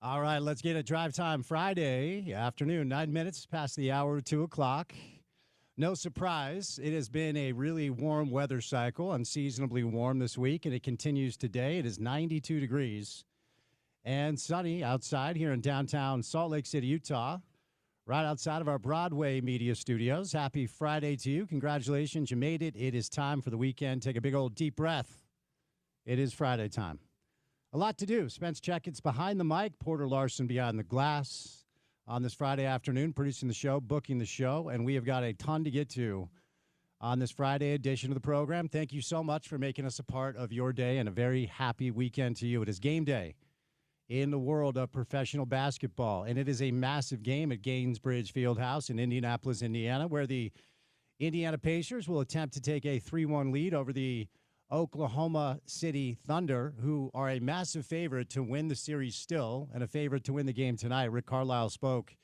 All right, let's get it. Drive time Friday afternoon, 9 minutes past the hour, 2 o'clock. No surprise, it has been a really warm weather cycle, unseasonably warm this week, and it continues today. It is 92 degrees and sunny outside here in downtown Salt Lake City, Utah, right outside of our Broadway media studios. Happy Friday to you. Congratulations, you made it. It is time for the weekend. Take a big old deep breath. It is Friday time. A lot to do. Spence Checketts behind the mic, Porter Larson behind the glass on this Friday afternoon, producing the show, booking the show, and we have got a ton to get to on this Friday edition of the program. Thank you so much for making us a part of your day, and a very happy weekend to you. It is game day in the world of professional basketball, and it is a massive game at Gainesbridge Fieldhouse in Indianapolis, Indiana, where the Indiana Pacers will attempt to take a 3-1 lead over the Oklahoma City Thunder, who are a massive favorite to win the series still and a favorite to win the game tonight. Rick Carlisle spoke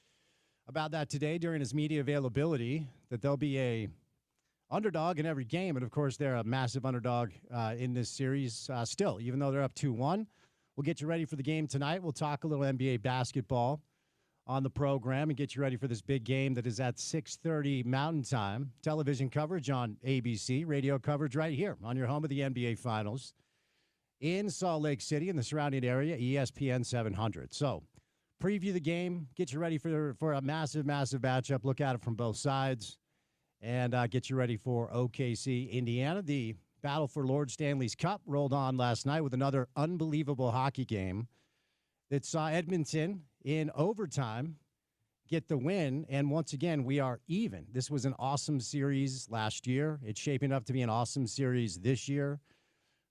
about that today during his media availability, that they'll be a underdog in every game. And, of course, they're a massive underdog in this series still, even though they're up 2-1. We'll get you ready for the game tonight. We'll talk a little NBA basketball on the program and get you ready for this big game that is at 6:30 Mountain Time. Television coverage on ABC, radio coverage right here on your home of the NBA Finals in Salt Lake City and the surrounding area, ESPN 700. So preview the game, get you ready for a massive, massive matchup. Look at it from both sides and get you ready for OKC, Indiana. The battle for Lord Stanley's Cup rolled on last night with another unbelievable hockey game that saw Edmonton in overtime get the win. And once again, we are even. This was an awesome series last year. It's shaping up to be an awesome series this year.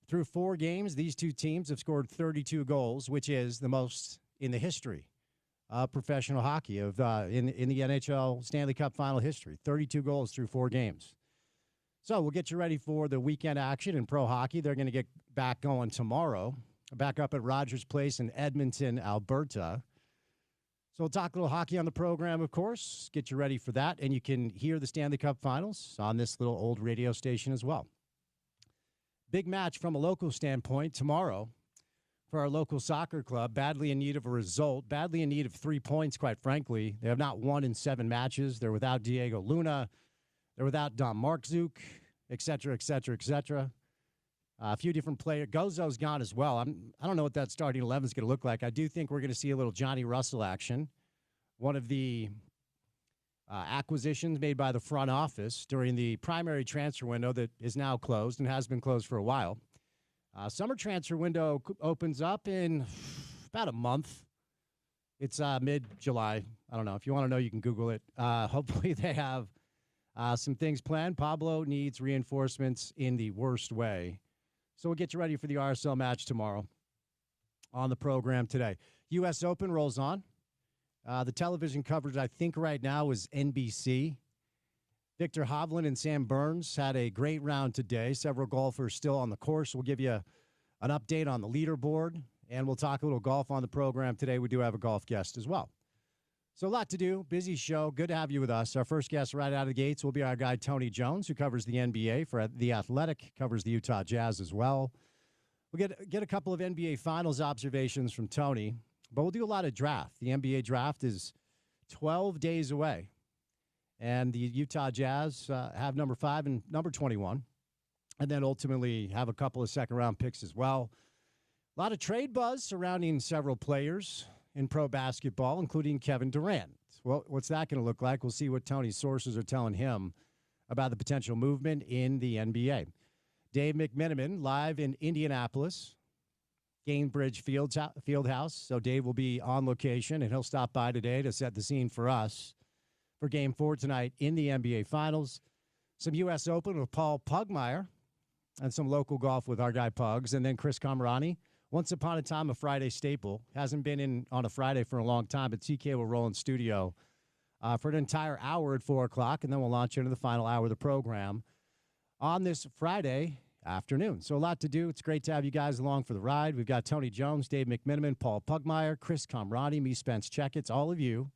Through 4 games, these two teams have scored 32 goals, which is the most in the history of professional hockey in the NHL Stanley Cup final history. 32 goals through 4 games. So we'll get you ready for the weekend action in pro hockey. They're going to get back going tomorrow, back up at Rogers Place in Edmonton, Alberta. So we'll talk a little hockey on the program, of course, get you ready for that. And you can hear the Stanley Cup Finals on this little old radio station as well. Big match from a local standpoint tomorrow for our local soccer club, badly in need of a result, badly in need of 3 points, quite frankly. They have not won in 7 matches. They're without Diego Luna. They're without Dom Markzuk, et cetera, et cetera, et cetera. A few different players. Gozo's gone as well. I don't know what that starting 11 is going to look like. I do think we're going to see a little Johnny Russell action. One of the acquisitions made by the front office during the primary transfer window that is now closed and has been closed for a while. Summer transfer window opens up in about a month. It's mid-July. I don't know. If you want to know, you can Google it. Hopefully they have some things planned. Pablo needs reinforcements in the worst way. So we'll get you ready for the RSL match tomorrow on the program today. U.S. Open rolls on. The television coverage, I think, right now is NBC. Victor Hovland and Sam Burns had a great round today. Several golfers still on the course. We'll give you an update on the leaderboard, and we'll talk a little golf on the program today. We do have a golf guest as well. So a lot to do. Busy show. Good to have you with us. Our first guest right out of the gates will be our guy, Tony Jones, who covers the NBA for The Athletic, covers the Utah Jazz as well. We'll get a couple of NBA Finals observations from Tony, but we'll do a lot of draft. The NBA draft is 12 days away, and the Utah Jazz have number 5 and number 21, and then ultimately have a couple of second-round picks as well. A lot of trade buzz surrounding several players in pro basketball, including Kevin Durant. Well, what's that going to look like? We'll see what Tony's sources are telling him about the potential movement in the NBA. Dave McMenamin live in Indianapolis, Gainbridge Fieldhouse. So Dave will be on location, and he'll stop by today to set the scene for us for Game 4 tonight in the NBA Finals. Some U.S. Open with Paul Pugmire and some local golf with our guy Pugs. And then Chris Camerani, once upon a time a Friday staple. Hasn't been in on a Friday for a long time, but TK will roll in studio for an entire hour at 4 o'clock, and then we'll launch into the final hour of the program on this Friday afternoon. So a lot to do. It's great to have you guys along for the ride. We've got Tony Jones, Dave McMenamin, Paul Pugmire, Chris Camerani, me, Spence Checketts, all of you,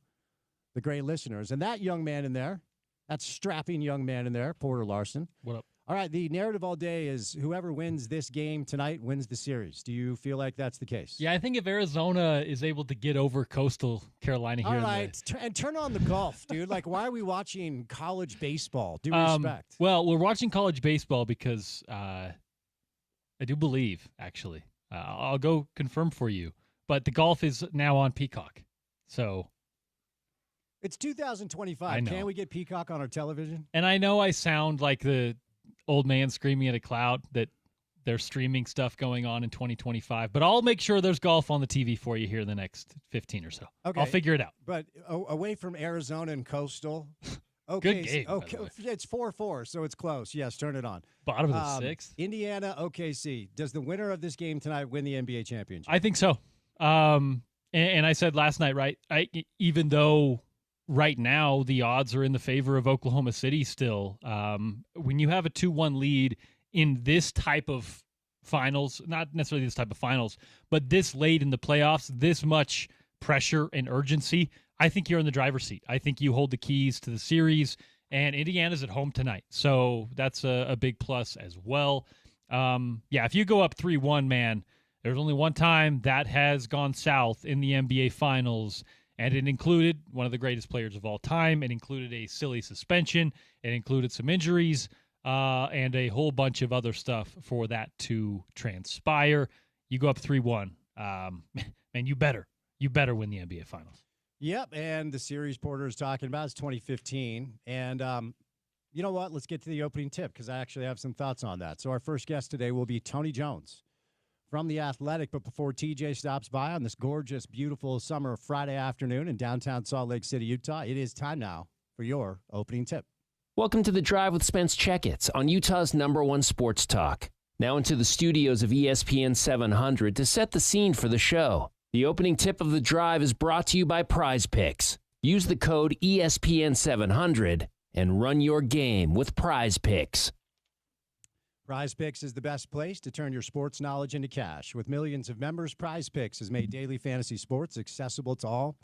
the great listeners. And that young man in there, that strapping young man in there, Porter Larson. What up? All right, the narrative all day is whoever wins this game tonight wins the series. Do you feel like that's the case? Yeah, I think if Arizona is able to get over Coastal Carolina here, all right, and turn on the golf, dude. Like, why are we watching college baseball? Due in respect. Well, we're watching college baseball because I do believe, actually, I'll go confirm for you, but the golf is now on Peacock. So it's 2025. Can we get Peacock on our television? And I know I sound like the old man screaming at a cloud that there's streaming stuff going on in 2025, but I'll make sure there's golf on the TV for you here in the next 15 or so. Okay. I'll figure it out. But away from Arizona and Coastal. Okay. Good game. Okay, it's 4-4, so it's close. Yes, turn it on. Bottom of the sixth. Indiana, OKC. Does the winner of this game tonight win the NBA championship? I think so. And I said last night, right? Even though right now the odds are in the favor of Oklahoma City still, when you have a 2-1 lead in this type of finals, not necessarily this type of finals, but this late in the playoffs, this much pressure and urgency, I think you're in the driver's seat. I think you hold the keys to the series, and Indiana's at home tonight. So that's a big plus as well. If you go up 3-1, man, there's only one time that has gone south in the NBA Finals, and it included one of the greatest players of all time. It included a silly suspension. It included some injuries and a whole bunch of other stuff for that to transpire. You go up 3-1. Man, you better win the NBA Finals. Yep, and the series Porter is talking about is 2015. And you know what? Let's get to the opening tip because I actually have some thoughts on that. So our first guest today will be Tony Jones from The Athletic. But before TJ stops by on this gorgeous, beautiful summer Friday afternoon in downtown Salt Lake City, Utah, it is time now for your opening tip. Welcome to The Drive with Spence Checketts on Utah's #1 sports talk. Now into the studios of ESPN 700 to set the scene for the show. The opening tip of The Drive is brought to you by Prize Picks. Use the code ESPN700 and run your game with Prize Picks. Prize Picks is the best place to turn your sports knowledge into cash. With millions of members, Prize Picks has made daily fantasy sports accessible to all.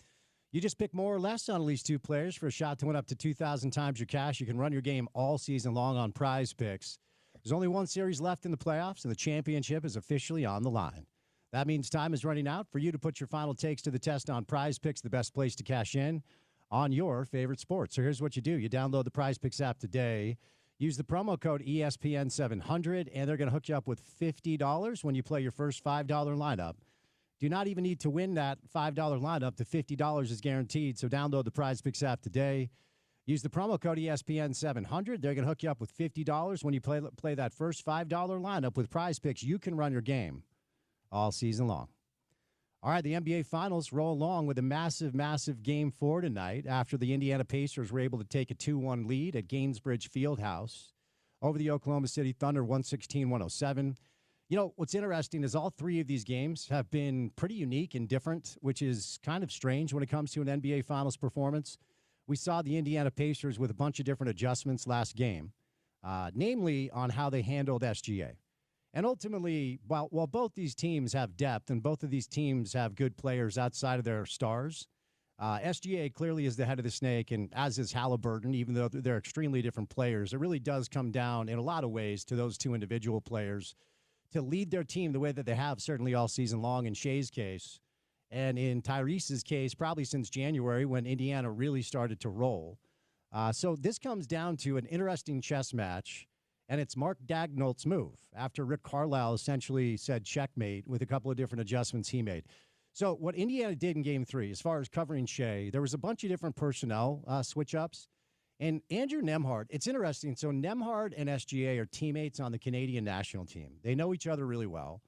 You just pick more or less on at least 2 players for a shot to win up to 2,000 times your cash. You can run your game all season long on Prize Picks. There's only one series left in the playoffs, and the championship is officially on the line. That means time is running out for you to put your final takes to the test on Prize Picks, the best place to cash in on your favorite sports. So here's what you do. You download the Prize Picks app today. Use the promo code ESPN700, and they're going to hook you up with $50 when you play your first $5 lineup. Do not even need to win that $5 lineup. The $50 is guaranteed. So download the Prize Picks app today. Use the promo code ESPN700. They're going to hook you up with $50 when you play that first $5 lineup with Prize Picks. You can run your game all season long. All right, the NBA Finals roll along with a massive, massive Game 4 tonight after the Indiana Pacers were able to take a 2-1 lead at Gainesbridge Fieldhouse over the Oklahoma City Thunder, 116-107. You know, what's interesting is all 3 of these games have been pretty unique and different, which is kind of strange when it comes to an NBA Finals performance. We saw the Indiana Pacers with a bunch of different adjustments last game, namely on how they handled SGA. And ultimately, while both these teams have depth and both of these teams have good players outside of their stars, SGA clearly is the head of the snake, and as is Halliburton, even though they're extremely different players. It really does come down in a lot of ways to those 2 individual players to lead their team the way that they have certainly all season long in Shea's case. And in Tyrese's case, probably since January when Indiana really started to roll. So this comes down to an interesting chess match. And it's Mark Dagnall's move after Rick Carlisle essentially said checkmate with a couple of different adjustments he made. So what Indiana did in Game 3, as far as covering Shea, there was a bunch of different personnel switch-ups. And Andrew Nembhard, it's interesting. So Nembhard and SGA are teammates on the Canadian national team. They know each other really well.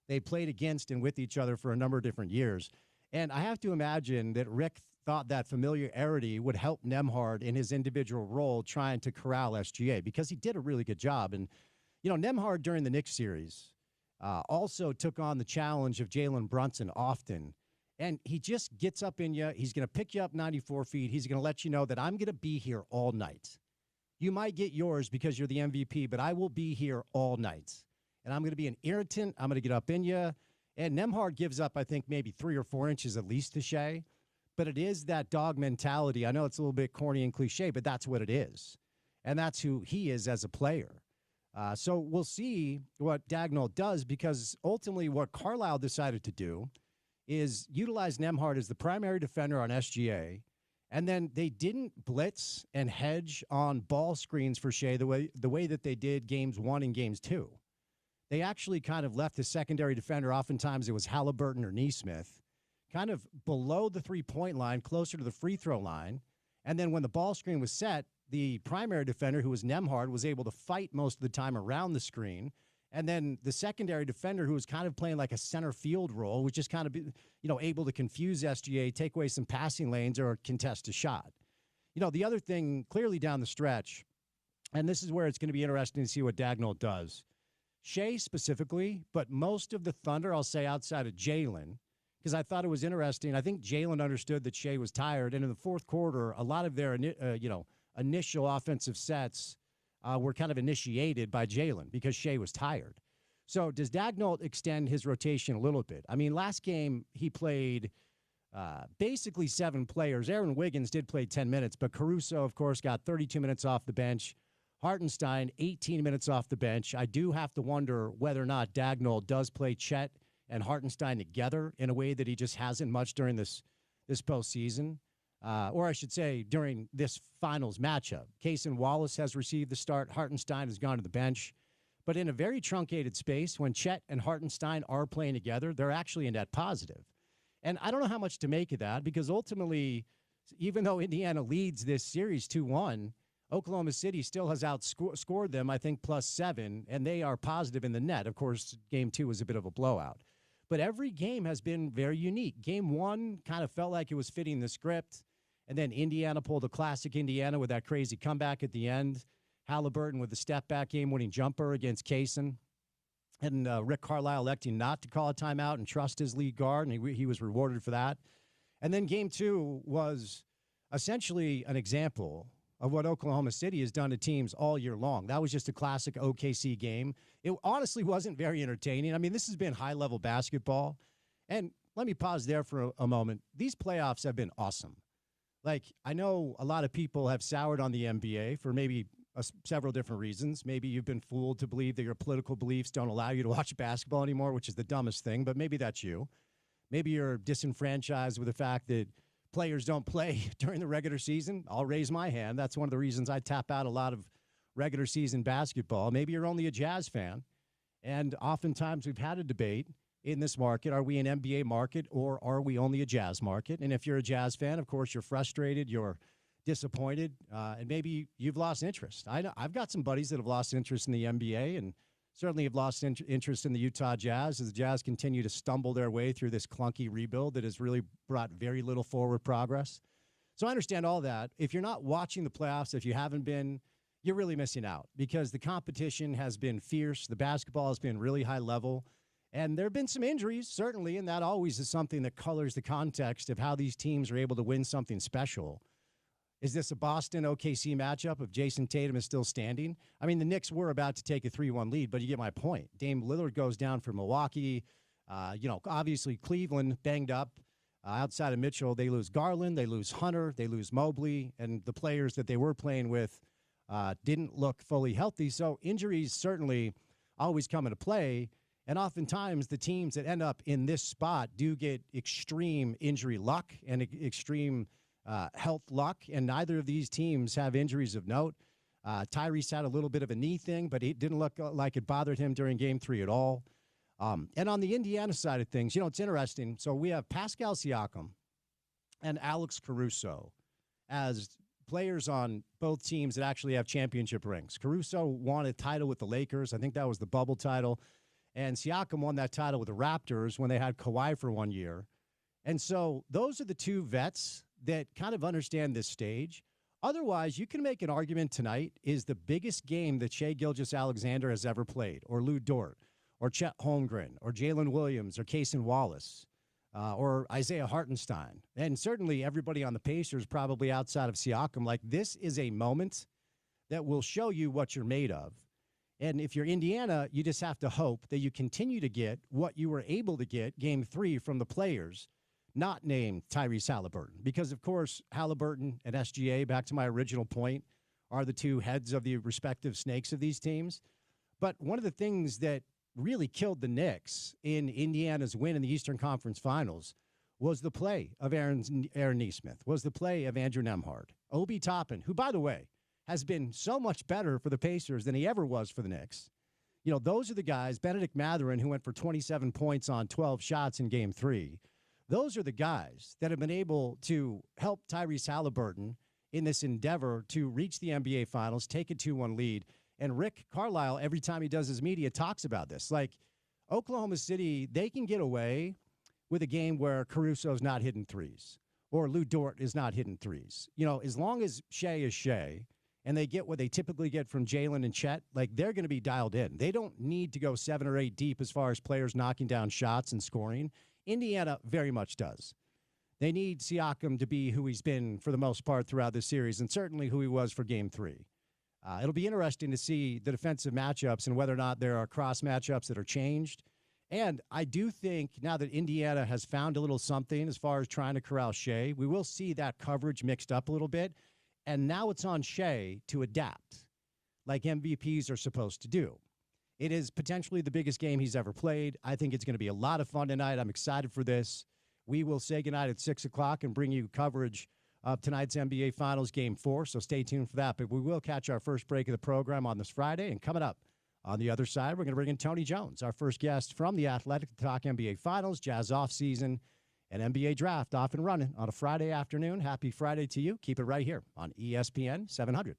They played against and with each other for a number of different years. And I have to imagine that Rick thought that familiarity would help Nembhard in his individual role trying to corral SGA because he did a really good job. And, you know, Nembhard during the Knicks series also took on the challenge of Jalen Brunson often. And he just gets up in you. He's going to pick you up 94 feet. He's going to let you know that I'm going to be here all night. You might get yours because you're the MVP, but I will be here all night. And I'm going to be an irritant. I'm going to get up in you. And Nembhard gives up, I think, maybe 3 or 4 inches at least to Shea. But it is that dog mentality. I know it's a little bit corny and cliche, but that's what it is. And that's who he is as a player. So we'll see what Dagnall does, because ultimately what Carlisle decided to do is utilize Nembhard as the primary defender on SGA. And then they didn't blitz and hedge on ball screens for Shea the way that they did games 1 and games 2. They actually kind of left the secondary defender, oftentimes it was Halliburton or Nesmith, kind of below the three-point line, closer to the free throw line. And then when the ball screen was set, the primary defender, who was Nembhard, was able to fight most of the time around the screen. And then the secondary defender, who was kind of playing like a center field role, was just kind of, able to confuse SGA, take away some passing lanes, or contest a shot. The other thing clearly down the stretch, and this is where it's going to be interesting to see what Dagnall does. Shea specifically, but most of the Thunder, I'll say outside of Jalen, because I thought it was interesting. I think Jalen understood that Shea was tired, and in the fourth quarter, a lot of their, initial offensive sets were kind of initiated by Jalen because Shea was tired. So does Dagnall extend his rotation a little bit? I mean, last game he played basically 7 players. Aaron Wiggins did play 10 minutes, but Caruso, of course, got 32 minutes off the bench. Hartenstein, 18 minutes off the bench. I do have to wonder whether or not Dagnall does play Chet and Hartenstein together in a way that he just hasn't much during this postseason. Or I should say during this finals matchup. Cason Wallace has received the start. Hartenstein has gone to the bench. But in a very truncated space, when Chet and Hartenstein are playing together, they're actually a net positive. And I don't know how much to make of that, because ultimately, even though Indiana leads this series 2-1, Oklahoma City still has outscored them, I think, +7, and they are positive in the net. Of course, game 2 was a bit of a blowout. But every game has been very unique. Game 1 kind of felt like it was fitting the script, and then Indiana pulled a classic Indiana with that crazy comeback at the end. Halliburton with the step-back game-winning jumper against Cason. And Rick Carlisle electing not to call a timeout and trust his lead guard, and he was rewarded for that. And then game 2 was essentially an example of what Oklahoma City has done to teams all year long. That was just a classic OKC game. It honestly wasn't very entertaining. I mean, this has been high-level basketball. And let me pause there for a moment. These playoffs have been awesome. Like, I know a lot of people have soured on the NBA for maybe several different reasons. Maybe you've been fooled to believe that your political beliefs don't allow you to watch basketball anymore, which is the dumbest thing, but maybe that's you. Maybe you're disenfranchised with the fact that players don't play during the regular season. I'll raise my hand. That's one of the reasons I tap out a lot of regular season basketball. Maybe you're only a Jazz fan. And oftentimes we've had a debate in this market. Are we an NBA market, or are we only a Jazz market? And if you're a Jazz fan, of course, you're frustrated, you're disappointed, and maybe you've lost interest. I've got some buddies that have lost interest in the NBA, and certainly have lost interest in the Utah Jazz as the Jazz continue to stumble their way through this clunky rebuild that has really brought very little forward progress. So I understand all that. If you're not watching the playoffs, if you haven't been, you're really missing out, because the competition has been fierce. The basketball has been really high level. And there have been some injuries, certainly, and that always is something that colors the context of how these teams are able to win something special. Is this a Boston-OKC matchup if Jason Tatum is still standing? I mean, the Knicks were about to take a 3-1 lead, but you get my point. Dame Lillard goes down for Milwaukee. Obviously Cleveland banged up. Outside of Mitchell, they lose Garland, they lose Hunter, they lose Mobley, and the players that they were playing with didn't look fully healthy. So injuries certainly always come into play. And oftentimes the teams that end up in this spot do get extreme injury luck and extreme health luck, and neither of these teams have injuries of note. Tyrese had a little bit of a knee thing, but it didn't look like it bothered him during game 3 at all. And on the Indiana side of things, it's interesting. So we have Pascal Siakam and Alex Caruso as players on both teams that actually have championship rings. Caruso won a title with the Lakers. I think that was the bubble title. And Siakam won that title with the Raptors when they had Kawhi for 1 year. And so those are the two vets that kind of understand this stage. Otherwise, you can make an argument tonight is the biggest game that Shai Gilgeous-Alexander has ever played, or Lou Dort, or Chet Holmgren, or Jalen Williams, or Cason Wallace, or Isaiah Hartenstein. And certainly everybody on the Pacers, probably outside of Siakam, like, this is a moment that will show you what you're made of. And if you're Indiana, you just have to hope that you continue to get what you were able to get game 3 from the players not named Tyrese Halliburton. Because, of course, Halliburton and SGA, back to my original point, are the two heads of the respective snakes of these teams. But one of the things that really killed the Knicks in Indiana's win in the Eastern Conference Finals was the play of Aaron Nesmith, was the play of Andrew Nembhard. Obi Toppin, who, by the way, has been so much better for the Pacers than he ever was for the Knicks. You know, those are the guys, Benedict Mathurin, who went for 27 points on 12 shots in Game 3. Those are the guys that have been able to help Tyrese Halliburton in this endeavor to reach the NBA Finals, take a 2-1 lead. And Rick Carlisle, every time he does his media, talks about this. Like, Oklahoma City, they can get away with a game where Caruso's not hitting threes or Lou Dort is not hitting threes. You know, as long as Shea is Shea and they get what they typically get from Jalen and Chet, like, they're going to be dialed in. They don't need to go 7 or 8 deep as far as players knocking down shots and scoring. Indiana very much does. They need Siakam to be who he's been for the most part throughout this series, and certainly who he was for Game 3. It'll be interesting to see the defensive matchups and whether or not there are cross matchups that are changed. And I do think now that Indiana has found a little something as far as trying to corral Shea, we will see that coverage mixed up a little bit. And now it's on Shea to adapt like MVPs are supposed to do. It is potentially the biggest game he's ever played. I think it's going to be a lot of fun tonight. I'm excited for this. We will say goodnight at 6 o'clock and bring you coverage of tonight's NBA Finals Game 4, so stay tuned for that. But we will catch our first break of the program on this Friday, and coming up on the other side, we're going to bring in Tony Jones, our first guest from The Athletic, to talk NBA Finals, Jazz offseason, and NBA Draft off and running on a Friday afternoon. Happy Friday to you. Keep it right here on ESPN 700.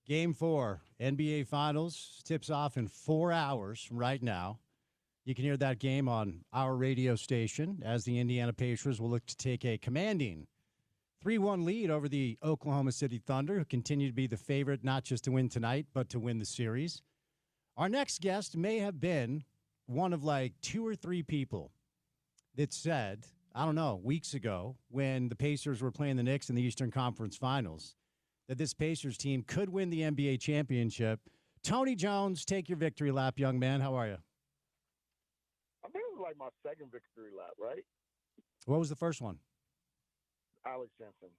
Game 4, NBA Finals, tips off in 4 hours from right now. You can hear that game on our radio station as the Indiana Pacers will look to take a commanding 3-1 lead over the Oklahoma City Thunder, who continue to be the favorite not just to win tonight, but to win the series. Our next guest may have been one of like 2 or 3 people that said, I don't know, weeks ago when the Pacers were playing the Knicks in the Eastern Conference Finals, that this Pacers team could win the NBA championship. Tony Jones, take your victory lap, young man. How are you? I think it was like my second victory lap, right? What was the first one? Alex Jensen.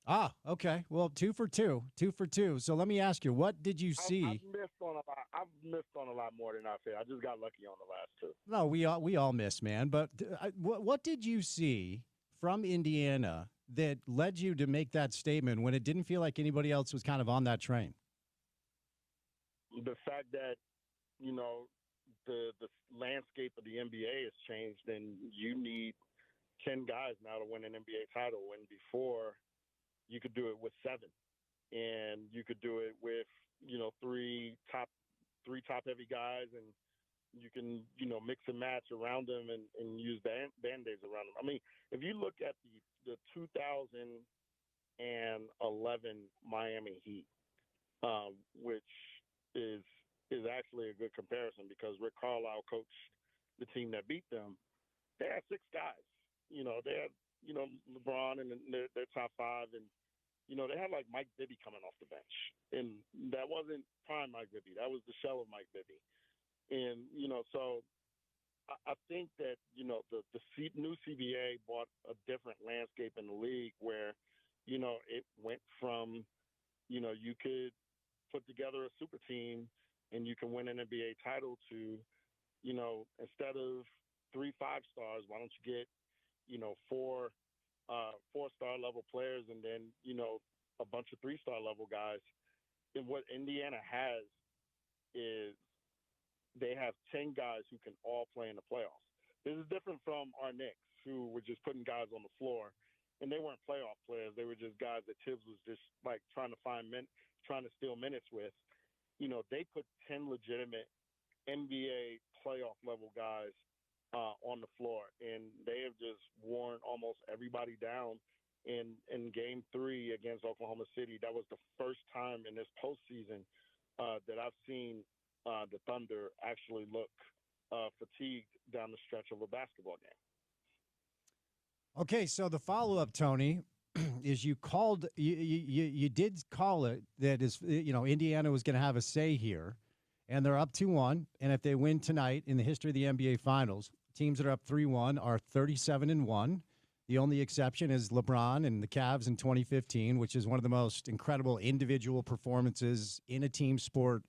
Ah, okay. Well, 2 for 2. 2 for 2. So let me ask you, what did you see? I've missed on a lot more than I said. I just got lucky on the last 2. No, we all miss, man. But what did you see from Indiana that led you to make that statement when it didn't feel like anybody else was kind of on that train? The fact that, the landscape of the NBA has changed, and you need 10 guys now to win an NBA title. And before, you could do it with 7, and you could do it with three top heavy guys, and you can mix and match around them and use band-aids around them. I mean, if you look at the 2011 Miami Heat, which is actually a good comparison because Rick Carlisle coached the team that beat them. They had 6 guys. They had LeBron and their top 5, and they had like Mike Bibby coming off the bench, and that wasn't prime Mike Bibby. That was the shell of Mike Bibby, and so I think that the new CBA brought a different landscape in the league where it went from you could put together a super team and you can win an NBA title to instead of 3 5-stars, why don't you get 4 4-star level players and then a bunch of 3-star level guys. And what Indiana has is they have 10 guys who can all play in the playoffs. This is different from our Knicks, who were just putting guys on the floor, and they weren't playoff players. They were just guys that Tibbs was just like trying to steal minutes with. They put 10 legitimate NBA playoff level guys on the floor, and they have just worn almost everybody down in Game 3 against Oklahoma City. That was the first time in this postseason that I've seen the Thunder actually look fatigued down the stretch of a basketball game. Okay, so the follow-up, Tony, is you did call it that is Indiana was going to have a say here, and they're up 2-1, and if they win tonight in the history of the NBA Finals, teams that are up 3-1 are 37-1. The only exception is LeBron and the Cavs in 2015, which is one of the most incredible individual performances in a team sport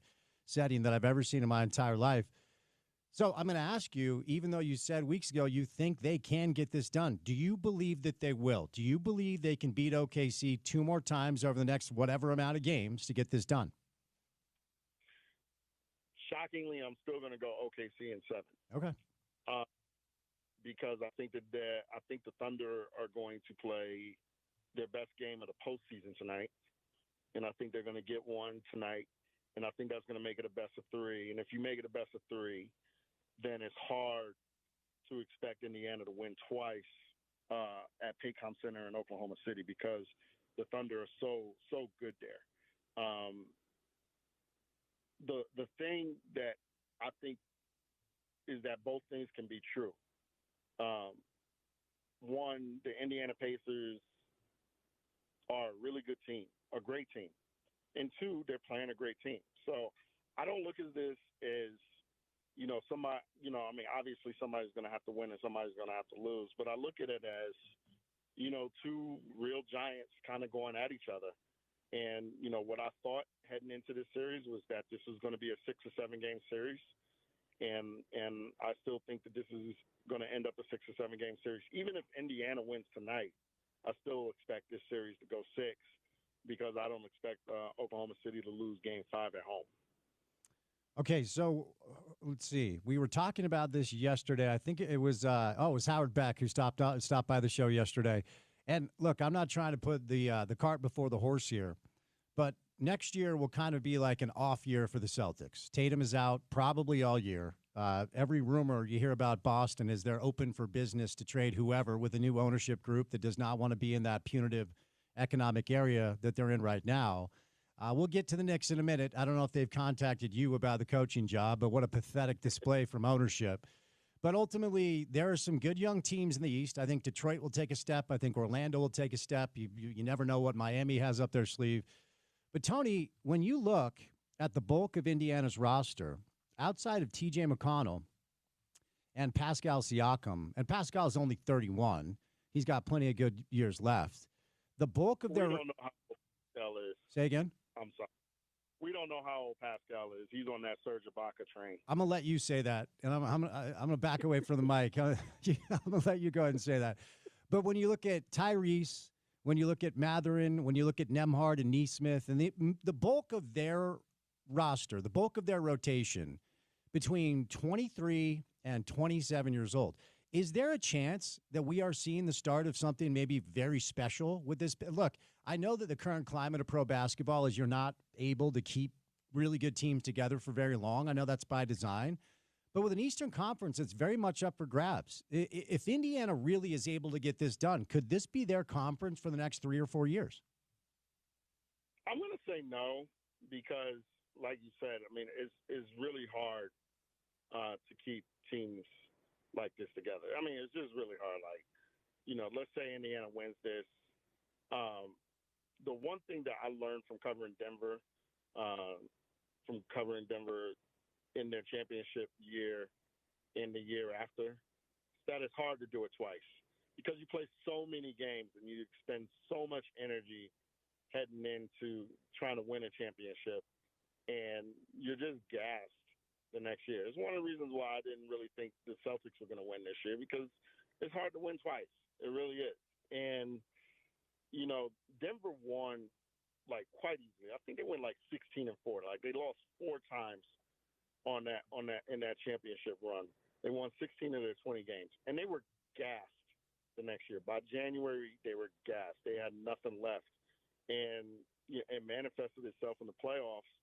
setting that I've ever seen in my entire life. So I'm going to ask you, even though you said weeks ago you think they can get this done, do you believe that they will? Do you believe they can beat OKC 2 more times over the next whatever amount of games to get this done? Shockingly, I'm still going to go OKC in 7. Okay. Because I think the Thunder are going to play their best game of the postseason tonight, and I think they're going to get one tonight, and I think that's going to make it a best of 3. And if you make it a best of 3, then it's hard to expect Indiana to win twice at Paycom Center in Oklahoma City because the Thunder are so good there. The thing that I think is that both things can be true. One, the Indiana Pacers are a really good team, a great team. And 2, they're playing a great team. So I don't look at this as, somebody, obviously somebody's going to have to win and somebody's going to have to lose. But I look at it as, 2 real giants kind of going at each other. And, what I thought heading into this series was that this was going to be a 6 or 7 game series. And I still think that this is going to end up a 6 or 7 game series. Even if Indiana wins tonight, I still expect this series to go 6 because I don't expect Oklahoma City to lose Game 5 at home. Okay, so let's see. We were talking about this yesterday. I think it was it was Howard Beck who stopped by the show yesterday. And look, I'm not trying to put the cart before the horse here, but next year will kind of be like an off year for the Celtics. Tatum is out probably all year. Every rumor you hear about Boston is they're open for business to trade whoever with a new ownership group that does not want to be in that punitive economic area that they're in right now. We'll get to the Knicks in a minute. I don't know if they've contacted you about the coaching job, but what a pathetic display from ownership. But ultimately, there are some good young teams in the East. I think Detroit will take a step. I think Orlando will take a step. You never know what Miami has up their sleeve. But, Tony, when you look at the bulk of Indiana's roster, outside of T.J. McConnell and Pascal Siakam, and Pascal is only 31. He's got plenty of good years left. The bulk of their – We don't know how old Pascal is. Say again? I'm sorry. We don't know how old Pascal is. He's on that Serge Ibaka train. I'm going to let you say that, and I'm going to back away from the mic. I'm going to let you go ahead and say that. But when you look at Tyrese, when you look at Mathurin, when you look at Nembhard and Neesmith, and the bulk of their roster, the bulk of their rotation between 23 and 27 years old, is there a chance that we are seeing the start of something maybe very special with this? Look, I know that the current climate of pro basketball is you're not able to keep really good teams together for very long. I know that's by design. But with an Eastern Conference, it's very much up for grabs. If Indiana really is able to get this done, could this be their conference for the next 3 or 4 years? I'm going to say no because, like you said, I mean, it's really hard to keep teams like this together. I mean, it's just really hard. Like, let's say Indiana wins this. The one thing that I learned from covering Denver in their championship year and the year after, that it's hard to do it twice because you play so many games and you expend so much energy heading into trying to win a championship, and you're just gassed the next year. It's one of the reasons why I didn't really think the Celtics were going to win this year because it's hard to win twice. It really is. And, Denver won like quite easily. I think they went like 16-4. Like they lost 4 times in that championship run. They won 16 of their 20 games, and they were gassed the next year. By January, they were gassed. They had nothing left, and it manifested itself in the playoffs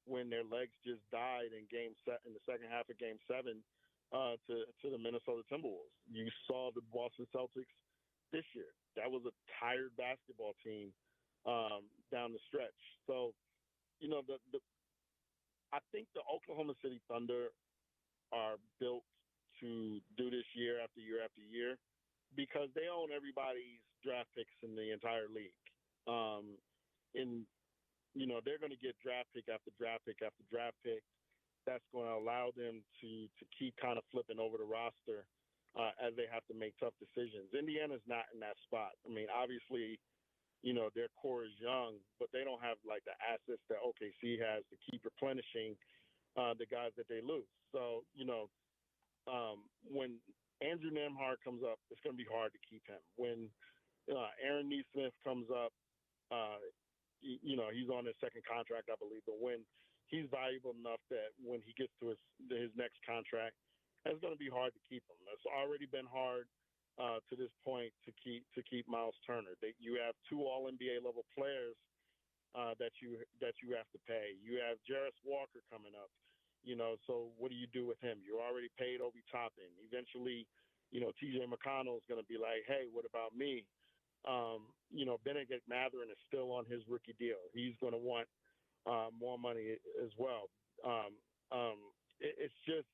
when their legs just died in the second half of Game 7 to the Minnesota Timberwolves. You saw the Boston Celtics this year. That was a tired basketball team down the stretch. So, I think the Oklahoma City Thunder are built to do this year after year after year because they own everybody's draft picks in the entire league. They're going to get draft pick after draft pick after draft pick. That's going to allow them to keep kind of flipping over the roster as they have to make tough decisions. Indiana's not in that spot. I mean, obviously, their core is young, but they don't have like the assets that OKC has to keep replenishing the guys that they lose. So, when Andrew Nembhard comes up, it's going to be hard to keep him. When Aaron Neesmith comes up, he's on his second contract, I believe, but when he's valuable enough that when he gets to his next contract, it's going to be hard to keep him. It's already been hard to this point to keep Miles Turner. You have 2 All-NBA level players that you have to pay. You have Jarris Walker coming up. So what do you do with him? You already paid Obi Toppin. Eventually, T.J. McConnell is going to be like, hey, what about me? Benedict Mathurin is still on his rookie deal. He's going to want more money as well. It's just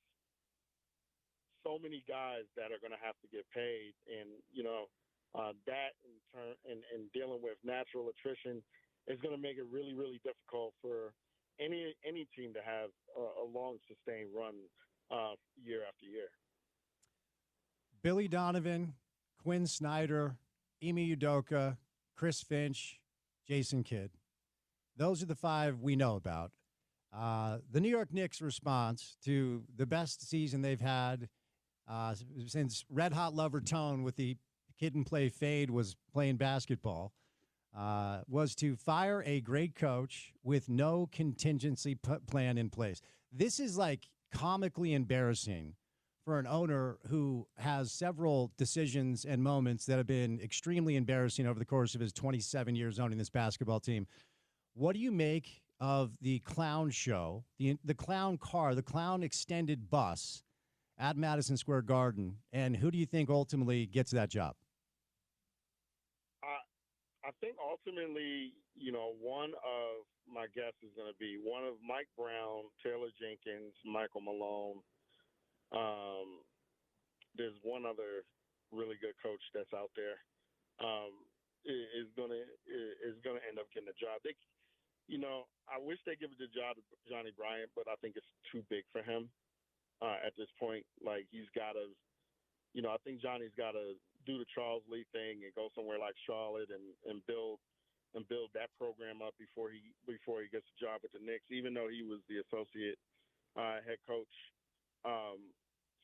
so many guys that are going to have to get paid, and that in turn and dealing with natural attrition is going to make it really, really difficult for any team to have a long sustained run year after year. Billy Donovan, Quinn Snyder, Ime Udoka, Chris Finch, Jason Kidd. Those are the 5 we know about. The New York Knicks' response to the best season they've had since Red Hot Lover Tone with the Kid and Play Fade was playing basketball was to fire a great coach with no contingency plan in place. This is like comically embarrassing for an owner who has several decisions and moments that have been extremely embarrassing over the course of his 27 years owning this basketball team. What do you make of the clown show, the clown car, the clown extended bus at Madison Square Garden, and who do you think ultimately gets that job? I think ultimately, one of my guesses is going to be one of Mike Brown, Taylor Jenkins, Michael Malone. There's one other really good coach that's out there. Is gonna end up getting the job. I wish they give the job to Johnny Bryant, but I think it's too big for him at this point. Like he's got to, I think Johnny's got to do the Charles Lee thing and go somewhere like Charlotte and build that program up before he gets a job with the Knicks. Even though he was the associate head coach,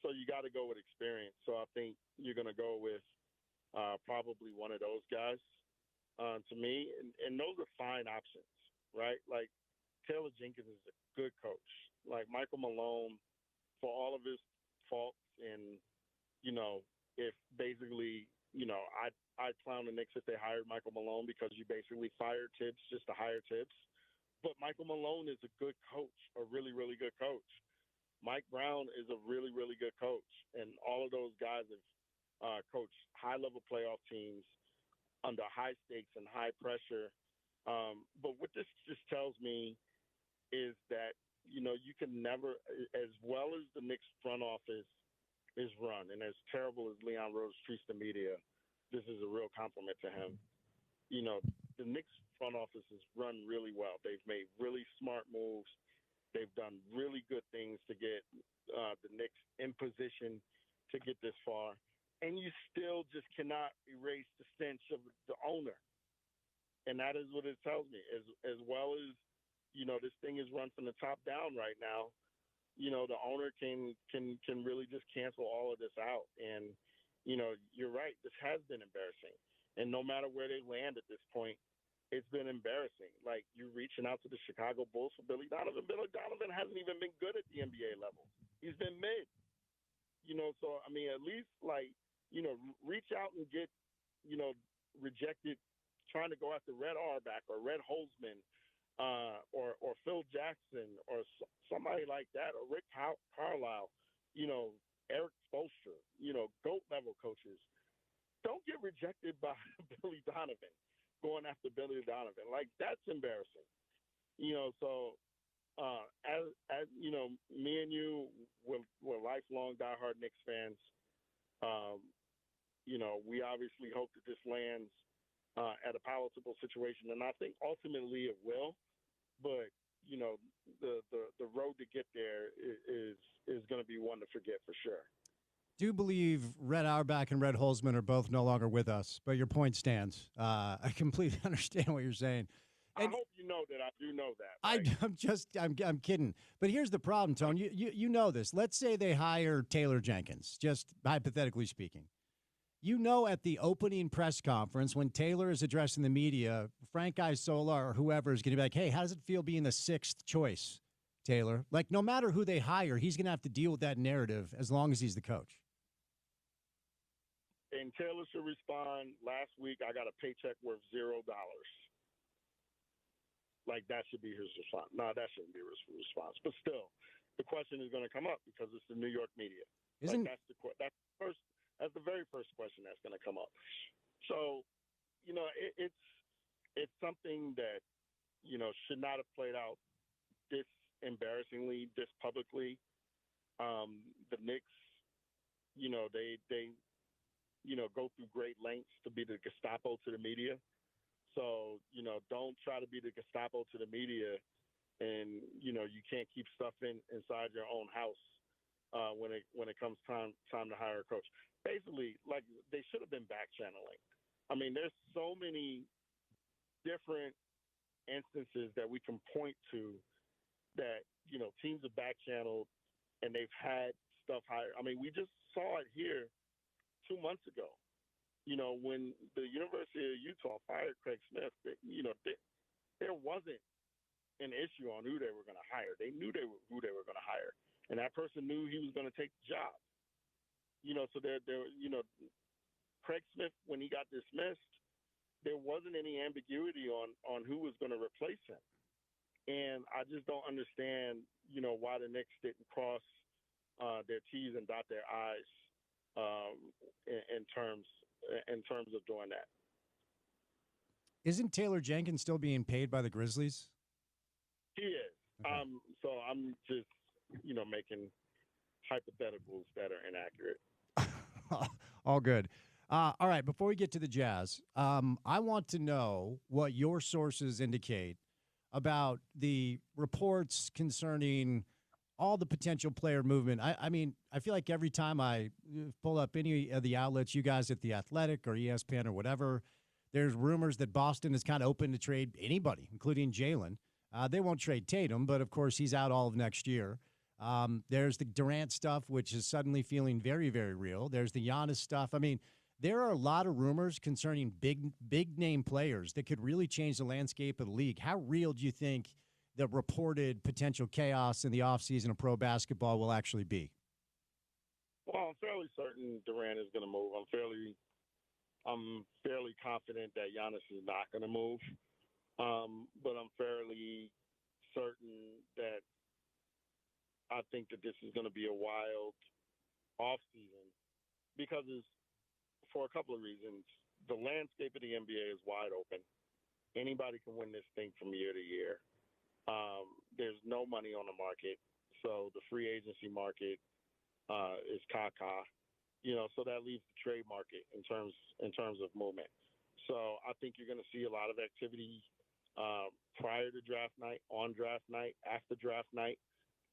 so you got to go with experience. So I think you're going to go with probably one of those guys to me, and those are fine options, right? Like Taylor Jenkins is a good coach. Like Michael Malone, for all of his faults, and if basically, I'd clown the Knicks if they hired Michael Malone because you basically fired Tibbs just to hire Tibbs. But Michael Malone is a good coach, a really, really good coach. Mike Brown is a really, really good coach, and all of those guys have coached high-level playoff teams under high stakes and high pressure. But what this just tells me is that, you can never, as well as the Knicks front office is run, and as terrible as Leon Rose treats the media, this is a real compliment to him. The Knicks front office is run really well. They've made really smart moves. They've done really good things to get the Knicks in position to get this far. And you still just cannot erase the stench of the owner. And that is what it tells me. As well as, this thing is run from the top down right now, the owner can really just cancel all of this out. And, you're right. This has been embarrassing. And no matter where they land at this point, it's been embarrassing. Like, you're reaching out to the Chicago Bulls for Billy Donovan. Billy Donovan hasn't even been good at the NBA level. He's been mid. So, I mean, at least, reach out and get, rejected trying to go after Red Auerbach or Red Holzman or Phil Jackson or somebody like that, or Rick Carlisle, Eric Spoelstra, GOAT-level coaches. Don't get rejected by Billy Donovan. Going after Billy Donovan, like that's embarrassing, So, as me and you, we're lifelong diehard Knicks fans. We obviously hope that this lands at a palatable situation, and I think ultimately it will. But the road to get there is going to be one to forget for sure. Do believe Red Auerbach and Red Holzman are both no longer with us, but your point stands. I completely understand what you're saying. And I hope you know that I do know that. Right? I'm kidding. But here's the problem, Tony. You know this. Let's say they hire Taylor Jenkins, just hypothetically speaking. At the opening press conference when Taylor is addressing the media, Frank Isola or whoever is going to be like, hey, how does it feel being the sixth choice, Taylor? Like, no matter who they hire, he's going to have to deal with that narrative as long as he's the coach. And Taylor should respond, last week I got a paycheck worth $0. Like, that should be his response. No, that shouldn't be his response. But still, the question is going to come up because it's the New York media. That's the very first question that's going to come up. So, it's something that, should not have played out this embarrassingly, this publicly. The Knicks, they go through great lengths to be the Gestapo to the media. So, don't try to be the Gestapo to the media and, you can't keep stuff inside your own house when it comes time to hire a coach. Basically, like, they should have been back channeling. I mean, there's so many different instances that we can point to that, teams have back channeled and they've had stuff hired. I mean, we just saw it here 2 months ago, when the University of Utah fired Craig Smith, there wasn't an issue on who they were going to hire. They knew who they were going to hire, and that person knew he was going to take the job. So Craig Smith, when he got dismissed, there wasn't any ambiguity on who was going to replace him. And I just don't understand, why the Knicks didn't cross their T's and dot their I's in terms of doing that. Isn't Taylor Jenkins still being paid by the Grizzlies? He is. Okay. So I'm just, making hypotheticals that are inaccurate. All good. All right. Before we get to the Jazz, I want to know what your sources indicate about the reports concerning all the potential player movement. I mean, I feel like every time I pull up any of the outlets, you guys at The Athletic or ESPN or whatever, there's rumors that Boston is kind of open to trade anybody, including Jalen. They won't trade Tatum, but of course he's out all of next year. There's the Durant stuff, which is suddenly feeling very, very real. There's the Giannis stuff. I mean, there are a lot of rumors concerning big name players that could really change the landscape of the league. How real do you think the reported potential chaos in the offseason of pro basketball will actually be? Well, I'm fairly certain Durant is going to move. I'm fairly confident that Giannis is not going to move. But I'm fairly certain that I think that this is going to be a wild offseason because for a couple of reasons. The landscape of the NBA is wide open. Anybody can win this thing from year to year. There's no money on the market, so the free agency market is caca. So that leaves the trade market in terms of movement. So I think you're going to see a lot of activity prior to draft night, on draft night, after draft night,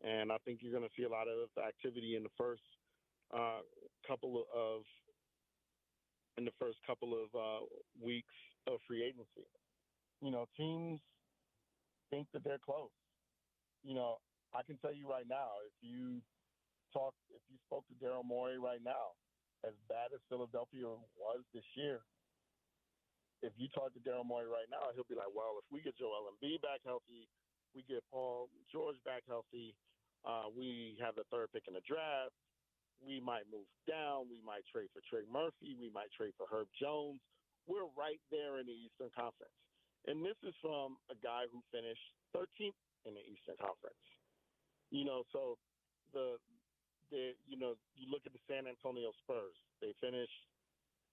and I think you're going to see a lot of activity in the first couple of weeks of free agency. Teams think that they're close. I can tell you right now, if you spoke to Daryl Morey right now, as bad as Philadelphia was this year, if you talk to Daryl Morey right now, he'll be like, well, if we get Joel Embiid back healthy, we get Paul George back healthy, we have the third pick in the draft, we might move down. We might trade for Trey Murphy. We might trade for Herb Jones. We're right there in the Eastern Conference. And this is from a guy who finished 13th in the Eastern Conference. So you look at the San Antonio Spurs. They finished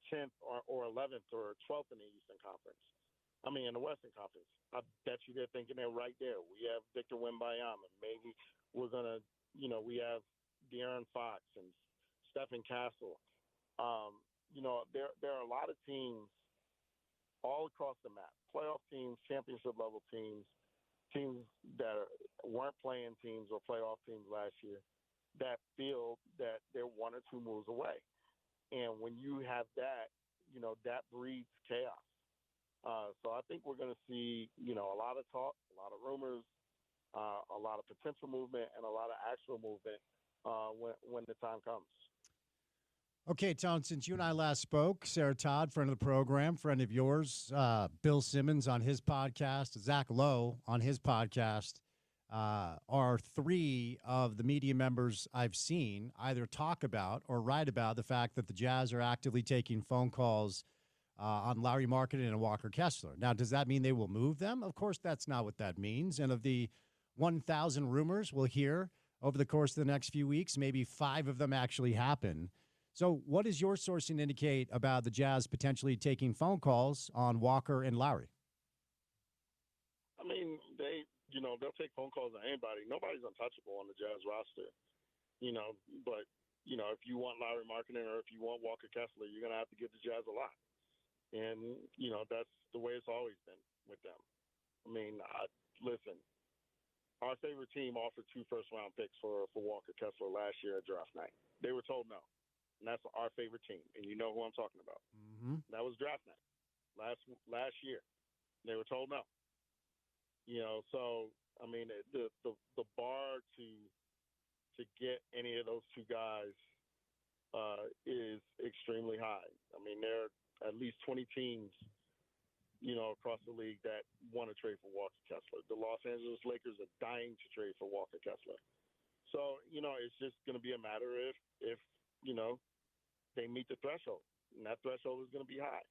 10th or 11th or 12th in the Eastern Conference. In the Western Conference. I bet you they're thinking they're right there. We have Victor Wembanyama. Maybe we're going to, we have De'Aaron Fox and Stephen Castle. There are a lot of teams all across the map, playoff teams, championship level teams that weren't playing teams or playoff teams last year that feel that they're one or two moves away. And when you have that, that breeds chaos. So I think we're going to see, a lot of talk, a lot of rumors, a lot of potential movement, and a lot of actual movement when the time comes. Okay, Tom, since you and I last spoke, Sarah Todd, friend of the program, friend of yours, Bill Simmons on his podcast, Zach Lowe on his podcast, are three of the media members I've seen either talk about or write about the fact that the Jazz are actively taking phone calls on Lauri Markkanen and Walker Kessler. Now, does that mean they will move them? Of course, that's not what that means. And of the 1,000 rumors we'll hear over the course of the next few weeks, maybe 5 of them actually happen. So what does your sourcing indicate about the Jazz potentially taking phone calls on Walker and Lauri? They'll take phone calls on anybody. Nobody's untouchable on the Jazz roster, but if you want Lauri Markkanen or if you want Walker Kessler, you're going to have to give the Jazz a lot. And, that's the way it's always been with them. Listen, our favorite team offered 2 first-round picks for Walker Kessler last year at draft night. They were told no. And that's our favorite team. And you know who I'm talking about. Mm-hmm. That was draft night last year. They were told no. So, the bar to get any of those 2 guys is extremely high. There are at least 20 teams, across the league that want to trade for Walker Kessler. The Los Angeles Lakers are dying to trade for Walker Kessler. So, it's just going to be a matter if they meet the threshold, and that threshold is going to be high.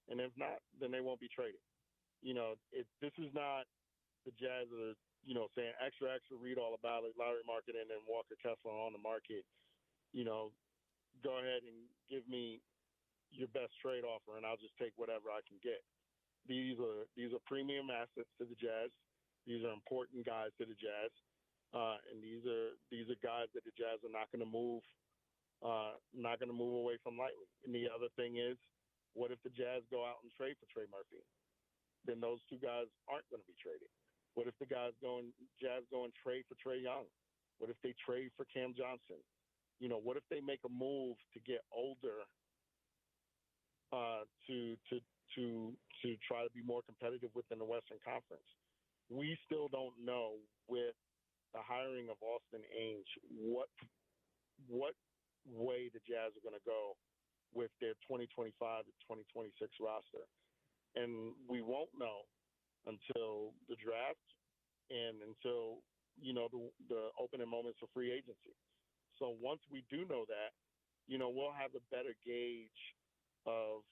and if not, then they won't be traded. This is not the Jazz are, saying extra, read all about it. Larry Marketing and Walker Kessler on the market. Go ahead and give me your best trade offer, and I'll just take whatever I can get. These are premium assets to the Jazz. These are important guys to the Jazz, and these are guys that the Jazz are not going to move away from lightly. And the other thing is, what if the Jazz go out and trade for Trey Murphy? Then those two guys aren't going to be traded. What if the Jazz go and trade for Trae Young? What if they trade for Cam Johnson? What if they make a move to get older to try to be more competitive within the Western Conference? We still don't know with the hiring of Austin Ainge what way the Jazz are going to go with their 2025 to 2026 roster. And we won't know until the draft and until, the opening moments of free agency. So once we do know that, we'll have a better gauge of,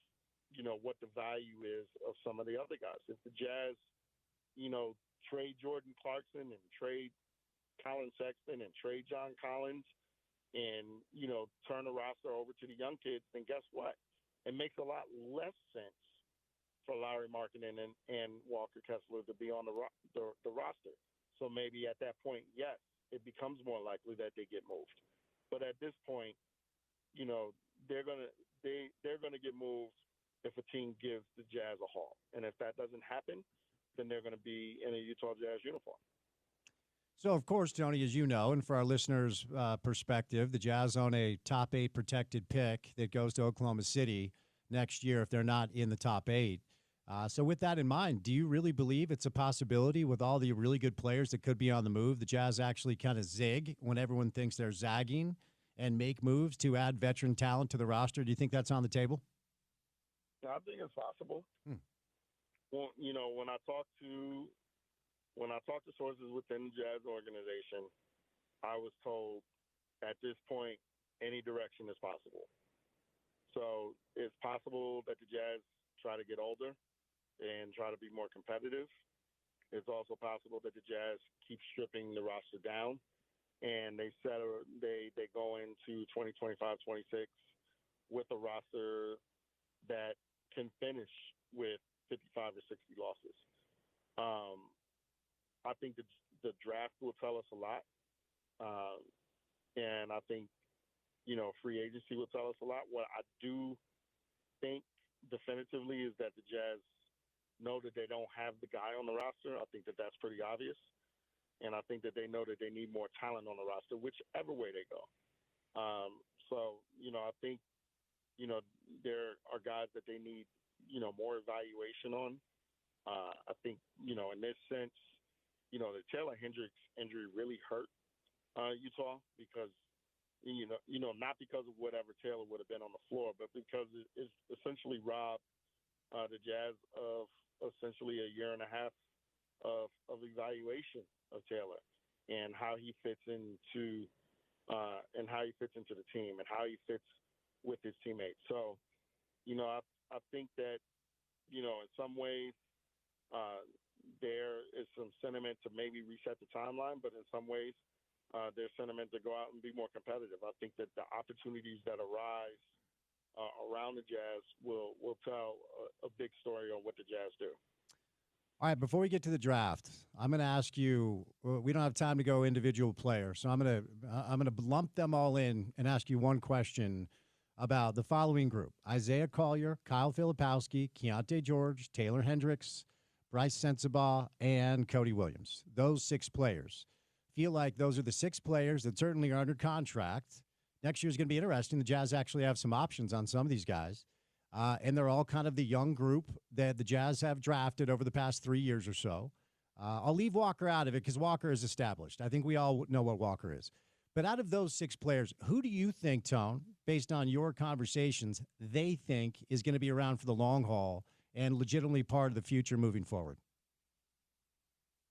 what the value is of some of the other guys. If the Jazz, trade Jordan Clarkson and trade Colin Sexton and trade John Collins and, turn the roster over to the young kids, then guess what? It makes a lot less sense for Larry Markkinen and Walker Kessler to be on the roster. So maybe at that point, yes, it becomes more likely that they get moved. But at this point, they're gonna get moved if a team gives the Jazz a haul. And if that doesn't happen, then they're going to be in a Utah Jazz uniform. So, of course, Tony, as you know, and for our listeners' perspective, the Jazz own a top 8 protected pick that goes to Oklahoma City next year if they're not in the top 8. So with that in mind, do you really believe it's a possibility with all the really good players that could be on the move, the Jazz actually kind of zig when everyone thinks they're zagging and make moves to add veteran talent to the roster? Do you think that's on the table? I think it's possible. Well, when I talk to sources within the Jazz organization, I was told at this point any direction is possible. So it's possible that the Jazz try to get older and try to be more competitive. It's also possible that the Jazz keep stripping the roster down and they go into 2025-26 with a roster that can finish with 55 or 60 losses. I think the draft will tell us a lot. And I think, free agency will tell us a lot. What I do think definitively is that the Jazz know that they don't have the guy on the roster. I think that that's pretty obvious. And I think that they know that they need more talent on the roster, whichever way they go. I think, there are guys that they need, more evaluation on. I think, in this sense, the Taylor Hendricks injury really hurt Utah because, not because of whatever Taylor would have been on the floor, but because it essentially robbed the Jazz of essentially a year and a half of evaluation of Taylor and how he fits into the team and how he fits with his teammates. So, I think that, in some ways, there is some sentiment to maybe reset the timeline, but in some ways, there's sentiment to go out and be more competitive. I think that the opportunities that arise around the Jazz will tell a big story on what the Jazz do. All right, before we get to the draft, I'm going to ask you. We don't have time to go individual players, so I'm going to lump them all in and ask you one question about the following group: Isaiah Collier, Kyle Filipowski, Keontae George, Taylor Hendricks, Bryce Sensabaugh, and Cody Williams. Those 6 players. Feel like those are the 6 players that certainly are under contract. Next year is going to be interesting. The Jazz actually have some options on some of these guys. And they're all kind of the young group that the Jazz have drafted over the past 3 years or so. I'll leave Walker out of it because Walker is established. I think we all know what Walker is. But out of those 6 players, who do you think, Tone, based on your conversations, they think is going to be around for the long haul and legitimately part of the future moving forward?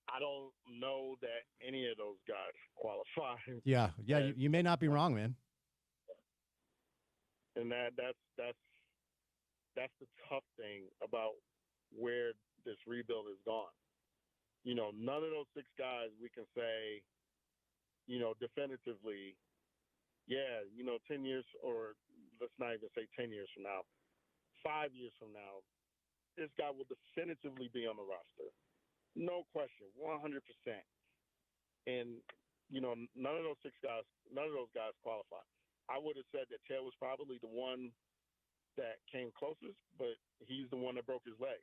I don't know that any of those guys qualify. Yeah, you may not be wrong, man. And that's that's the tough thing about where this rebuild has gone. None of those 6 guys we can say, definitively, yeah, 10 years, or let's not even say 10 years from now, 5 years from now, this guy will definitively be on the roster. No question, 100%. And, none of those 6 guys, none of those guys qualify. I would have said that Taylor's probably the one that came closest, but he's the one that broke his leg.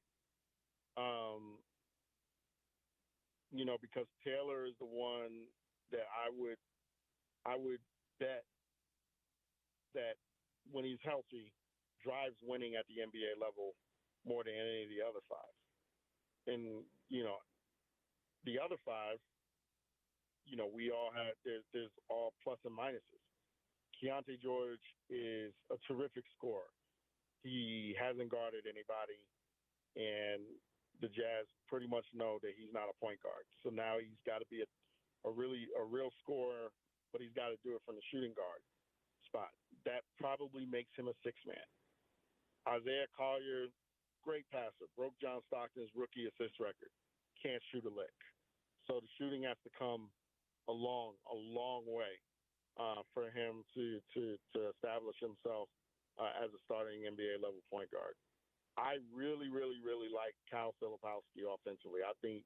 Because Taylor is the one that I would bet that when he's healthy, drives winning at the NBA level more than any of the other 5. And, the other 5, we all have, there's all plus and minuses. Keontae George is a terrific scorer. He hasn't guarded anybody, and the Jazz pretty much know that he's not a point guard. So now he's got to be a real scorer, but he's got to do it from the shooting guard spot. That probably makes him a 6-man. Isaiah Collier, great passer, broke John Stockton's rookie assist record. Can't shoot a lick. So the shooting has to come a long way for him to establish himself as a starting NBA level point guard. I really, really, really like Kyle Filipowski offensively. I think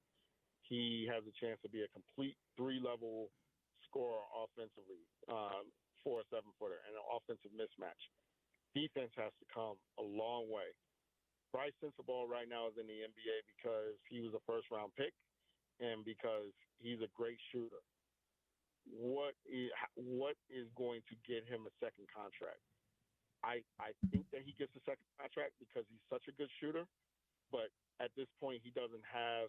he has a chance to be a complete 3-level scorer offensively for a 7-footer and an offensive mismatch. Defense has to come a long way. Bryce Sensabaugh right now is in the NBA because he was a first-round pick and because he's a great shooter. What is going to get him a second contract? I think that he gets a second contract because he's such a good shooter, but at this point he doesn't have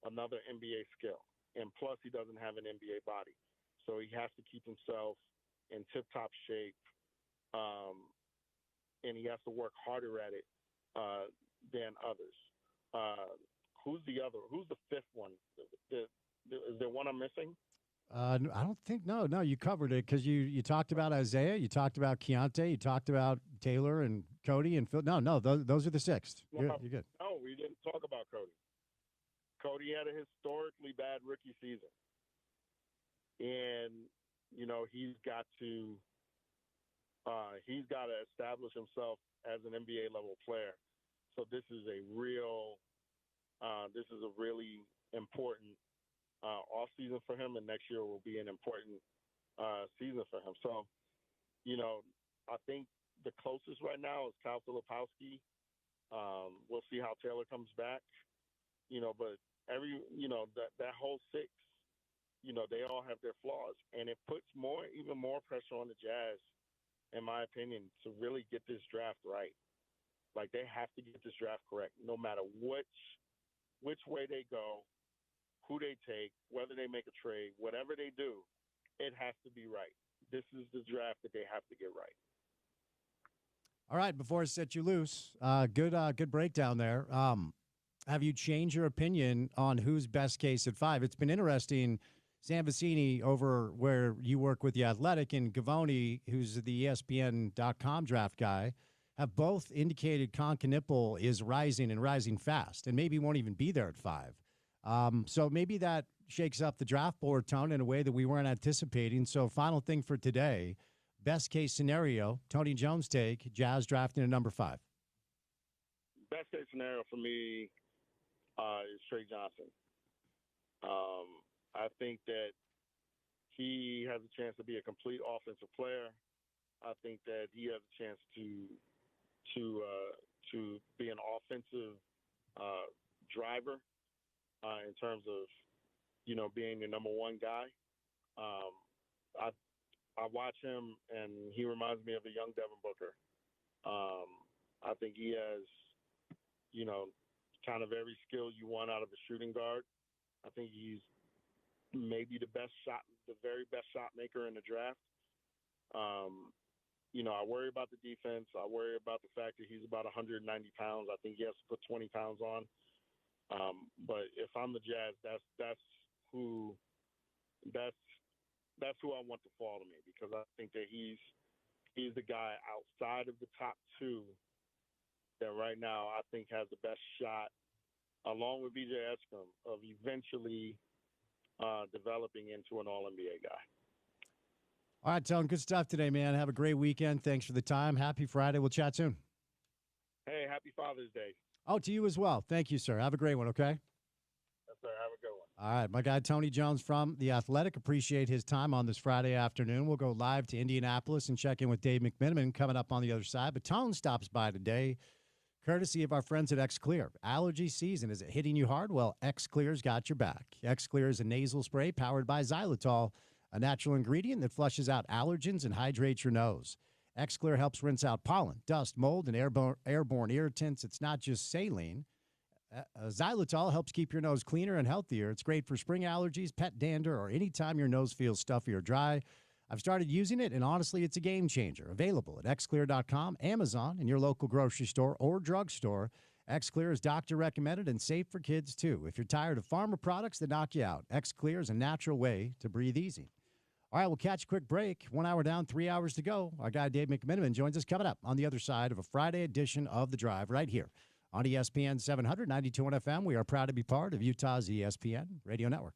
another NBA skill, and plus he doesn't have an NBA body. So he has to keep himself in tip-top shape, and he has to work harder at it than others. Who's the 5th one? Is there one I'm missing? I don't think no. You covered it because you talked about Isaiah, you talked about Keontae, you talked about Taylor and Cody and Phil. No, those are the 6th. You're good. No, we didn't talk about Cody. Cody had a historically bad rookie season, and he's got to establish himself as an NBA level player. So this is a really important off season for him, and next year will be an important season for him. So, I think the closest right now is Kyle Filipowski. We'll see how Taylor comes back, but that whole 6, they all have their flaws, and it puts even more pressure on the Jazz, in my opinion, to really get this draft right. Like, they have to get this draft correct, no matter which way they go, who they take, whether they make a trade, whatever they do, it has to be right. This is the draft that they have to get right. All right, before I set you loose, good breakdown there. Have you changed your opinion on who's best case at 5? It's been interesting. Sam Vecini over where you work with The Athletic and Gavoni, who's the ESPN.com draft guy, have both indicated Con Knippel is rising and rising fast and maybe won't even be there at 5. So maybe that shakes up the draft board tone in a way that we weren't anticipating. So final thing for today, best case scenario, Tony Jones take, Jazz drafting at number 5. Best case scenario for me is Trey Johnson. I think that he has a chance to be a complete offensive player. I think that he has a chance to be an offensive driver in terms of being the number 1 guy. I watch him and he reminds me of a young Devin Booker. I think he has kind of every skill you want out of a shooting guard. I think he's maybe the very best shot maker in the draft. I worry about the defense. I worry about the fact that he's about 190 pounds. I think he has to put 20 pounds on. But if I'm the Jazz, that's who I want to fall to me, because I think that he's the guy outside of the top 2 that right now I think has the best shot, along with BJ Eskram, of eventually developing into an All NBA guy. All right, Tone, good stuff today, man. Have a great weekend. Thanks for the time. Happy Friday. We'll chat soon. Hey, happy Father's Day. Oh, to you as well. Thank you, sir. Have a great one, okay? Yes, sir. Have a good one. All right, my guy Tony Jones from The Athletic. Appreciate his time on this Friday afternoon. We'll go live to Indianapolis and check in with Dave McMiniman coming up on the other side. But Tone stops by today, courtesy of our friends at X-Clear. Allergy season, is it hitting you hard? Well, X-Clear's got your back. X-Clear is a nasal spray powered by xylitol, a natural ingredient that flushes out allergens and hydrates your nose. X-Clear helps rinse out pollen, dust, mold, and airborne irritants. It's not just saline. Xylitol helps keep your nose cleaner and healthier. It's great for spring allergies, pet dander, or anytime your nose feels stuffy or dry. I've started using it, and honestly, it's a game changer. Available at xclear.com, Amazon, and your local grocery store or drugstore. X-Clear is doctor recommended and safe for kids, too. If you're tired of pharma products that knock you out, X-Clear is a natural way to breathe easy. All right, we'll catch a quick break. 1 hour down, 3 hours to go. Our guy Dave McMiniman joins us coming up on the other side of a Friday edition of The Drive right here on ESPN 700, 92.1 FM. We are proud to be part of Utah's ESPN radio network.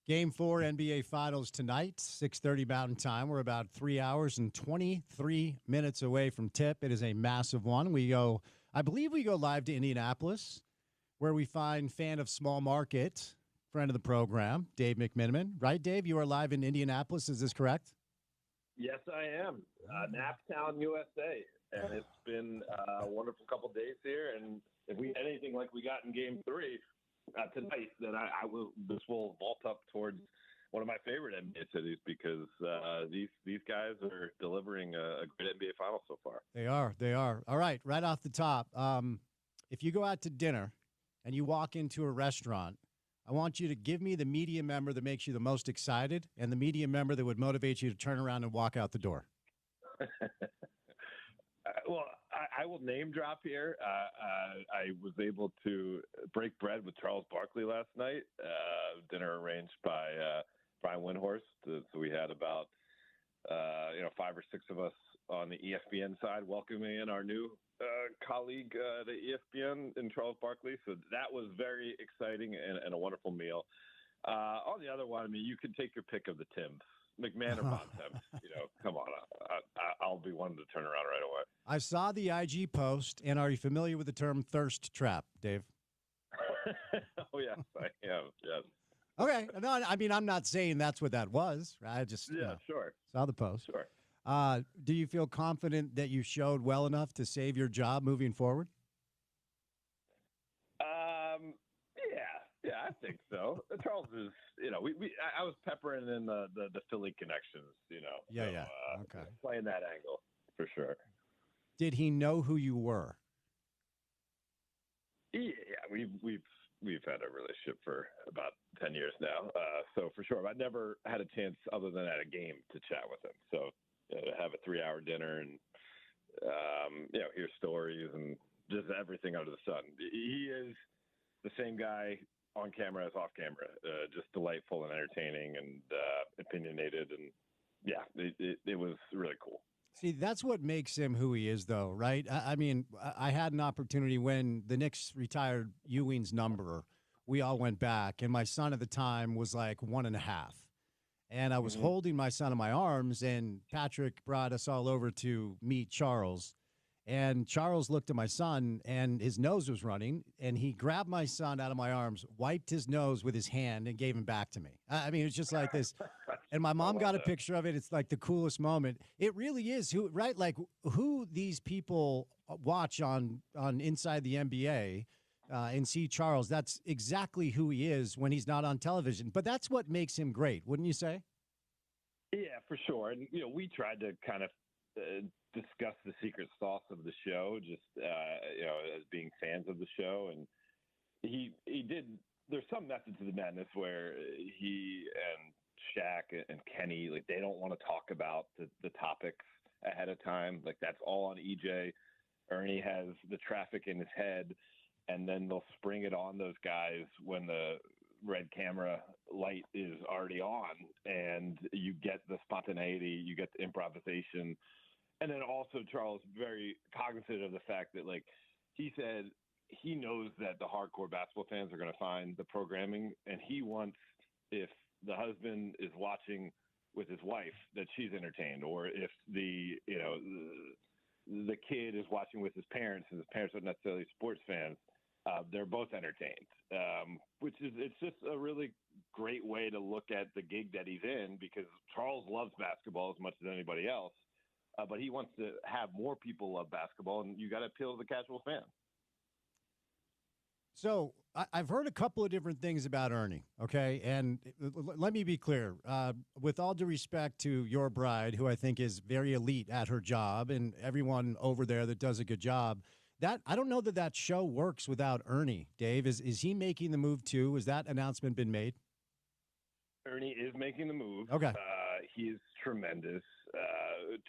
Game 4 NBA Finals tonight, 6:30 Mountain Time. We're about 3 hours and 23 minutes away from tip. It is a massive one. I believe we go live to Indianapolis, where we find fan of small market, friend of the program, Dave McMiniman. Right, Dave? You are live in Indianapolis. Is this correct? Yes, I am. Naptown, USA. And it's been a wonderful couple days here. And if we anything like we got in Game 3 tonight, then this will vault up towards one of my favorite NBA cities because these guys are delivering a great NBA final so far. They are. All right, right off the top, if you go out to dinner and you walk into a restaurant, I want you to give me the media member that makes you the most excited and the media member that would motivate you to turn around and walk out the door. Well, I will name drop here. I was able to break bread with Charles Barkley last night. Dinner arranged by Brian Windhorst. So we had about 5 or 6 of us on the ESPN side welcoming in our new colleague at ESPN in Charles Barkley. So that was very exciting and a wonderful meal. On the other one, I mean, you could take your pick of the Tims. McMahon or Bontemps, come on. I'll be one to turn around right away. I saw the IG post, and are you familiar with the term thirst trap, Dave? Oh, yes, I am, yes. Okay. No, I mean, I'm not saying that's what that was. I just sure. Saw the post. Sure. Do you feel confident that you showed well enough to save your job moving forward? Yeah, I think so. Charles is, I was peppering in the Philly connections, Yeah. Okay. Playing that angle for sure. Did he know who you were? Yeah, we've had a relationship for about 10 years now. So for sure, I've never had a chance other than at a game to chat with him. So to have a 3-hour dinner and hear stories and just everything under the sun. He is the same guy on camera as off camera, just delightful and entertaining and opinionated. And yeah, it was really cool. See, that's what makes him who he is, though, right? I mean, I had an opportunity when the Knicks retired Ewing's number. We all went back, and my son at the time was like 1.5. And I was holding my son in my arms, and Patrick brought us all over to meet Charles. And Charles looked at my son, and his nose was running, and he grabbed my son out of my arms, wiped his nose with his hand, and gave him back to me. I mean, it's just like this. And my mom got a picture of it. It's like the coolest moment. It really is, right? Like who these people watch on Inside the NBA and see Charles, that's exactly who he is when he's not on television. But that's what makes him great, wouldn't you say? Yeah, for sure. And, we tried to kind of discuss the secret sauce of the show, just, as being fans of the show. And he did, there's some method to the madness where he and Shaq and Kenny, like, they don't want to talk about the topics ahead of time. Like, that's all on EJ. Ernie has the traffic in his head, and then they'll spring it on those guys when the red camera light is already on, and you get the spontaneity, you get the improvisation. And then also Charles, very cognizant of the fact that, like, he said he knows that the hardcore basketball fans are going to find the programming, and he wants, if the husband is watching with his wife, that she's entertained, or if the kid is watching with his parents and his parents aren't necessarily sports fans, they're both entertained, it's just a really great way to look at the gig that he's in, because Charles loves basketball as much as anybody else, but he wants to have more people love basketball, and you got to appeal to the casual fan. So I've heard a couple of different things about Ernie, okay? And let me be clear. With all due respect to your bride, who I think is very elite at her job, and everyone over there that does a good job, that I don't know that show works without Ernie, Dave. Is he making the move too? Has that announcement been made? Ernie is making the move. Okay. He is tremendous.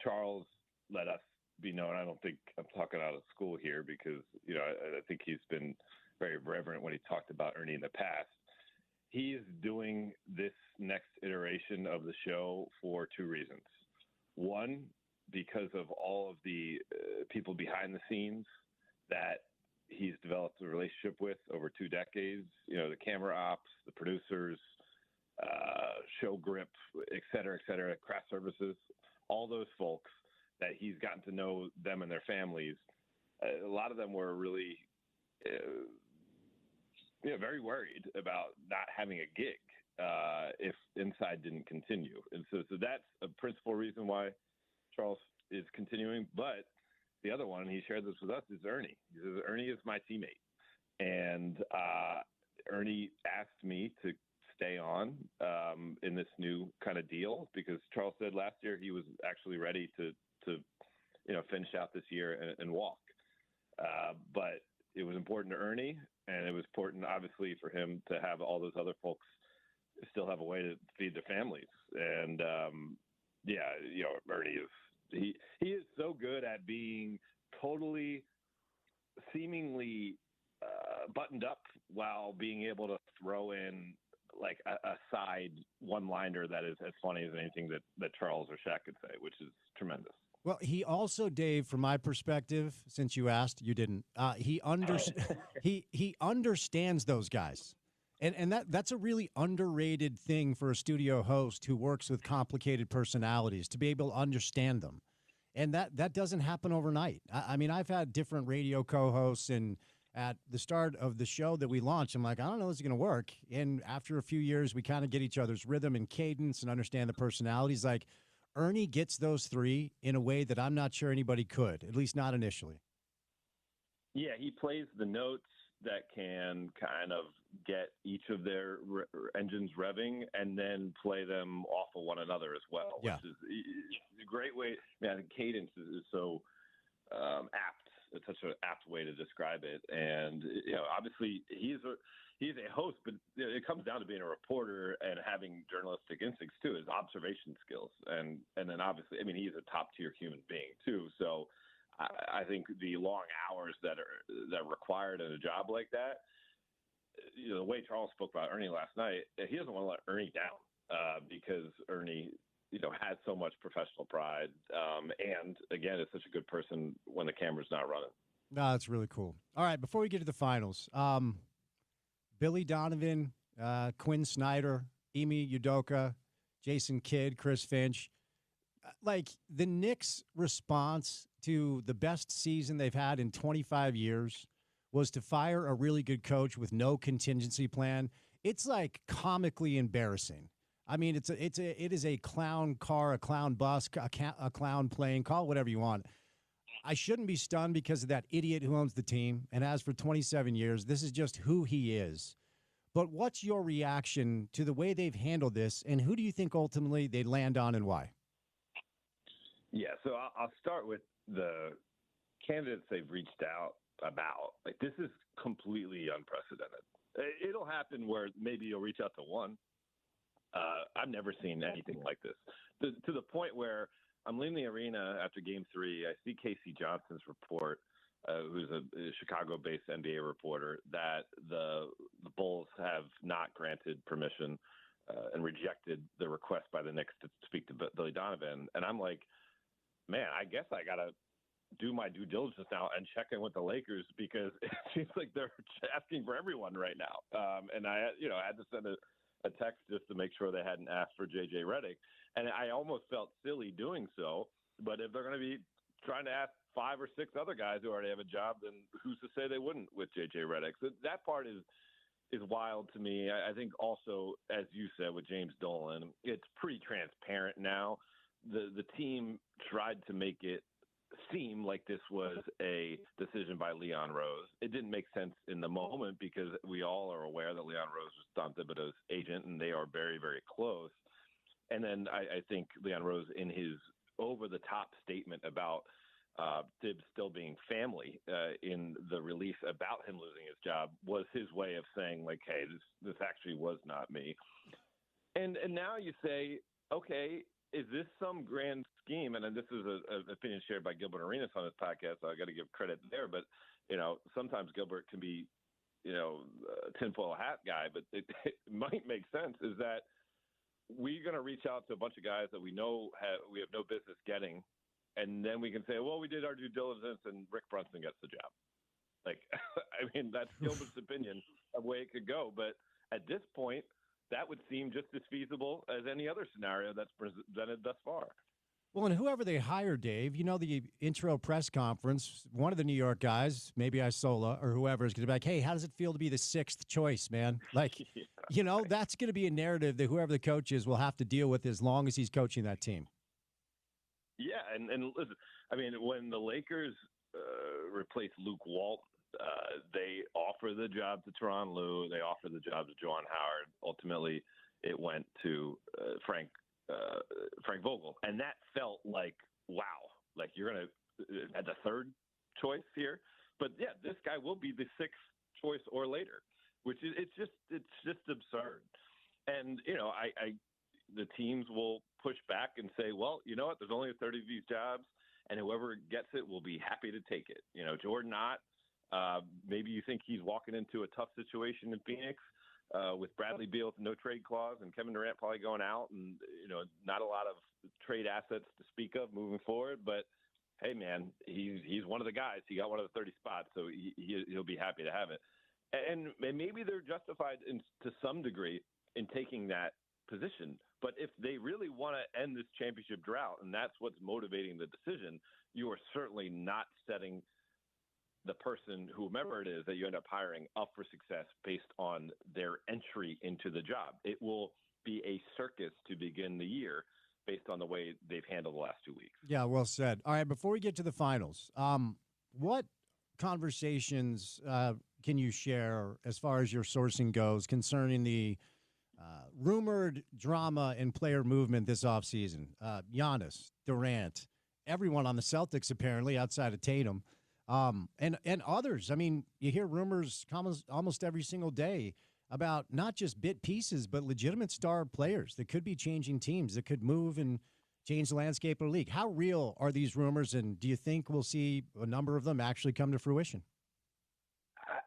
Charles let us be known. I don't think I'm talking out of school here, because, I think he's been very reverent when he talked about Ernie in the past. He is doing this next iteration of the show for 2 reasons. One, because of all of the people behind the scenes that he's developed a relationship with over 2 decades, the camera ops, the producers, show grip, et cetera, craft services, all those folks that he's gotten to know them and their families. A lot of them were really, very worried about not having a gig if Inside didn't continue. And so that's a principal reason why Charles is continuing. But the other one, he shared this with us, is Ernie. He says, Ernie is my teammate. And Ernie asked me to stay on in this new kind of deal because Charles said last year he was actually ready to finish out this year and walk. But it was important to Ernie, and it was important, obviously, for him to have all those other folks still have a way to feed their families. And Ernie is he is so good at being totally, seemingly buttoned up while being able to throw in like a side one-liner that is as funny as anything that Charles or Shaq could say, which is tremendous. Well, he also, Dave, from my perspective, since you asked, you didn't. He understands those guys, and that's a really underrated thing for a studio host who works with complicated personalities, to be able to understand them, and that doesn't happen overnight. I mean, I've had different radio co-hosts, and at the start of the show that we launched, I'm like, I don't know if this is going to work. And after a few years, we kind of get each other's rhythm and cadence and understand the personalities. Like, Ernie gets those three in a way that I'm not sure anybody could, at least not initially. Yeah, he plays the notes that can kind of get each of their engines revving and then play them off of one another as well, which is a great way. I mean, cadence is so apt. It's such an apt way to describe it. And, obviously he's a host, but it comes down to being a reporter and having journalistic instincts too, his observation skills. And then obviously, I mean, he's a top tier human being too. So I think the long hours that are required in a job like that, the way Charles spoke about Ernie last night, he doesn't want to let Ernie down because Ernie, has so much professional pride. And again, is such a good person when the camera's not running. No, that's really cool. All right. Before we get to the finals, Billy Donovan, Quinn Snyder, Emi Udoka, Jason Kidd, Chris Finch. Like, the Knicks' response to the best season they've had in 25 years was to fire a really good coach with no contingency plan. It's like comically embarrassing. I mean, it is a clown car, a clown bus, a clown plane, call it whatever you want. I shouldn't be stunned because of that idiot who owns the team and has for 27 years. This is just who he is. But what's your reaction to the way they've handled this, and who do you think ultimately they land on and why? Yeah, so I'll start with the candidates they've reached out about. Like, this is completely unprecedented. It'll happen where maybe you'll reach out to one. I've never seen anything like this. To the point where I'm leaving the arena after Game 3. I see Casey Johnson's report, who's a Chicago-based NBA reporter, that the Bulls have not granted permission and rejected the request by the Knicks to speak to Billy Donovan. And I'm like, man, I guess I got to do my due diligence now and check in with the Lakers because it seems like they're asking for everyone right now. And I had to send a text just to make sure they hadn't asked for JJ Redick. And I almost felt silly doing so. But if they're going to be trying to ask 5 or 6 other guys who already have a job, then who's to say they wouldn't with JJ Redick? So that part is wild to me. I think also, as you said, with James Dolan, it's pretty transparent now. The team tried to make it seem like this was a decision by Leon Rose. It didn't make sense in the moment because we all are aware that Leon Rose was Tom Thibodeau's agent, and they are very, very close. And then I think Leon Rose, in his over-the-top statement about Thibs still being family in the release about him losing his job, was his way of saying, like, hey, this actually was not me. And now you say, okay, is this some grand scheme? And this is an opinion shared by Gilbert Arenas on his podcast, so I got to give credit there. But, sometimes Gilbert can be, a tinfoil hat guy, but it might make sense, is that we're going to reach out to a bunch of guys that we know we have no business getting, and then we can say, well, we did our due diligence and Rick Brunson gets the job. Like, I mean, that's Gilbert's opinion of the way it could go. But at this point, that would seem just as feasible as any other scenario that's presented thus far. Well, and whoever they hire, Dave, the intro press conference, one of the New York guys, maybe Isola or whoever, is going to be like, hey, how does it feel to be the sixth choice, man? Like, that's going to be a narrative that whoever the coach is will have to deal with as long as he's coaching that team. Yeah, and listen, I mean, when the Lakers replaced Luke Walton, they offer the job to Tyronn Lue. They offer the job to Juwan Howard. Ultimately, it went to Frank Vogel, and that felt like, wow, like you're gonna at the third choice here. But yeah, this guy will be the sixth choice or later, which is it's just absurd. And the teams will push back and say, well, you know what? There's only 30 of these jobs, and whoever gets it will be happy to take it. Jordan Ott, maybe you think he's walking into a tough situation in Phoenix with Bradley Beal with no trade clause and Kevin Durant probably going out and, not a lot of trade assets to speak of moving forward. But, hey, man, he's one of the guys. He got one of the 30 spots, so he'll be happy to have it. And maybe they're justified to some degree in taking that position. But if they really want to end this championship drought, and that's what's motivating the decision, you are certainly not setting the person, whomever it is that you end up hiring, up for success based on their entry into the job. It will be a circus to begin the year based on the way they've handled the last 2 weeks. Yeah, well said. All right, before we get to the finals, what conversations can you share as far as your sourcing goes concerning the rumored drama and player movement this offseason? Giannis, Durant, everyone on the Celtics apparently outside of Tatum, and others. I mean, you hear rumors almost every single day about not just bit pieces, but legitimate star players that could be changing teams, that could move and change the landscape of the league. How real are these rumors, and do you think we'll see a number of them actually come to fruition?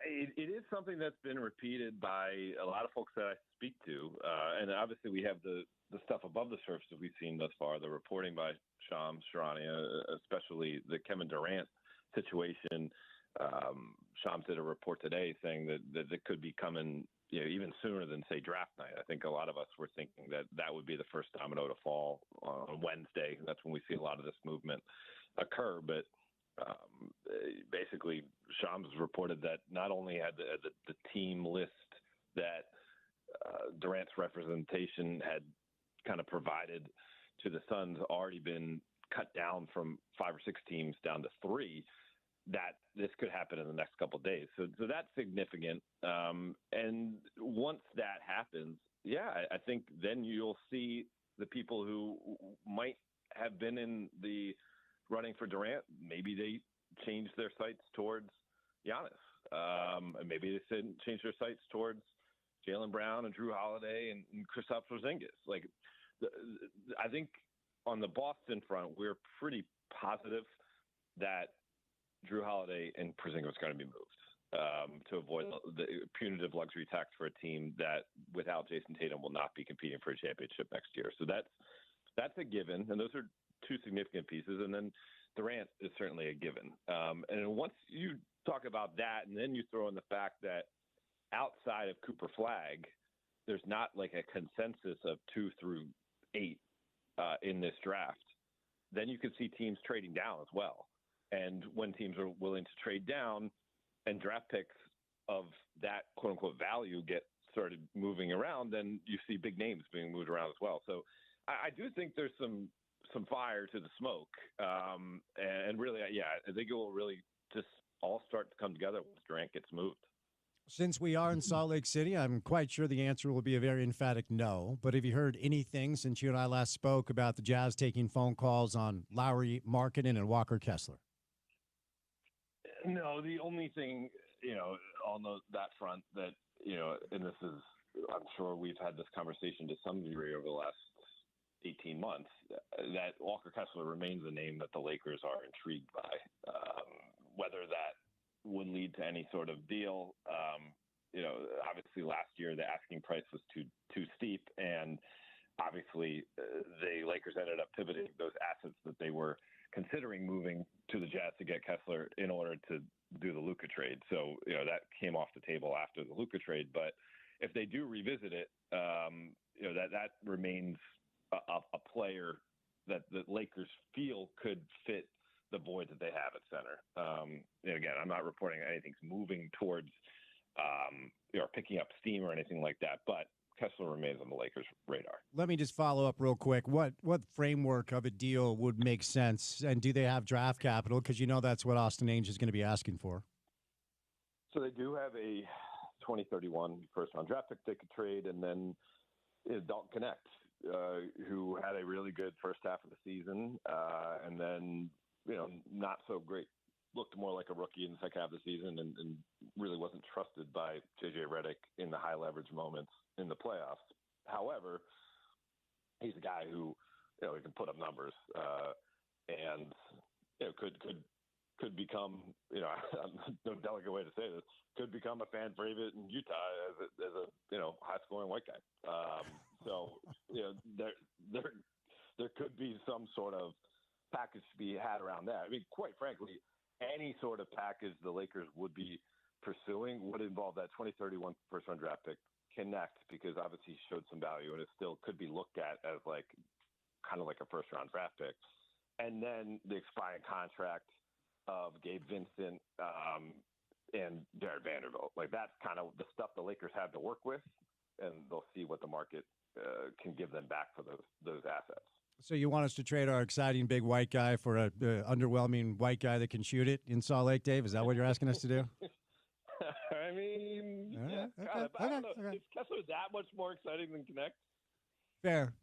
It is something that's been repeated by a lot of folks that I speak to. And obviously we have the stuff above the surface that we've seen thus far, the reporting by Shams Charania, especially the Kevin Durant situation. Shams did a report today saying that it could be coming even sooner than, say, draft night. I think a lot of us were thinking that would be the first domino to fall on Wednesday. That's when we see a lot of this movement occur. But basically, Shams reported that not only had the team list that Durant's representation had kind of provided to the Suns already been cut down from 5 or 6 teams down to 3, that this could happen in the next couple of days. So that's significant. And once that happens, I think then you'll see the people who might have been in the running for Durant, maybe they change their sights towards Giannis. And maybe they change their sights towards Jaylen Brown and Drew Holiday and Kristaps Porzingis. Like, I think on the Boston front, we're pretty positive that Drew Holiday and Porzingis are going to be moved to avoid the punitive luxury tax for a team that, without Jason Tatum, will not be competing for a championship next year. So that's a given, and those are 2 significant pieces. And then Durant is certainly a given. And once you talk about that, and then you throw in the fact that outside of Cooper Flagg, there's not like a consensus of 2 through 8 in this draft, then you could see teams trading down as well. And when teams are willing to trade down and draft picks of that quote unquote value get started moving around, then you see big names being moved around as well. So I do think there's some fire to the smoke. And really, I think it will really just all start to come together once Durant gets moved. Since we are in Salt Lake City, I'm quite sure the answer will be a very emphatic no. But have you heard anything since you and I last spoke about the Jazz taking phone calls on Lowry, Markkanen, and Walker Kessler? No, the only thing, on that front that, and this is, I'm sure we've had this conversation to some degree over the last 18 months, that Walker Kessler remains a name that the Lakers are intrigued by. Whether that would lead to any sort of deal, obviously last year the asking price was too steep, and obviously the Lakers ended up pivoting those assets that they were considering moving to the Jazz to get Kessler in order to do the Luka trade. So, that came off the table after the Luka trade. But if they do revisit it, that remains a player that the Lakers feel could fit the void that they have at center. And again, I'm not reporting anything's moving towards or picking up steam or anything like that, but Kessler remains on the Lakers' radar. Let me just follow up real quick. What framework of a deal would make sense, and do they have draft capital? Because that's what Austin Ainge is going to be asking for. So they do have a 2031 first-round draft pick they could trade, and then Dalton Connect, who had a really good first half of the season, and then not so great. Looked more like a rookie in the second half of the season and really wasn't trusted by J.J. Redick in the high leverage moments in the playoffs. However, he's a guy who, he can put up numbers and could become, no delicate way to say this, could become a fan favorite in Utah as a high scoring white guy. So there could be some sort of package to be had around that. I mean, quite frankly, any sort of package the Lakers would be pursuing would involve that 2031 first-round draft pick Connect, because obviously he showed some value and it still could be looked at as kind of like a first-round draft pick. And then the expiring contract of Gabe Vincent and Jared Vanderbilt. That's kind of the stuff the Lakers have to work with, and they'll see what the market can give them back for those assets. So you want us to trade our exciting big white guy for a underwhelming white guy that can shoot it in Salt Lake, Dave? Is that what you're asking us to do? I mean, Okay. I don't know. Is Kessler that much more exciting than Connect? Fair.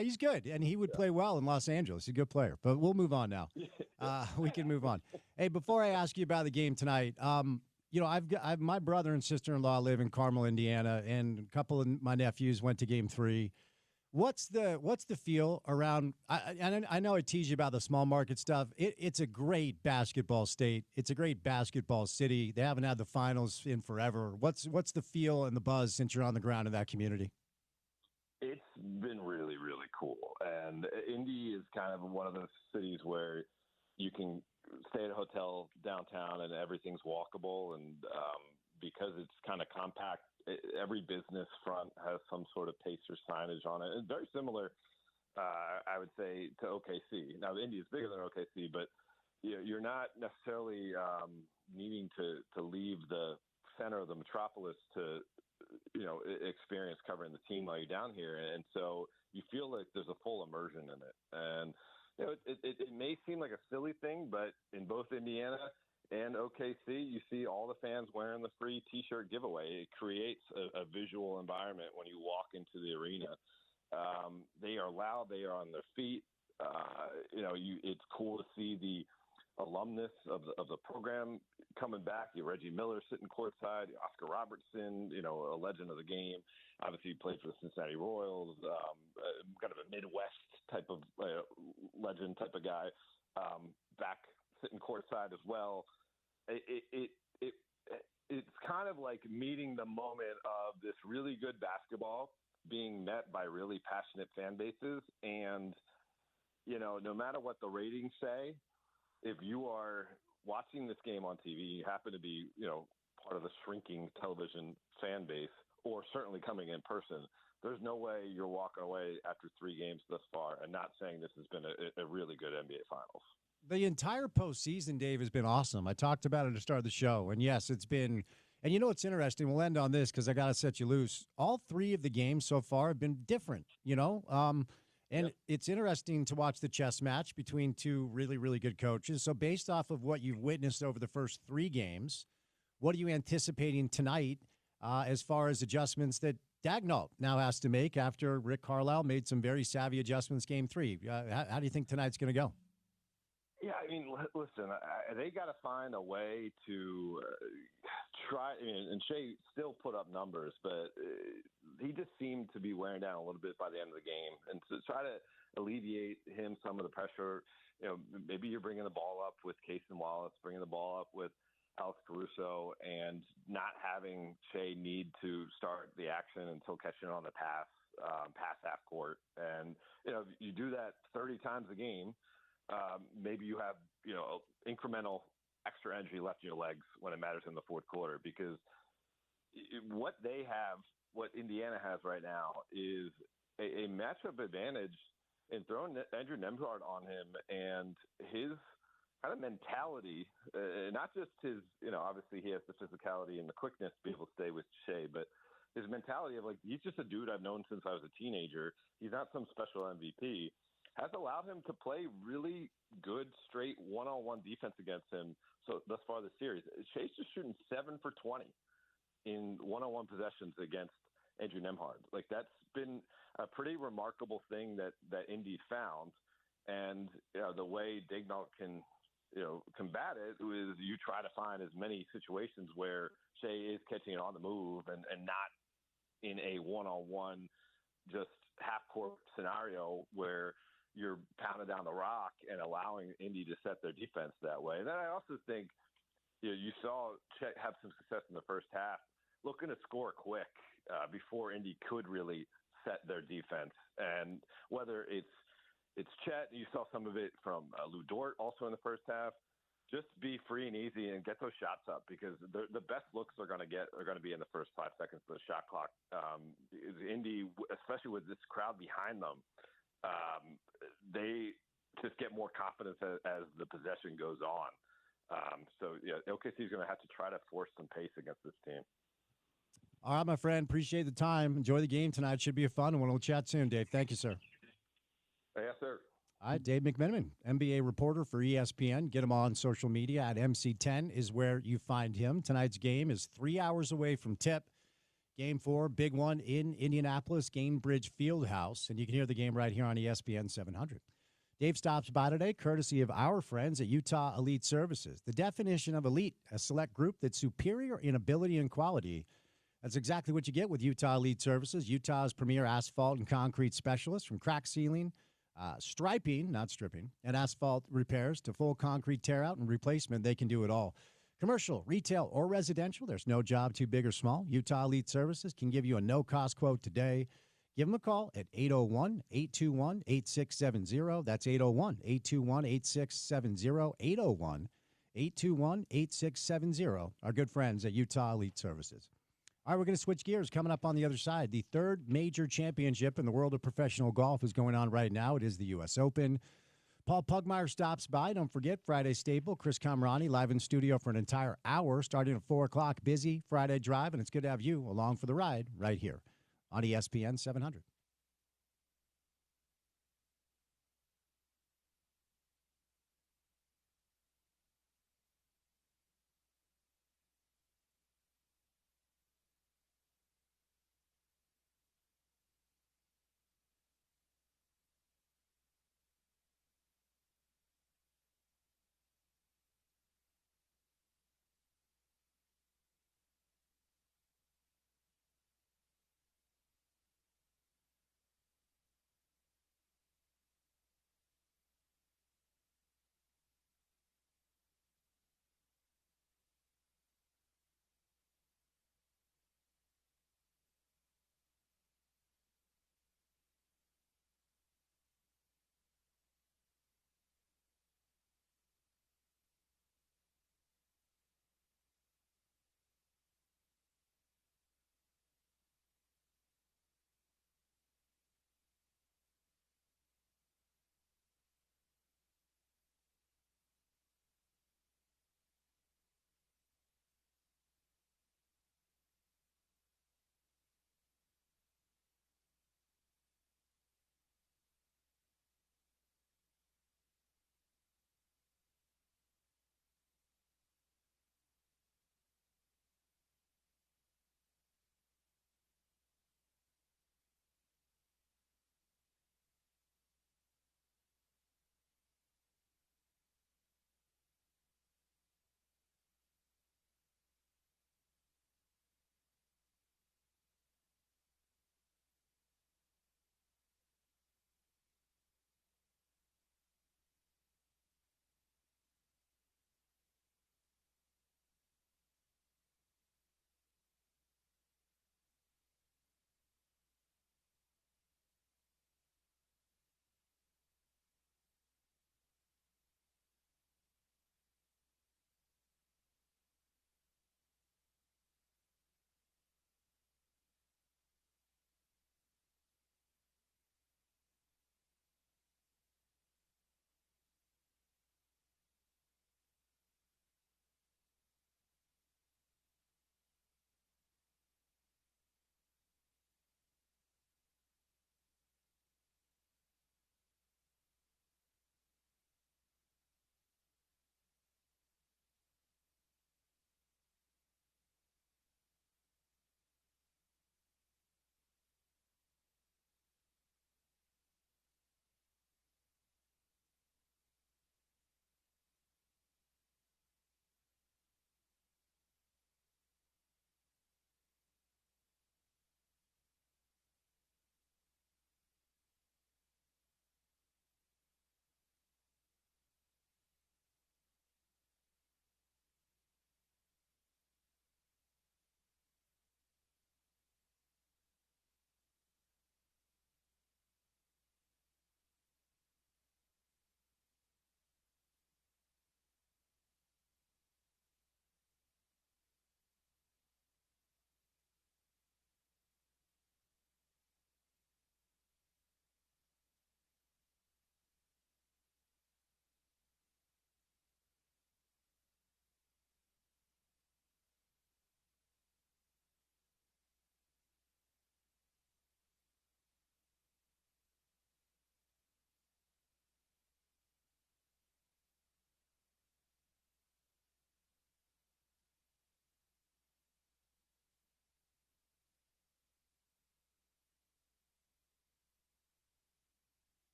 He's good, and he would play well in Los Angeles. He's a good player. But we'll move on now. We can move on. Hey, before I ask you about the game tonight, I've my brother and sister-in-law live in Carmel, Indiana, and a couple of my nephews went to Game 3. What's the feel around? I know I tease you about the small market stuff. It's a great basketball state. It's a great basketball city. They haven't had the finals in forever. What's the feel and the buzz since you're on the ground in that community? It's been really, really cool. And Indy is kind of one of those cities where you can stay at a hotel downtown and everything's walkable. And because it's kind of compact, every business front has some sort of Pacer signage on it. It's very similar, I would say, to OKC. Now, Indy is bigger than OKC, but you're not necessarily needing to leave the center of the metropolis to experience covering the team while you're down here. And so you feel like there's a full immersion in it. And it may seem like a silly thing, but in both Indiana and OKC, you see all the fans wearing the free T-shirt giveaway. It creates a visual environment when you walk into the arena. They are loud. They are on their feet. It's cool to see the alumnus of the program coming back. Reggie Miller sitting courtside, Oscar Robertson, a legend of the game. Obviously, he played for the Cincinnati Royals, kind of a Midwest type of legend type of guy, back sitting courtside as well. It's kind of like meeting the moment of this really good basketball being met by really passionate fan bases. And, no matter what the ratings say, if you are watching this game on TV, you happen to be, part of the shrinking television fan base, or certainly coming in person, there's no way you're walking away after 3 games thus far and not saying this has been a really good NBA Finals. The entire postseason, Dave, has been awesome. I talked about it at the start of the show. And yes, it's been, and it's interesting. We'll end on this because I got to set you loose. All 3 of the games so far have been different, and It's interesting to watch the chess match between 2 really, really good coaches. So based off of what you've witnessed over the first 3 games, what are you anticipating tonight as far as adjustments that Dagnall now has to make after Rick Carlisle made some very savvy adjustments game 3? How do you think tonight's going to go? Yeah, I mean, listen, they got to find a way to try. And Shea still put up numbers, but he just seemed to be wearing down a little bit by the end of the game. And to try to alleviate him some of the pressure, maybe you're bringing the ball up with Cason Wallace, bringing the ball up with Alex Caruso, and not having Shea need to start the action until catching on the pass half court. And, you do that 30 times a game. Maybe you have, incremental extra energy left in your legs when it matters in the fourth quarter, because what they have what Indiana has right now is a matchup advantage in throwing Andrew Nembhard on him and his kind of mentality, not just his, obviously he has the physicality and the quickness to be able to stay with Shea, but his mentality of like, he's just a dude I've known since I was a teenager. He's not some special MVP. Has allowed him to play really good, straight one-on-one defense against him. So thus far this series, Shea's just shooting 7 for 20 in one-on-one possessions against Andrew Nembhard. Like, that's been a pretty remarkable thing that Indy found. And the way Daigneault can combat it is you try to find as many situations where Shea is catching it on the move and not in a one-on-one just half-court scenario where you're pounding down the rock and allowing Indy to set their defense that way. And then I also think you saw Chet have some success in the first half, looking to score quick before Indy could really set their defense. And whether it's Chet, you saw some of it from Lou Dort also in the first half. Just be free and easy and get those shots up, because the best looks are going to be in the first 5 seconds of the shot clock. Indy, especially with this crowd behind them, they just get more confidence as the possession goes on. OKC is going to have to try to force some pace against this team. All right, my friend. Appreciate the time. Enjoy the game tonight. Should be a fun one. We'll chat soon, Dave. Thank you, sir. Yes, sir. All right, Dave McMenamin, NBA reporter for ESPN. Get him on social media at MC10 is where you find him. Tonight's game is 3 hours away from tip. Game 4, big one in Indianapolis, Gainbridge Fieldhouse. And you can hear the game right here on ESPN 700. Dave stops by today, courtesy of our friends at Utah Elite Services. The definition of elite, a select group that's superior in ability and quality. That's exactly what you get with Utah Elite Services, Utah's premier asphalt and concrete specialist. From crack sealing, striping, not stripping, and asphalt repairs to full concrete tear out and replacement, they can do it all. Commercial, retail, or residential, there's no job too big or small. Utah Elite Services can give you a no-cost quote today. Give them a call at 801-821-8670. That's 801-821-8670, 801-821-8670. Our good friends at Utah Elite Services. All right, we're going to switch gears. Coming up on the other side, the third major championship in the world of professional golf is going on right now. It is the U.S. Open. Paul Pugmire stops by. Don't forget, Friday staple, Chris Camerani live in studio for an entire hour starting at 4 o'clock. Busy Friday drive, and it's good to have you along for the ride right here on ESPN 700.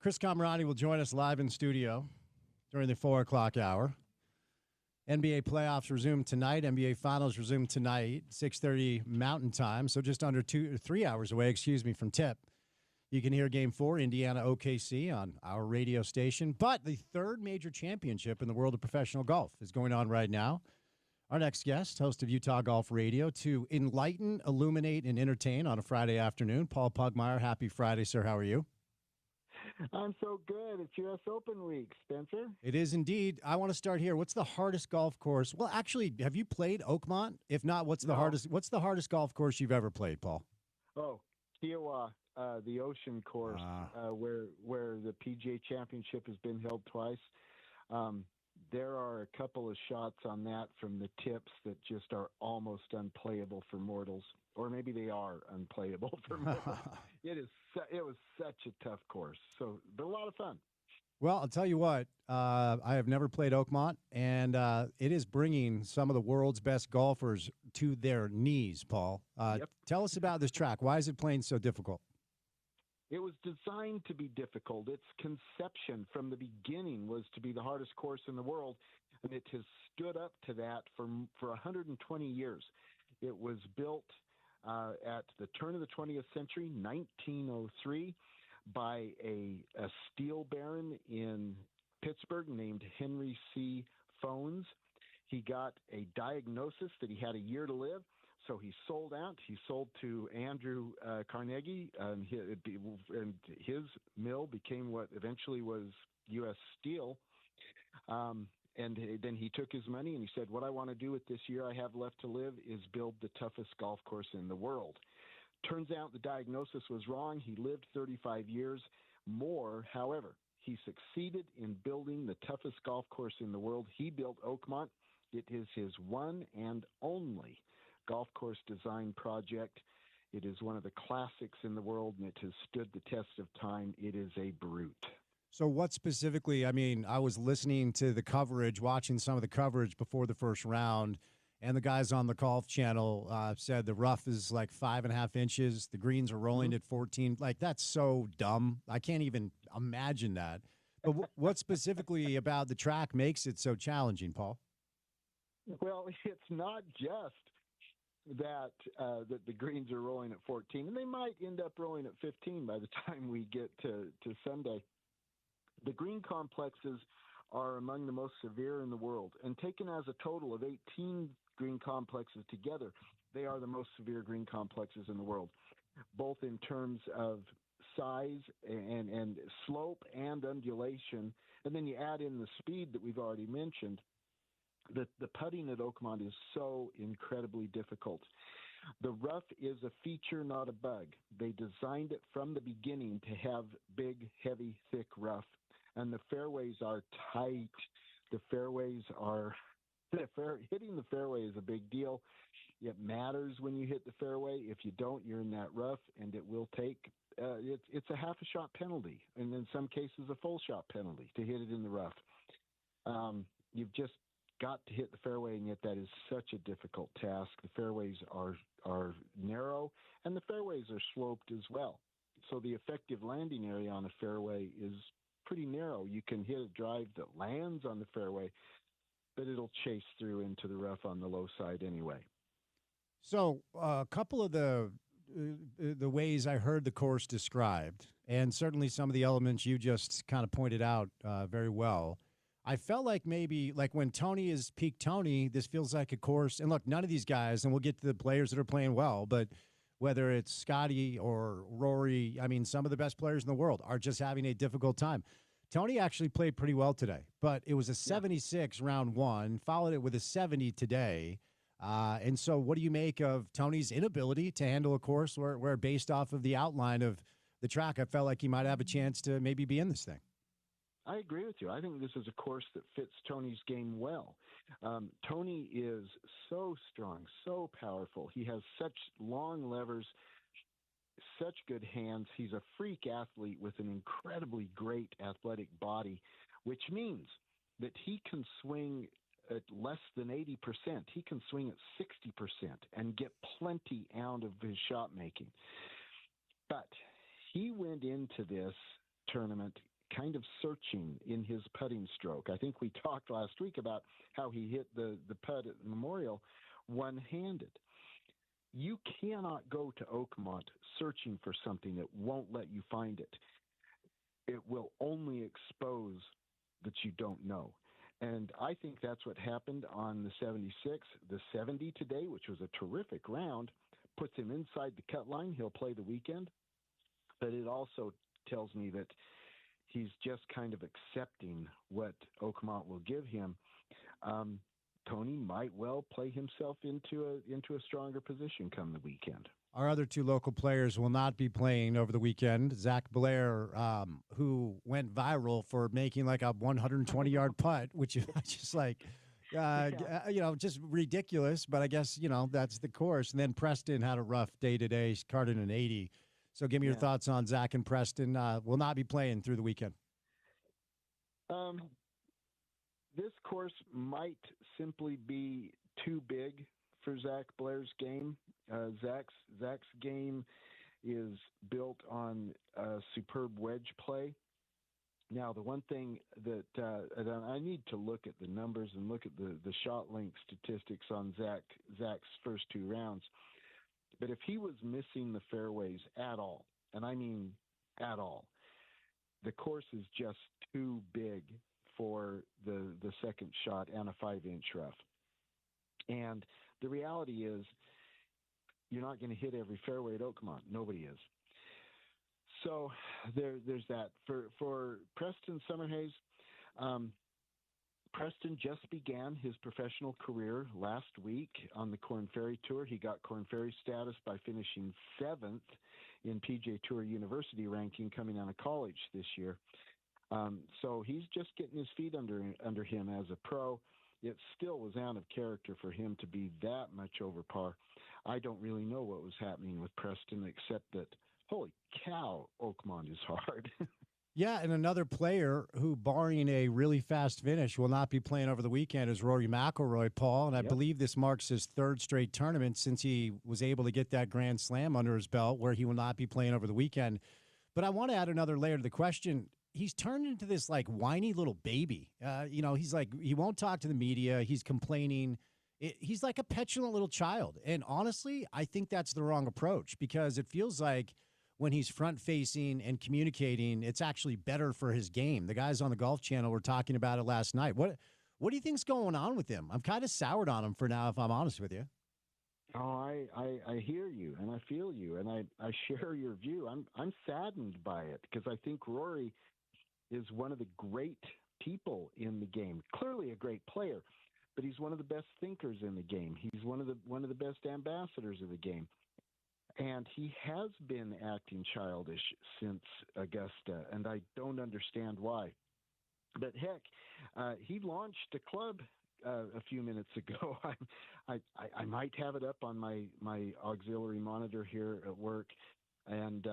Chris Camerani will join us live in studio during the 4 o'clock hour. NBA playoffs resume tonight. NBA finals resume tonight, 6:30 Mountain Time. So just under 3 hours away, from tip. You can hear Game 4, Indiana OKC, on our radio station. But the third major championship in the world of professional golf is going on right now. Our next guest, host of Utah Golf Radio, to enlighten, illuminate, and entertain on a Friday afternoon. Paul Pugmire, happy Friday, sir. How are you? I'm so good. It's U.S. Open week, Spencer. It is indeed. I want to start here. What's the hardest golf course? Well, actually, have you played Oakmont? If not, what's the hardest golf course you've ever played, Paul? Oh, Kiowa, the Ocean Course, where the PGA Championship has been held twice. There are a couple of shots on that from the tips that just are almost unplayable for mortals, or maybe they are unplayable for mortals. It was such a tough course, but a lot of fun. Well, I'll tell you what, I have never played Oakmont, and it is bringing some of the world's best golfers to their knees, Paul. Yep. Tell us about this track. Why is it playing so difficult? It was designed to be difficult. Its conception from the beginning was to be the hardest course in the world, and it has stood up to that for 120 years. It was built at the turn of the 20th century, 1903, by a steel baron in Pittsburgh named Henry C. Phones. He got a diagnosis that he had a year to live. So he sold out. He sold to Andrew Carnegie, and his mill became what eventually was U.S. Steel. And then he took his money and he said, what I want to do with this year I have left to live is build the toughest golf course in the world. Turns out the diagnosis was wrong. He lived 35 years more. However, he succeeded in building the toughest golf course in the world. He built Oakmont. It is his one and only golf course design project. It is one of the classics in the world, and it has stood the test of time. It is a brute. So what specifically, I was listening to the coverage, watching some of the coverage before the first round, and the guys on the Golf Channel said the rough is like 5.5 inches. The greens are rolling at 14. Like, that's so dumb. I can't even imagine that. But what specifically about the track makes it so challenging, Paul? Well, it's not just that the greens are rolling at 14, and they might end up rolling at 15 by the time we get to Sunday. The green complexes are among the most severe in the world, and taken as a total of 18 green complexes together, they are the most severe green complexes in the world, both in terms of size and slope and undulation. And then you add in the speed that we've already mentioned. The putting at Oakmont is so incredibly difficult. The rough is a feature, not a bug. They designed it from the beginning to have big, heavy, thick rough. And the fairways are tight. Hitting the fairway is a big deal. It matters when you hit the fairway. If you don't, you're in that rough, and it will take it's a half a shot penalty, and in some cases a full shot penalty to hit it in the rough. You've just got to hit the fairway, and yet that is such a difficult task. The fairways are narrow, and the fairways are sloped as well. So the effective landing area on a fairway is pretty narrow. You can hit a drive that lands on the fairway, but it'll chase through into the rough on the low side anyway. So a couple of the ways I heard the course described, and certainly some of the elements you just kind of pointed out very well, I felt like maybe like when Tony is peak Tony, this feels like a course. And look, none of these guys, and we'll get to the players that are playing well, but whether it's Scotty or Rory, some of the best players in the world are just having a difficult time. Tony actually played pretty well today, but it was a 76 round one, followed it with a 70 today. And so what do you make of Tony's inability to handle a course where based off of the outline of the track, I felt like he might have a chance to maybe be in this thing? I agree with you. I think this is a course that fits Tony's game well. Tony is so strong, so powerful. He has such long levers, such good hands. He's a freak athlete with an incredibly great athletic body, which means that he can swing at less than 80%. He can swing at 60% and get plenty out of his shot making. But he went into this tournament kind of searching in his putting stroke. I think we talked last week about how he hit the putt at Memorial one-handed. You cannot go to Oakmont searching for something that won't let you find it. It will only expose that you don't know. And I think that's what happened on the 76. The 70 today, which was a terrific round, puts him inside the cut line. He'll play the weekend. But it also tells me that he's just kind of accepting what Oakmont will give him. Tony might well play himself into a stronger position come the weekend. Our other two local players will not be playing over the weekend. Zach Blair, who went viral for making like a 120-yard putt, which is just like, just ridiculous. But I guess, that's the course. And then Preston had a rough day today. He's carded an 80. So give me your thoughts on Zach and Preston. Will not be playing through the weekend. This course might simply be too big for Zach Blair's game. Zach's game is built on superb wedge play. Now, the one thing that I need to look at the numbers and look at the shot length statistics on Zach's first two rounds. But if he was missing the fairways at all, and I mean at all, the course is just too big for the second shot and a 5-inch rough. And the reality is you're not going to hit every fairway at Oakmont. Nobody is. So there's that. For Preston Summerhays, Preston just began his professional career last week on the Korn Ferry Tour. He got Korn Ferry status by finishing 7th in PGA Tour University ranking coming out of college this year. So he's just getting his feet under him as a pro. It still was out of character for him to be that much over par. I don't really know what was happening with Preston, except that, holy cow, Oakmont is hard. Yeah, and another player who, barring a really fast finish, will not be playing over the weekend is Rory McIlroy, Paul. And I believe this marks his 3rd straight tournament since he was able to get that Grand Slam under his belt, where he will not be playing over the weekend. But I want to add another layer to the question. He's turned into this like whiny little baby. He's like, he won't talk to the media. He's complaining. He's like a petulant little child. And honestly, I think that's the wrong approach, because it feels like when he's front facing and communicating, it's actually better for his game. The guys on the Golf Channel were talking about it last night. What do you think's going on with him? I'm kind of soured on him for now, if I'm honest with you. Oh, I hear you and I feel you, and I share your view. I'm saddened by it, because I think Rory is one of the great people in the game. Clearly a great player, but he's one of the best thinkers in the game. He's one of the best ambassadors of the game. And he has been acting childish since Augusta, and I don't understand why. But heck, he launched a club a few minutes ago. I might have it up on my auxiliary monitor here at work, and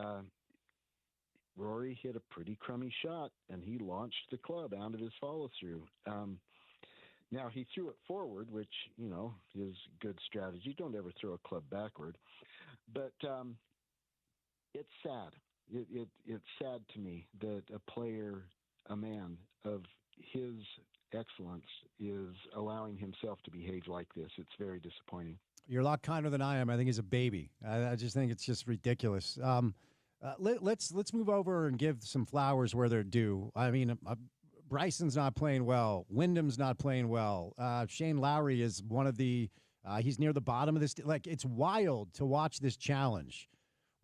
Rory hit a pretty crummy shot, and he launched the club out of his follow-through. Now, he threw it forward, which, is good strategy. Don't ever throw a club backward. But it's sad. It's sad to me that a man of his excellence, is allowing himself to behave like this. It's very disappointing. You're a lot kinder than I am. I think he's a baby. I just think it's just ridiculous. Let's move over and give some flowers where they're due. I mean, Bryson's not playing well. Wyndham's not playing well. Shane Lowry is one of the he's near the bottom of this. Like, it's wild to watch this challenge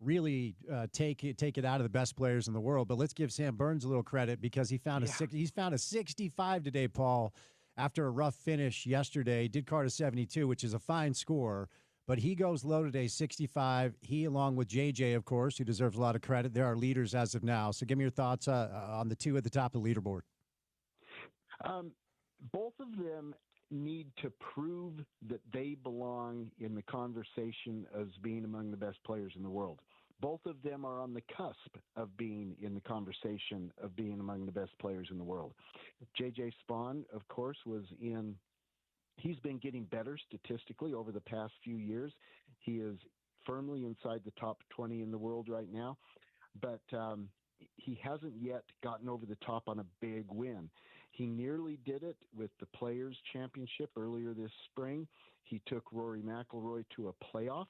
really take it out of the best players in the world. But let's give Sam Burns a little credit, because he's found a 65 today, Paul, after a rough finish yesterday. Did card a 72, which is a fine score. But he goes low today, 65. He, along with JJ, of course, who deserves a lot of credit, they're our leaders as of now. So give me your thoughts on the two at the top of the leaderboard. Both of them need to prove that they belong in the conversation as being among the best players in the world. Both of them are on the cusp of being in the conversation of being among the best players in the world. JJ Spawn, of course, he's been getting better statistically over the past few years. He is firmly inside the top 20 in the world right now. But he hasn't yet gotten over the top on a big win. He nearly did it with the Players Championship earlier this spring. He took Rory McIlroy to a playoff.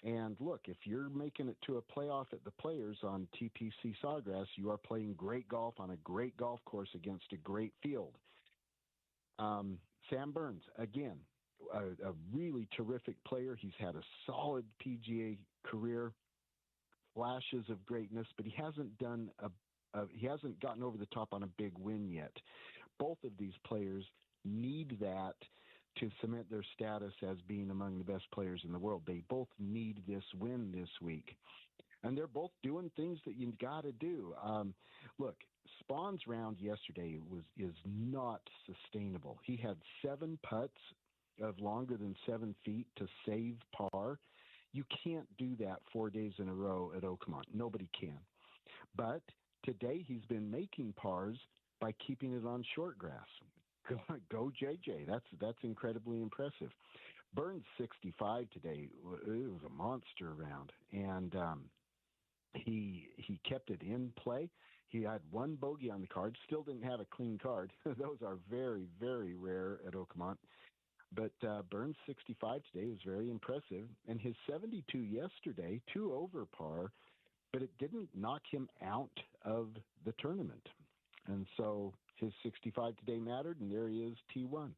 And look, if you're making it to a playoff at the Players on TPC Sawgrass, you are playing great golf on a great golf course against a great field. Sam Burns, again, a really terrific player. He's had a solid PGA career, flashes of greatness, but he hasn't gotten over the top on a big win yet. Both of these players need that to cement their status as being among the best players in the world. They both need this win this week. And they're both doing things that you got to do. Look, Spahn's round yesterday is not sustainable. He had 7 putts of longer than 7 feet to save par. You can't do that 4 days in a row at Oakmont. Nobody can. But today he's been making pars by keeping it on short grass. Go JJ. That's incredibly impressive. Burns 65 today. It was a monster round, and he kept it in play. He had 1 bogey on the card. Still didn't have a clean card. Those are very, very rare at Oakmont. But Burns 65 today was very impressive, and his 72 yesterday, 2 over par, but it didn't knock him out of the tournament. And so his 65 today mattered, and there he is, T1. All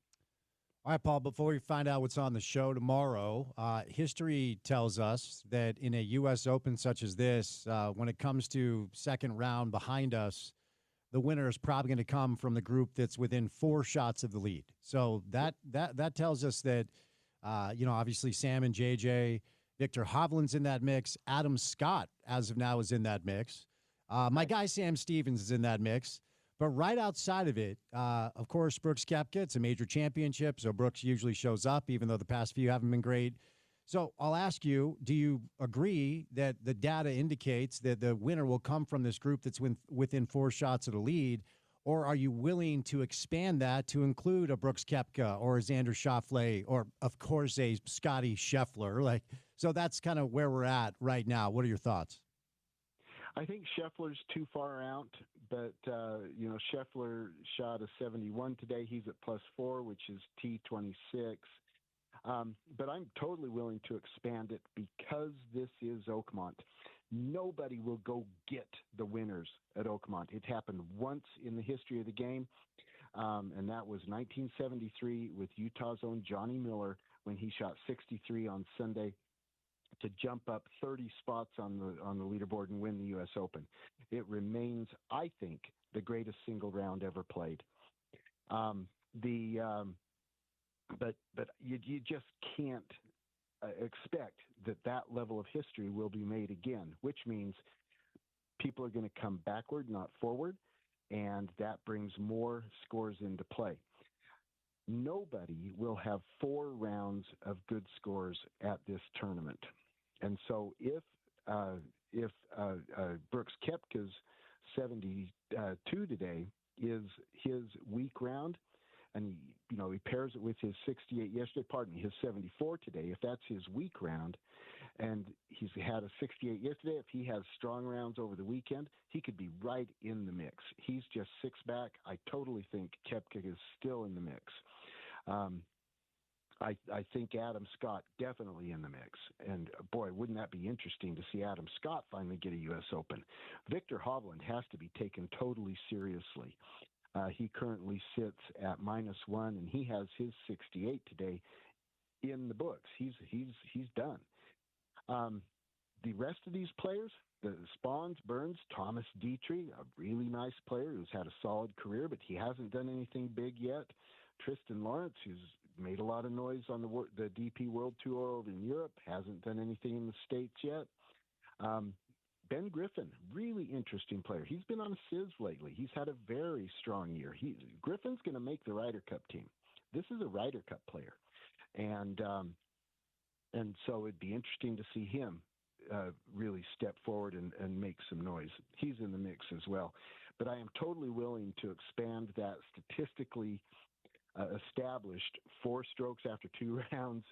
right, Paul, before we find out what's on the show tomorrow, history tells us that in a U.S. Open such as this, when it comes to second round behind us, the winner is probably going to come from the group that's within 4 shots of the lead. So that tells us that, obviously Sam and JJ, Victor Hovland's in that mix. Adam Scott, as of now, is in that mix. My guy Sam Stevens is in that mix. But right outside of it, of course, Brooks Koepka, it's a major championship, so Brooks usually shows up, even though the past few haven't been great. So I'll ask you, do you agree that the data indicates that the winner will come from this group that's within 4 shots of the lead, or are you willing to expand that to include a Brooks Koepka or a Xander Schauffele or, of course, a Scotty Scheffler? So that's kind of where we're at right now. What are your thoughts? I think Scheffler's too far out, but, Scheffler shot a 71 today. He's at +4, which is T26. But I'm totally willing to expand it because this is Oakmont. Nobody will go get the winners at Oakmont. It happened once in the history of the game, and that was 1973 with Utah's own Johnny Miller when he shot 63 on Sunday to jump up 30 spots on the leaderboard and win the U.S. Open. It remains, I think, the greatest single round ever played. But you just can't expect that level of history will be made again, which means people are going to come backward, not forward, and that brings more scores into play. Nobody will have 4 rounds of good scores at this tournament. And so if Brooks Koepka's 72 today is his weak round, and he pairs it with his 68 yesterday, his 74 today, if that's his weak round, and he's had a 68 yesterday, if he has strong rounds over the weekend, he could be right in the mix. He's just 6 back. I totally think Koepka is still in the mix. I think Adam Scott definitely in the mix. And boy, wouldn't that be interesting to see Adam Scott finally get a U.S. Open. Victor Hovland has to be taken totally seriously. He currently sits at -1, and he has his 68 today in the books. He's done. The rest of these players, the Spahns, Burns, Thomas Dietrich, a really nice player who's had a solid career, but he hasn't done anything big yet. Tristan Lawrence, who's made a lot of noise on the DP World Tour over in Europe, hasn't done anything in the States yet. Ben Griffin, really interesting player. He's been on a sizz lately. He's had a very strong year. Griffin's going to make the Ryder Cup team. This is a Ryder Cup player, and so it'd be interesting to see him really step forward and make some noise. He's in the mix as well. But I am totally willing to expand that statistically established 4 strokes after 2 rounds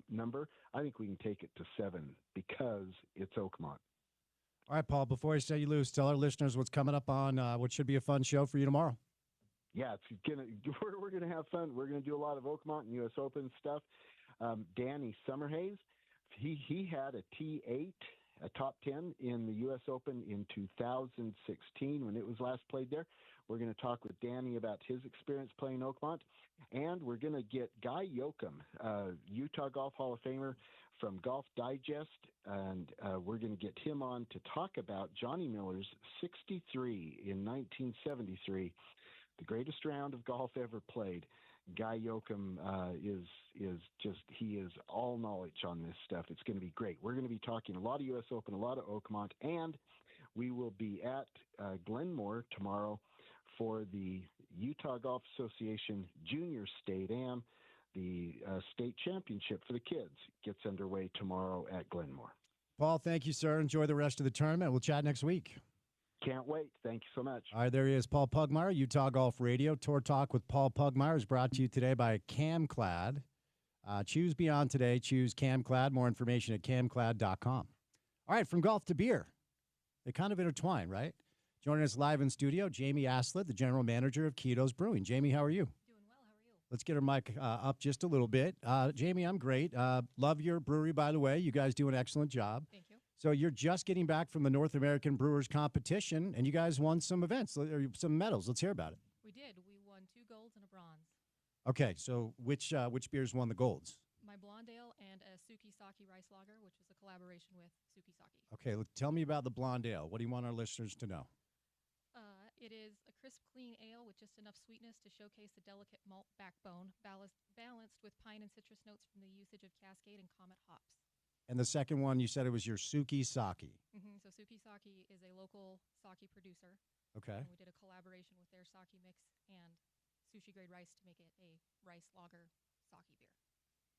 number. I think we can take it to 7 because it's Oakmont. All right, Paul, before I set you loose, tell our listeners what's coming up on what should be a fun show for you tomorrow. Yeah, we're gonna have fun. We're gonna do a lot of Oakmont and U.S. Open stuff. Danny Summerhays, he had a T8, a top 10 in the U.S. Open in 2016 when it was last played there. We're going to talk with Danny about his experience playing Oakmont, and we're going to get Guy Yoakum, Utah Golf Hall of Famer from Golf Digest, and we're going to get him on to talk about Johnny Miller's 63 in 1973, the greatest round of golf ever played. Guy Yoakum he is all knowledge on this stuff. It's going to be great. We're going to be talking a lot of U.S. Open, a lot of Oakmont, and we will be at Glenmore tomorrow for the Utah Golf Association Junior State Am. The state championship for the kids gets underway tomorrow at Glenmore. Paul, thank you, sir. Enjoy the rest of the tournament. We'll chat next week. Can't wait. Thank you so much. All right, there he is, Paul Pugmire, Utah Golf Radio. Tour Talk with Paul Pugmire is brought to you today by CamClad. Choose Beyond today. Choose CamClad. More information at camclad.com. All right, from golf to beer. They kind of intertwine, right? Joining us live in studio, Jamie Aslett, the general manager of Ketos Brewing. Jamie, how are you? Doing well. How are you? Let's get her mic up just a little bit. Jamie, I'm great. Love your brewery, by the way. You guys do an excellent job. Thank you. So you're just getting back from the North American Brewers Competition, and you guys won some events, or some medals. Let's hear about it. We did. We won 2 golds and a bronze. Okay, so which beers won the golds? My Blonde Ale and a Suki Sake Rice Lager, which was a collaboration with Suki Sake. Okay, tell me about the Blonde Ale. What do you want our listeners to know? It is a crisp, clean ale with just enough sweetness to showcase the delicate malt backbone, balanced with pine and citrus notes from the usage of Cascade and Comet hops. And the second one, you said it was your Suki Sake. So Suki Sake is a local sake producer. Okay. And we did a collaboration with their sake mix and sushi-grade rice to make it a rice lager sake beer.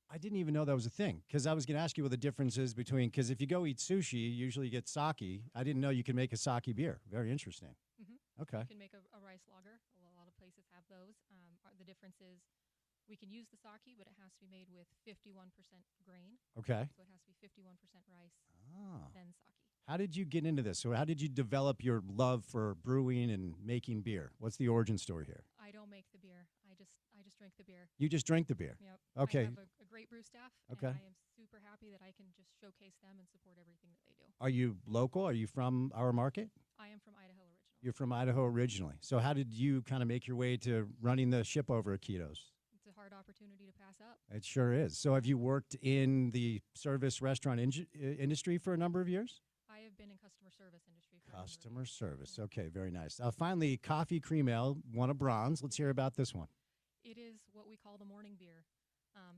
I didn't even know that was a thing, because I was going to ask you what the difference is between, because if you go eat sushi, you usually get sake. I didn't know you could make a sake beer. Very interesting. Okay. You can make a rice lager. A lot of places have those. The difference is we can use the sake, but it has to be made with 51% grain. Okay. So it has to be 51% rice, then sake. How did you get into this? So how did you develop your love for brewing and making beer? What's the origin story here? I don't make the beer. I just drink the beer. You just drink the beer? Yep. Okay. I have a great brew staff. Okay. And I am super happy that I can just showcase them and support everything that they do. Are you local? Are you from our market? I am from Idaho originally. You're from Idaho originally. So how did you kind of make your way to running the ship over at Ketos? It's a hard opportunity to pass up. It sure is. So have you worked in the service restaurant industry for a number of years? I have been in customer service industry for Customer service. Okay, very nice. Finally, Coffee Cream Ale won a bronze. Let's hear about this one. It is what we call the morning beer.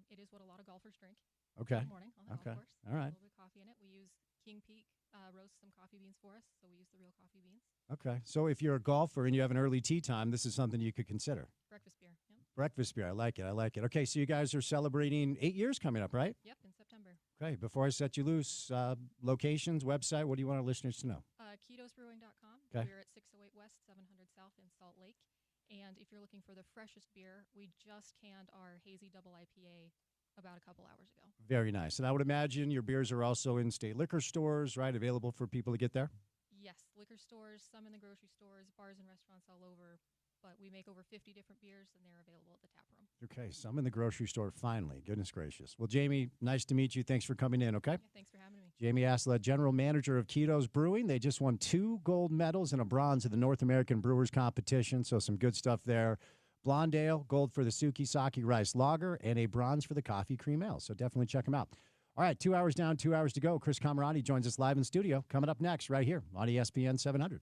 It is what a lot of golfers drink. Okay. In the morning on the golf course. All right. A little bit of coffee in it. We use King Peak roast some coffee beans for us, so we use the real coffee beans. Okay. So if you're a golfer and you have an early tea time, this is something you could consider. Breakfast beer. Yep. Breakfast beer. I like it. I like it. Okay, so you guys are celebrating 8 years coming up, right? Yep, in September. Okay. Before I set you loose, locations, website, what do you want our listeners to know? Ketosbrewing.com. Okay. We're at 608 West, 700 South in Salt Lake. And if you're looking for the freshest beer, we just canned our hazy double IPA about a couple hours ago. Very nice. And I would imagine your beers are also in state liquor stores, right? Available for people to get there? Yes, liquor stores, some in the grocery stores, bars and restaurants all over. But we make over 50 different beers, and they're available at the tap room. Okay, some in the grocery store, finally. Goodness gracious. Well, Jamie, nice to meet you. Thanks for coming in, okay? Yeah, thanks for having me. Jamie Aslett, general manager of Ketos Brewing. They just won 2 gold medals and a bronze at the North American Brewers Competition, so some good stuff there. Blonde Ale, gold for the Suki Sake Rice Lager, and a bronze for the Coffee Cream Ale, so definitely check them out. All right, 2 hours down, 2 hours to go. Chris Camerati joins us live in studio. Coming up next right here on ESPN 700.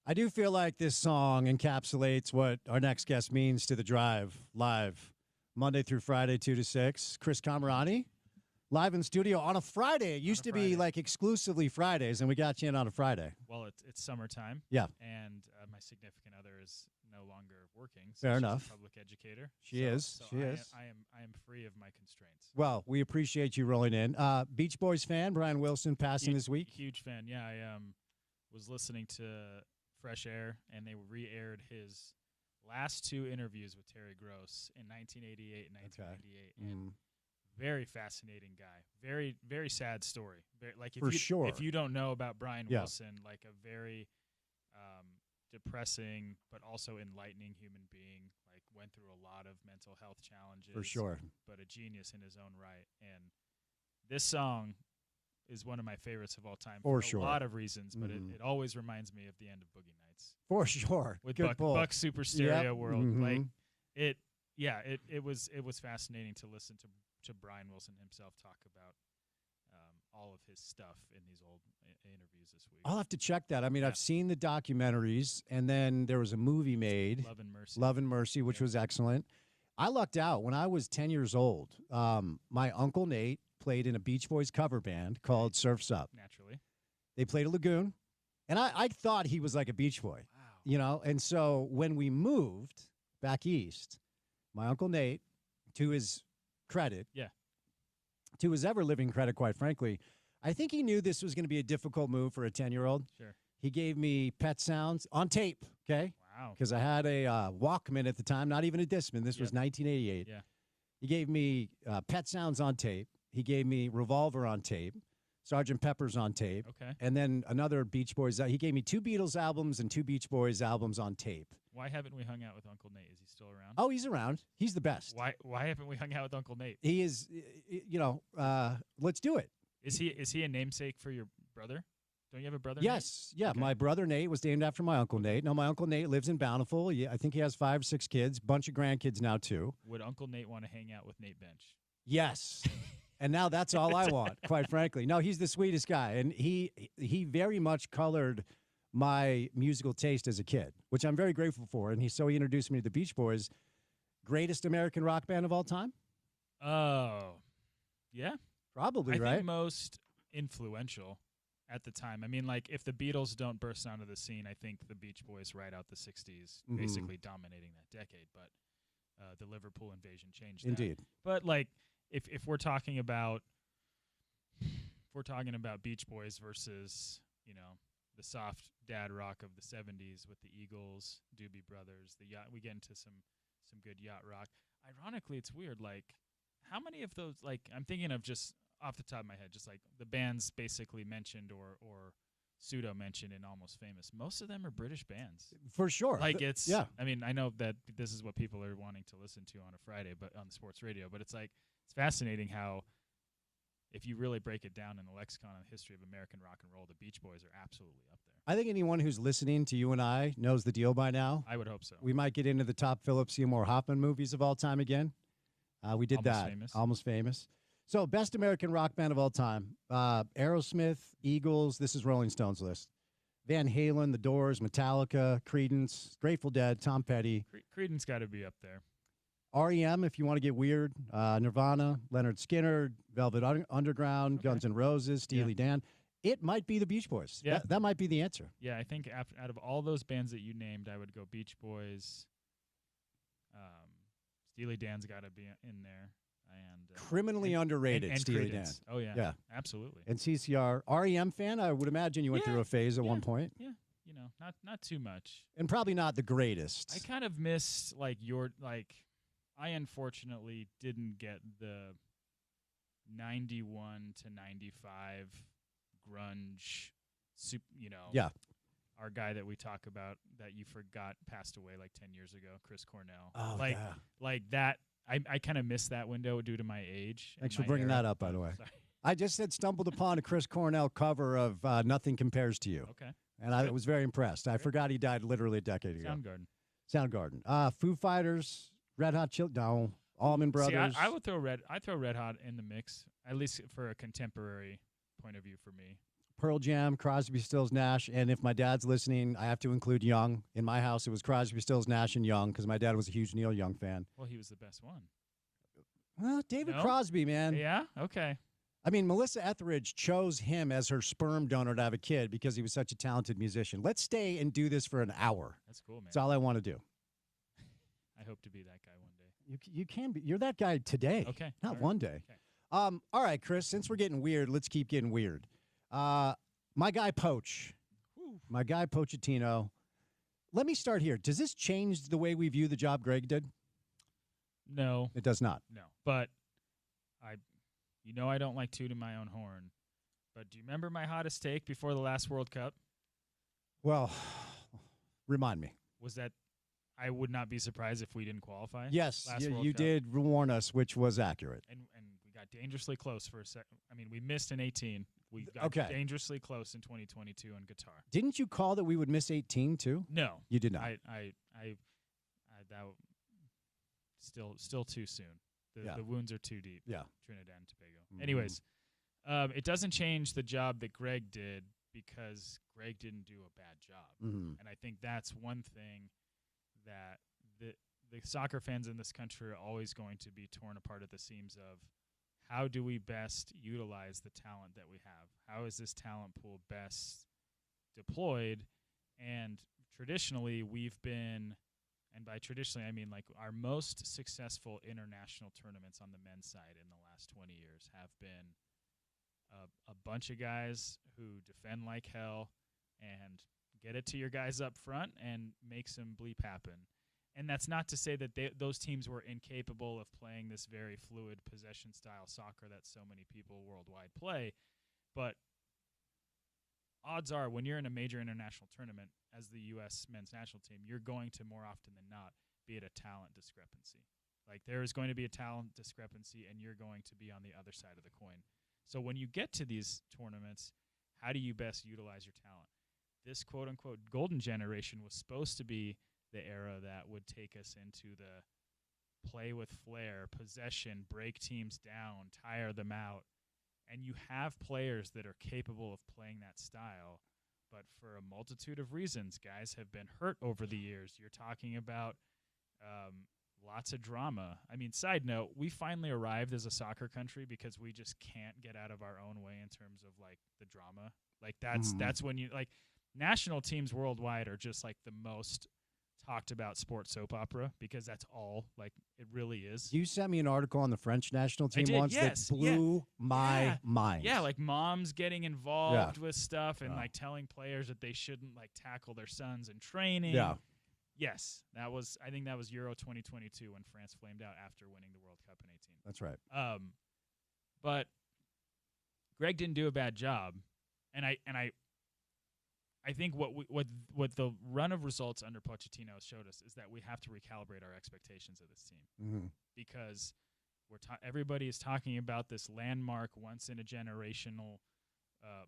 I do feel like this song encapsulates what our next guest means to the drive live Monday through Friday, 2 to 6. Chris Camerani, live in studio on a Friday. It used to be like exclusively Fridays, and we got you in on a Friday. Well, it's summertime. Yeah. And my significant other is no longer working. So Fair she's enough. A public educator. She is. So She is. I am free of my constraints. Well, we appreciate you rolling in. Beach Boys fan, Brian Wilson passing this week. Huge fan. Yeah, I was listening to Fresh Air, and they re-aired his last 2 interviews with Terry Gross in 1988 and 1998. And very fascinating guy. Very, very sad story. If you don't know about Brian Wilson, like a very depressing but also enlightening human being, like went through a lot of mental health challenges. For sure. But a genius in his own right. And this song is one of my favorites of all time for a lot of reasons, but it always reminds me of the end of Boogie Nights. For sure. With Good Buck Super Stereo World. Like it was fascinating to listen to Brian Wilson himself talk about all of his stuff in these old interviews this week. I'll have to check that. I mean, I've seen the documentaries, and then there was a movie made, Love and Mercy, which was excellent. I lucked out. When I was 10 years old, my Uncle Nate played in a Beach Boys cover band called Surf's Up. Naturally. They played a Lagoon, and I thought he was like a Beach Boy. Wow. You know, and so when we moved back east, my Uncle Nate, to his credit, to his ever-living credit, quite frankly, I think he knew this was going to be a difficult move for a 10-year-old. Sure. He gave me Pet Sounds on tape, okay? Wow. Because I had a Walkman at the time, not even a Discman. This was 1988. Yeah. He gave me Pet Sounds on tape. He gave me Revolver on tape, Sgt. Pepper's on tape. Okay. And then another Beach Boys. He gave me 2 Beatles albums and 2 Beach Boys albums on tape. Why haven't we hung out with Uncle Nate? Is he still around? Oh, he's around. He's the best. Why haven't we hung out with Uncle Nate? He is, you know, let's do it. Is he a namesake for your brother? Don't you have a brother? Yes. Nate? Yeah. Okay. My brother Nate was named after my Uncle Nate. No, my Uncle Nate lives in Bountiful. Yeah, I think he has 5 or 6 kids, bunch of grandkids now, too. Would Uncle Nate want to hang out with Nate Bench? Yes. And now that's all I want, quite frankly. No, he's the sweetest guy. And he very much colored my musical taste as a kid, which I'm very grateful for. And he introduced me to the Beach Boys, greatest American rock band of all time. Oh, yeah. Probably, I right? think most influential at the time. I mean, like, if the Beatles don't burst onto the scene, I think the Beach Boys ride out the 60s, basically dominating that decade. But the Liverpool invasion changed that. Indeed. But, like, if we're talking about Beach Boys versus, you know, the soft dad rock of the 70s with the Eagles, Doobie Brothers, the yacht, we get into some good yacht rock. Ironically, it's weird. Like, how many of those? Like, I'm thinking of just off the top of my head, just like the bands basically mentioned or pseudo mentioned in Almost Famous. Most of them are British bands, for sure. Like I mean, I know that this is what people are wanting to listen to on a Friday, but on the sports radio. But it's like it's fascinating how, if you really break it down in the lexicon of the history of American rock and roll, the Beach Boys are absolutely up there. I think anyone who's listening to you and I knows the deal by now. I would hope so. We might get into the top Philip Seymour Hoffman movies of all time again. We did Almost that. Famous. Almost Famous. So, best American rock band of all time. Aerosmith, Eagles. This is Rolling Stone's list. Van Halen, The Doors, Metallica, Creedence, Grateful Dead, Tom Petty. Creedence got to be up there. REM, if you want to get weird. Nirvana, Leonard Skinner, Velvet Underground, Guns N' Roses, Steely Dan. It might be the Beach Boys. Yeah. That might be the answer. Yeah, I think out of all those bands that you named, I would go Beach Boys. Steely Dan's got to be in there. And criminally underrated, and Steely Dan. Creedence. Oh, yeah. Absolutely. And CCR. REM fan, I would imagine you went through a phase at one point. Yeah, you know, not too much. And probably not the greatest. I kind of missed, I unfortunately didn't get the 91 to 95 grunge, our guy that we talk about that you forgot passed away like 10 years ago, Chris Cornell. Oh, like that. I kind of missed that window due to my age. Thanks for bringing that up, by the way. Sorry. I just had stumbled upon a Chris Cornell cover of Nothing Compares to You. Okay. And I was very impressed. I forgot he died literally a decade ago. Soundgarden. Foo Fighters, Red Hot Chili, no, Allman Brothers. See, I would throw Red Hot in the mix, at least for a contemporary point of view for me. Pearl Jam, Crosby, Stills, Nash. And if my dad's listening, I have to include Young. In my house, it was Crosby, Stills, Nash, and Young because my dad was a huge Neil Young fan. Well, he was the best one. Well, David No? Crosby, man. Yeah? Okay. I mean, Melissa Etheridge chose him as her sperm donor to have a kid because he was such a talented musician. Let's stay and do this for an hour. That's cool, man. That's all I want to do. I hope to be that guy one day. You can be. You're that guy today. Okay. Not All right. one day. Okay. All right, Chris, since we're getting weird, let's keep getting weird. My guy Poach. My guy Pochettino. Let me start here. Does this change the way we view the job Greg did? No. It does not. No. But I don't like tooting my own horn. But do you remember my hottest take before the last World Cup? Well, remind me. Was that I would not be surprised if we didn't qualify? Yes, last World you Cup. did warn us, which was accurate. And we got dangerously close for a second. I mean, we missed in 18. We got dangerously close in 2022 on Qatar. Didn't you call that we would miss 18 too? No, you did not. That still too soon. The wounds are too deep. Yeah, Trinidad and Tobago. Anyways, it doesn't change the job that Greg did because Greg didn't do a bad job. And I think that's one thing that the soccer fans in this country are always going to be torn apart at the seams of how do we best utilize the talent that we have? How is this talent pool best deployed? And traditionally, we've been, and by traditionally, I mean like our most successful international tournaments on the men's side in the last 20 years have been a bunch of guys who defend like hell and get it to your guys up front and make some bleep happen. And that's not to say that those teams were incapable of playing this very fluid possession-style soccer that so many people worldwide play. But odds are when you're in a major international tournament as the U.S. men's national team, you're going to more often than not be at a talent discrepancy. Like there is going to be a talent discrepancy, and you're going to be on the other side of the coin. So when you get to these tournaments, how do you best utilize your talent? This quote-unquote golden generation was supposed to be the era that would take us into the play with flair, possession, break teams down, tire them out. And you have players that are capable of playing that style. But for a multitude of reasons, guys have been hurt over the years. You're talking about lots of drama. I mean, side note, we finally arrived as a soccer country because we just can't get out of our own way in terms of, like, the drama. Like, that's when you – like, national teams worldwide are just, like, the most – talked about sports soap opera because that's all like it really is. You sent me an article on the French national team once that blew my mind. Yeah, like moms getting involved with stuff and like telling players that they shouldn't like tackle their sons in training. Yeah. Yes, I think that was Euro 2022 when France flamed out after winning the World Cup in 18. That's right. But Greg didn't do a bad job, and I think what the run of results under Pochettino showed us is that we have to recalibrate our expectations of this team because everybody is talking about this landmark, once in a generational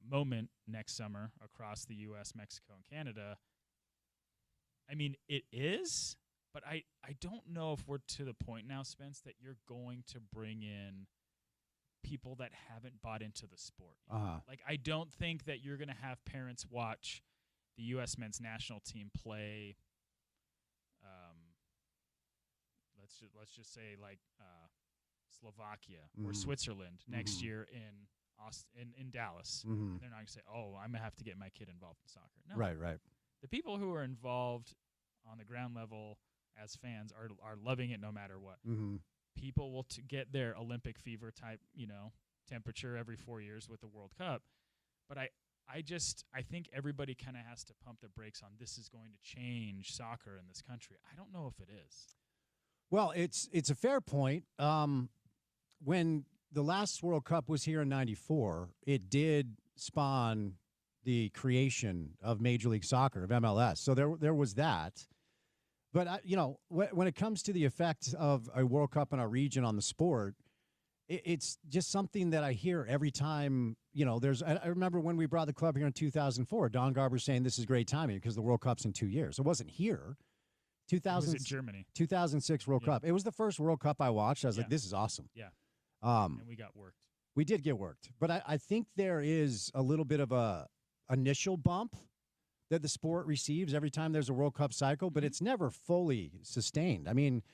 moment next summer across the U.S., Mexico, and Canada. I mean, it is, but I don't know if we're to the point now, Spence, that you're going to bring in people that haven't bought into the sport. Like, I don't think that you're going to have parents watch the U.S. men's national team play. Let's just say like Slovakia or Switzerland next year in Dallas. And they're not going to say, "Oh, I'm gonna have to get my kid involved in soccer." No, right. The people who are involved on the ground level as fans are loving it no matter what. People will get their Olympic fever type, temperature every 4 years with the World Cup. But I think everybody kind of has to pump the brakes on this is going to change soccer in this country. I don't know if it is. Well, it's a fair point. When the last World Cup was here in '94, it did spawn the creation of Major League Soccer, of MLS. So there was that. But, when it comes to the effect of a World Cup in our region on the sport, it's just something that I hear every time, I remember when we brought the club here in 2004, Don Garber saying this is great timing because the World Cup's in 2 years. It wasn't here. It was in Germany. 2006 World Cup. It was the first World Cup I watched. I was like, this is awesome. Yeah. And we got worked. We did get worked. But I think there is a little bit of a initial bump that the sport receives every time there's a World Cup cycle, but it's never fully sustained. I mean,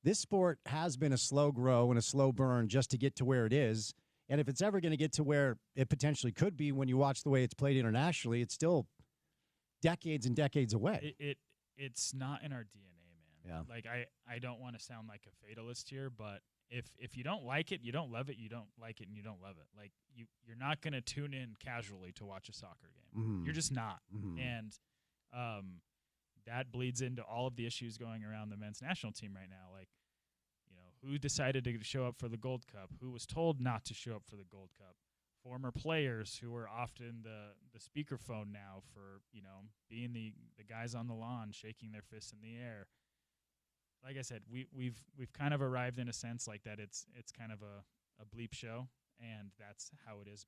this sport has been a slow grow and a slow burn just to get to where it is. And if it's ever going to get to where it potentially could be when you watch the way it's played internationally, it's still decades and decades away. It's not in our DNA, man. Yeah. Like, I don't want to sound like a fatalist here, but if you don't like it, you don't love it, you don't like it, and you don't love it. Like, you're not going to tune in casually to watch a soccer game. Mm-hmm. You're just not. Mm-hmm. And that bleeds into all of the issues going around the men's national team right now. Like, who decided to show up for the Gold Cup? Who was told not to show up for the Gold Cup? Former players who are often the speakerphone now for, being the guys on the lawn shaking their fists in the air. Like I said, we've kind of arrived in a sense like that it's kind of a bleep show, and that's how it is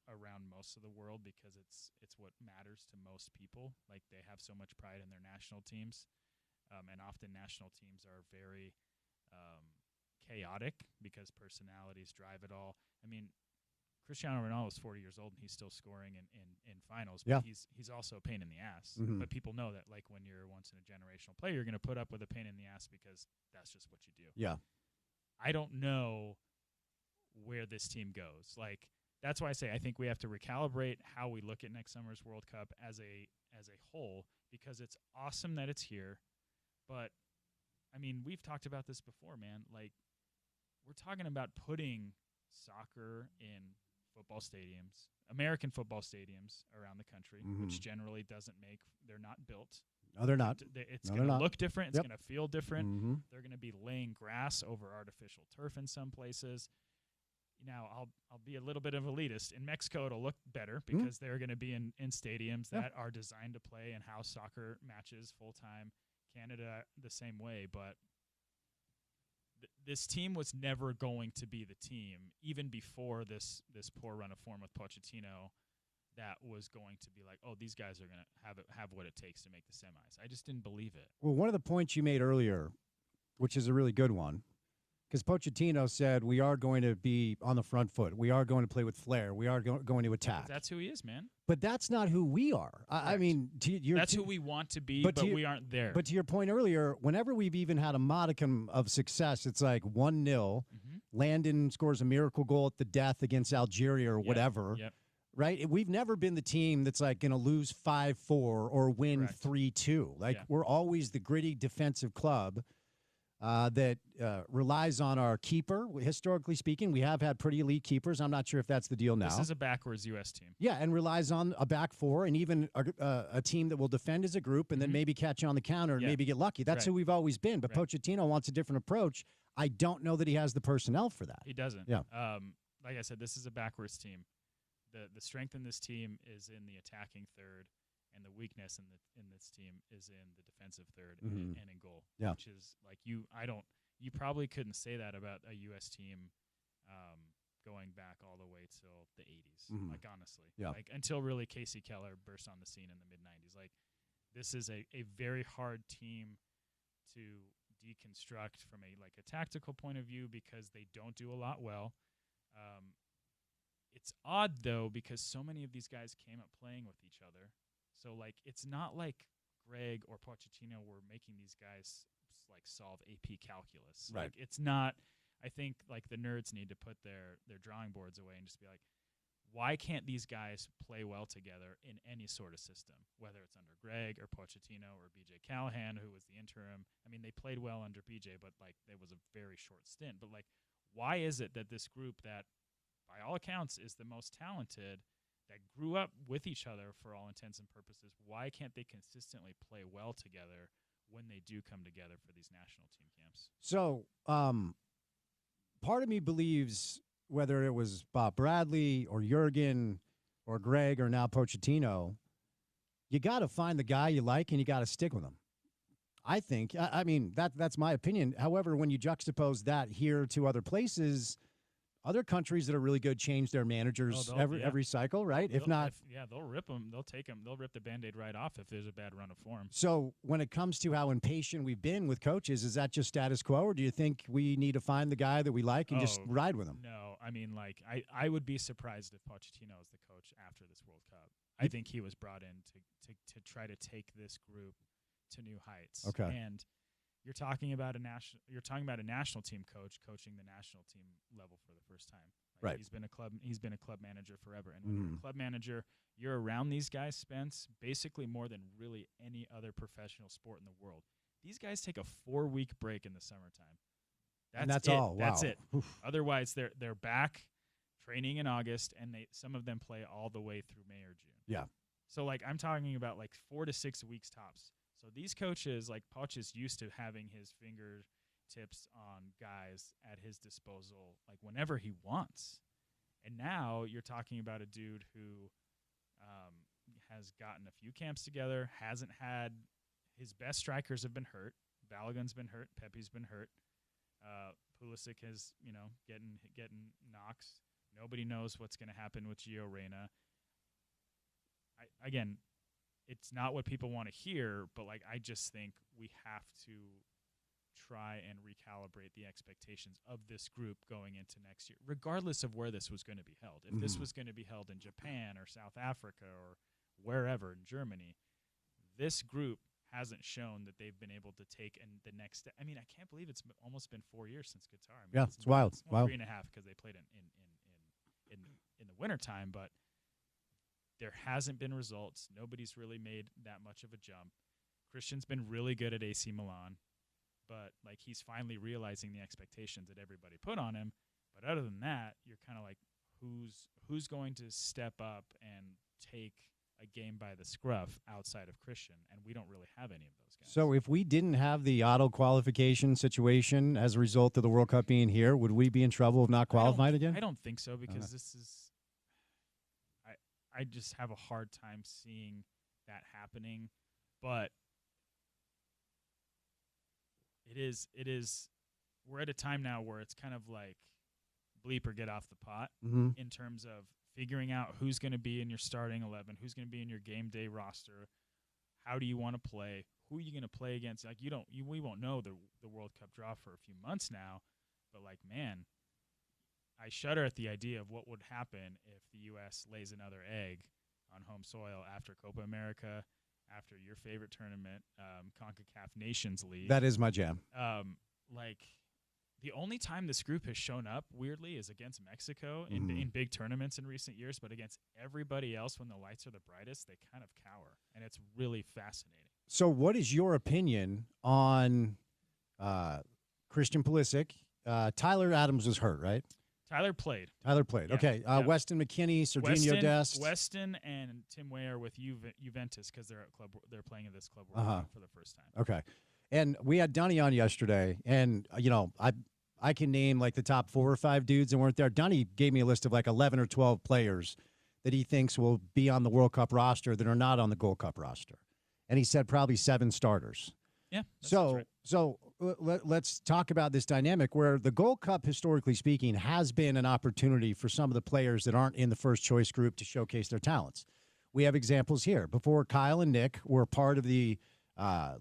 around most of the world because it's what matters to most people. Like, they have so much pride in their national teams, and often national teams are very chaotic because personalities drive it all. I mean, Cristiano Ronaldo is 40 years old and he's still scoring in finals, but he's also a pain in the ass. Mm-hmm. But people know that, like, when you're a once in a generational player, you're going to put up with a pain in the ass because that's just what you do. Yeah. I don't know where this team goes. Like, that's why I say I think we have to recalibrate how we look at next summer's World Cup as a whole, because it's awesome that it's here. But, I mean, we've talked about this before, man. Like, we're talking about putting soccer in football stadiums, American football stadiums around the country, which generally they're not built. No, they're not. It's going to look different. It's Yep. going to feel different. Mm-hmm. They're going to be laying grass over artificial turf in some places. Now, I'll be a little bit of elitist. In Mexico, it'll look better because they're going to be in stadiums that are designed to play and house soccer matches full-time. Canada, the same way, but this team was never going to be the team, even before this poor run of form with Pochettino, that was going to be like, oh, these guys are going to have what it takes to make the semis. I just didn't believe it. Well, one of the points you made earlier, which is a really good one, because Pochettino said we are going to be on the front foot. We are going to play with flair. We are going to attack. That's who he is, man. But that's not who we are. I mean, that's who we want to be, but we aren't there. But to your point earlier, whenever we've even had a modicum of success, it's like 1-0. Landon scores a miracle goal at the death against Algeria or whatever. Yep. Right? We've never been the team that's like going to lose 5-4 or win 3-2. Like, we're always the gritty defensive club that relies on our keeper. Historically speaking, we have had pretty elite keepers. I'm not sure if that's the deal now. This is a backwards U.S. team. Yeah, and relies on a back four and even a team that will defend as a group and then maybe catch on the counter and maybe get lucky. That's who we've always been. But Pochettino wants a different approach. I don't know that he has the personnel for that. He doesn't. Yeah. Like I said, this is a backwards team. The strength in this team is in the attacking third, and the weakness in this team is in the defensive third and in goal. Yeah. Which is like you probably couldn't say that about a U.S. team going back all the way till the 80s. Like, honestly. Yeah. Like, until really Casey Keller burst on the scene in the mid-90s. Like, this is a very hard team to deconstruct from a tactical point of view because they don't do a lot well. It's odd, though, because so many of these guys came up playing with each other. So, like, it's not like Greg or Pochettino were making these guys, like, solve AP calculus. Right. Like, it's not – I think, like, the nerds need to put their drawing boards away and just be like, why can't these guys play well together in any sort of system, whether it's under Greg or Pochettino or B.J. Callahan, who was the interim? I mean, they played well under B.J., but, like, it was a very short stint. But, like, why is it that this group that – by all accounts, is the most talented, that grew up with each other for all intents and purposes, why can't they consistently play well together when they do come together for these national team camps? So, part of me believes whether it was Bob Bradley or Jurgen or Greg or now Pochettino, you got to find the guy you like and you got to stick with him. I think. I mean, that's my opinion. However, when you juxtapose that here to other places, other countries that are really good change their managers every cycle, right? They'll rip them. They'll take them. They'll rip the Band-Aid right off if there's a bad run of form. So when it comes to how impatient we've been with coaches, is that just status quo, or do you think we need to find the guy that we like and just ride with him? No, I mean, like, I would be surprised if Pochettino is the coach after this World Cup. I think he was brought in to try to take this group to new heights. Okay. And you're talking about a national team coach coaching the national team level for the first time. Like, right. He's been a club manager forever. And when you're a club manager, you're around these guys, Spence, basically more than really any other professional sport in the world. These guys take a 4-week break in the summertime. That's all. Wow. That's it. Otherwise, they're back training in August, and some of them play all the way through May or June. Yeah. So, like, I'm talking about like 4 to 6 weeks tops. So these coaches, like Poch, is used to having his fingertips on guys at his disposal, like whenever he wants. And now you're talking about a dude who has gotten a few camps together, hasn't had his best strikers have been hurt. Balogun's been hurt. Pepe's been hurt. Pulisic is, getting knocks. Nobody knows what's going to happen with Gio Reyna. Again, it's not what people want to hear, but like I just think we have to try and recalibrate the expectations of this group going into next year, regardless of where this was going to be held. If this was going to be held in Japan or South Africa or wherever in Germany, this group hasn't shown that they've been able to take the next step. I mean, I can't believe it's almost been 4 years since Qatar. I mean, yeah, it's wild. It's 3.5 because they played in the wintertime, but there hasn't been results. Nobody's really made that much of a jump. Christian's been really good at AC Milan, but like he's finally realizing the expectations that everybody put on him. But other than that, you're kind of like, who's going to step up and take a game by the scruff outside of Christian? And we don't really have any of those guys. So if we didn't have the auto qualification situation as a result of the World Cup being here, would we be in trouble of not qualifying again? I don't think so, because this is I just have a hard time seeing that happening. But it is we're at a time now where it's kind of like bleep or get off the pot in terms of figuring out who's going to be in your starting 11, who's going to be in your game day roster, how do you want to play, who are you going to play against? Like we won't know the World Cup draw for a few months now, but like, man, I shudder at the idea of what would happen if the U.S. lays another egg on home soil after Copa America, after your favorite tournament, CONCACAF Nations League. That is my jam. Like, the only time this group has shown up, weirdly, is against Mexico in big tournaments in recent years, but against everybody else when the lights are the brightest, they kind of cower, and it's really fascinating. So what is your opinion on Christian Pulisic? Tyler Adams was hurt, right? Tyler played. Yeah. Okay. Yeah. Weston McKennie, Serginho Dest. Weston and Tim Way are with Juventus because they're playing in this club World Cup for the first time. Okay. And we had Dunny on yesterday, and I can name like the top 4 or 5 dudes that weren't there. Dunny gave me a list of like 11 or 12 players that he thinks will be on the World Cup roster that are not on the Gold Cup roster, and he said probably 7 starters. Yeah. So let's talk about this dynamic where the Gold Cup, historically speaking, has been an opportunity for some of the players that aren't in the first choice group to showcase their talents. We have examples here. Before Kyle and Nick were part of the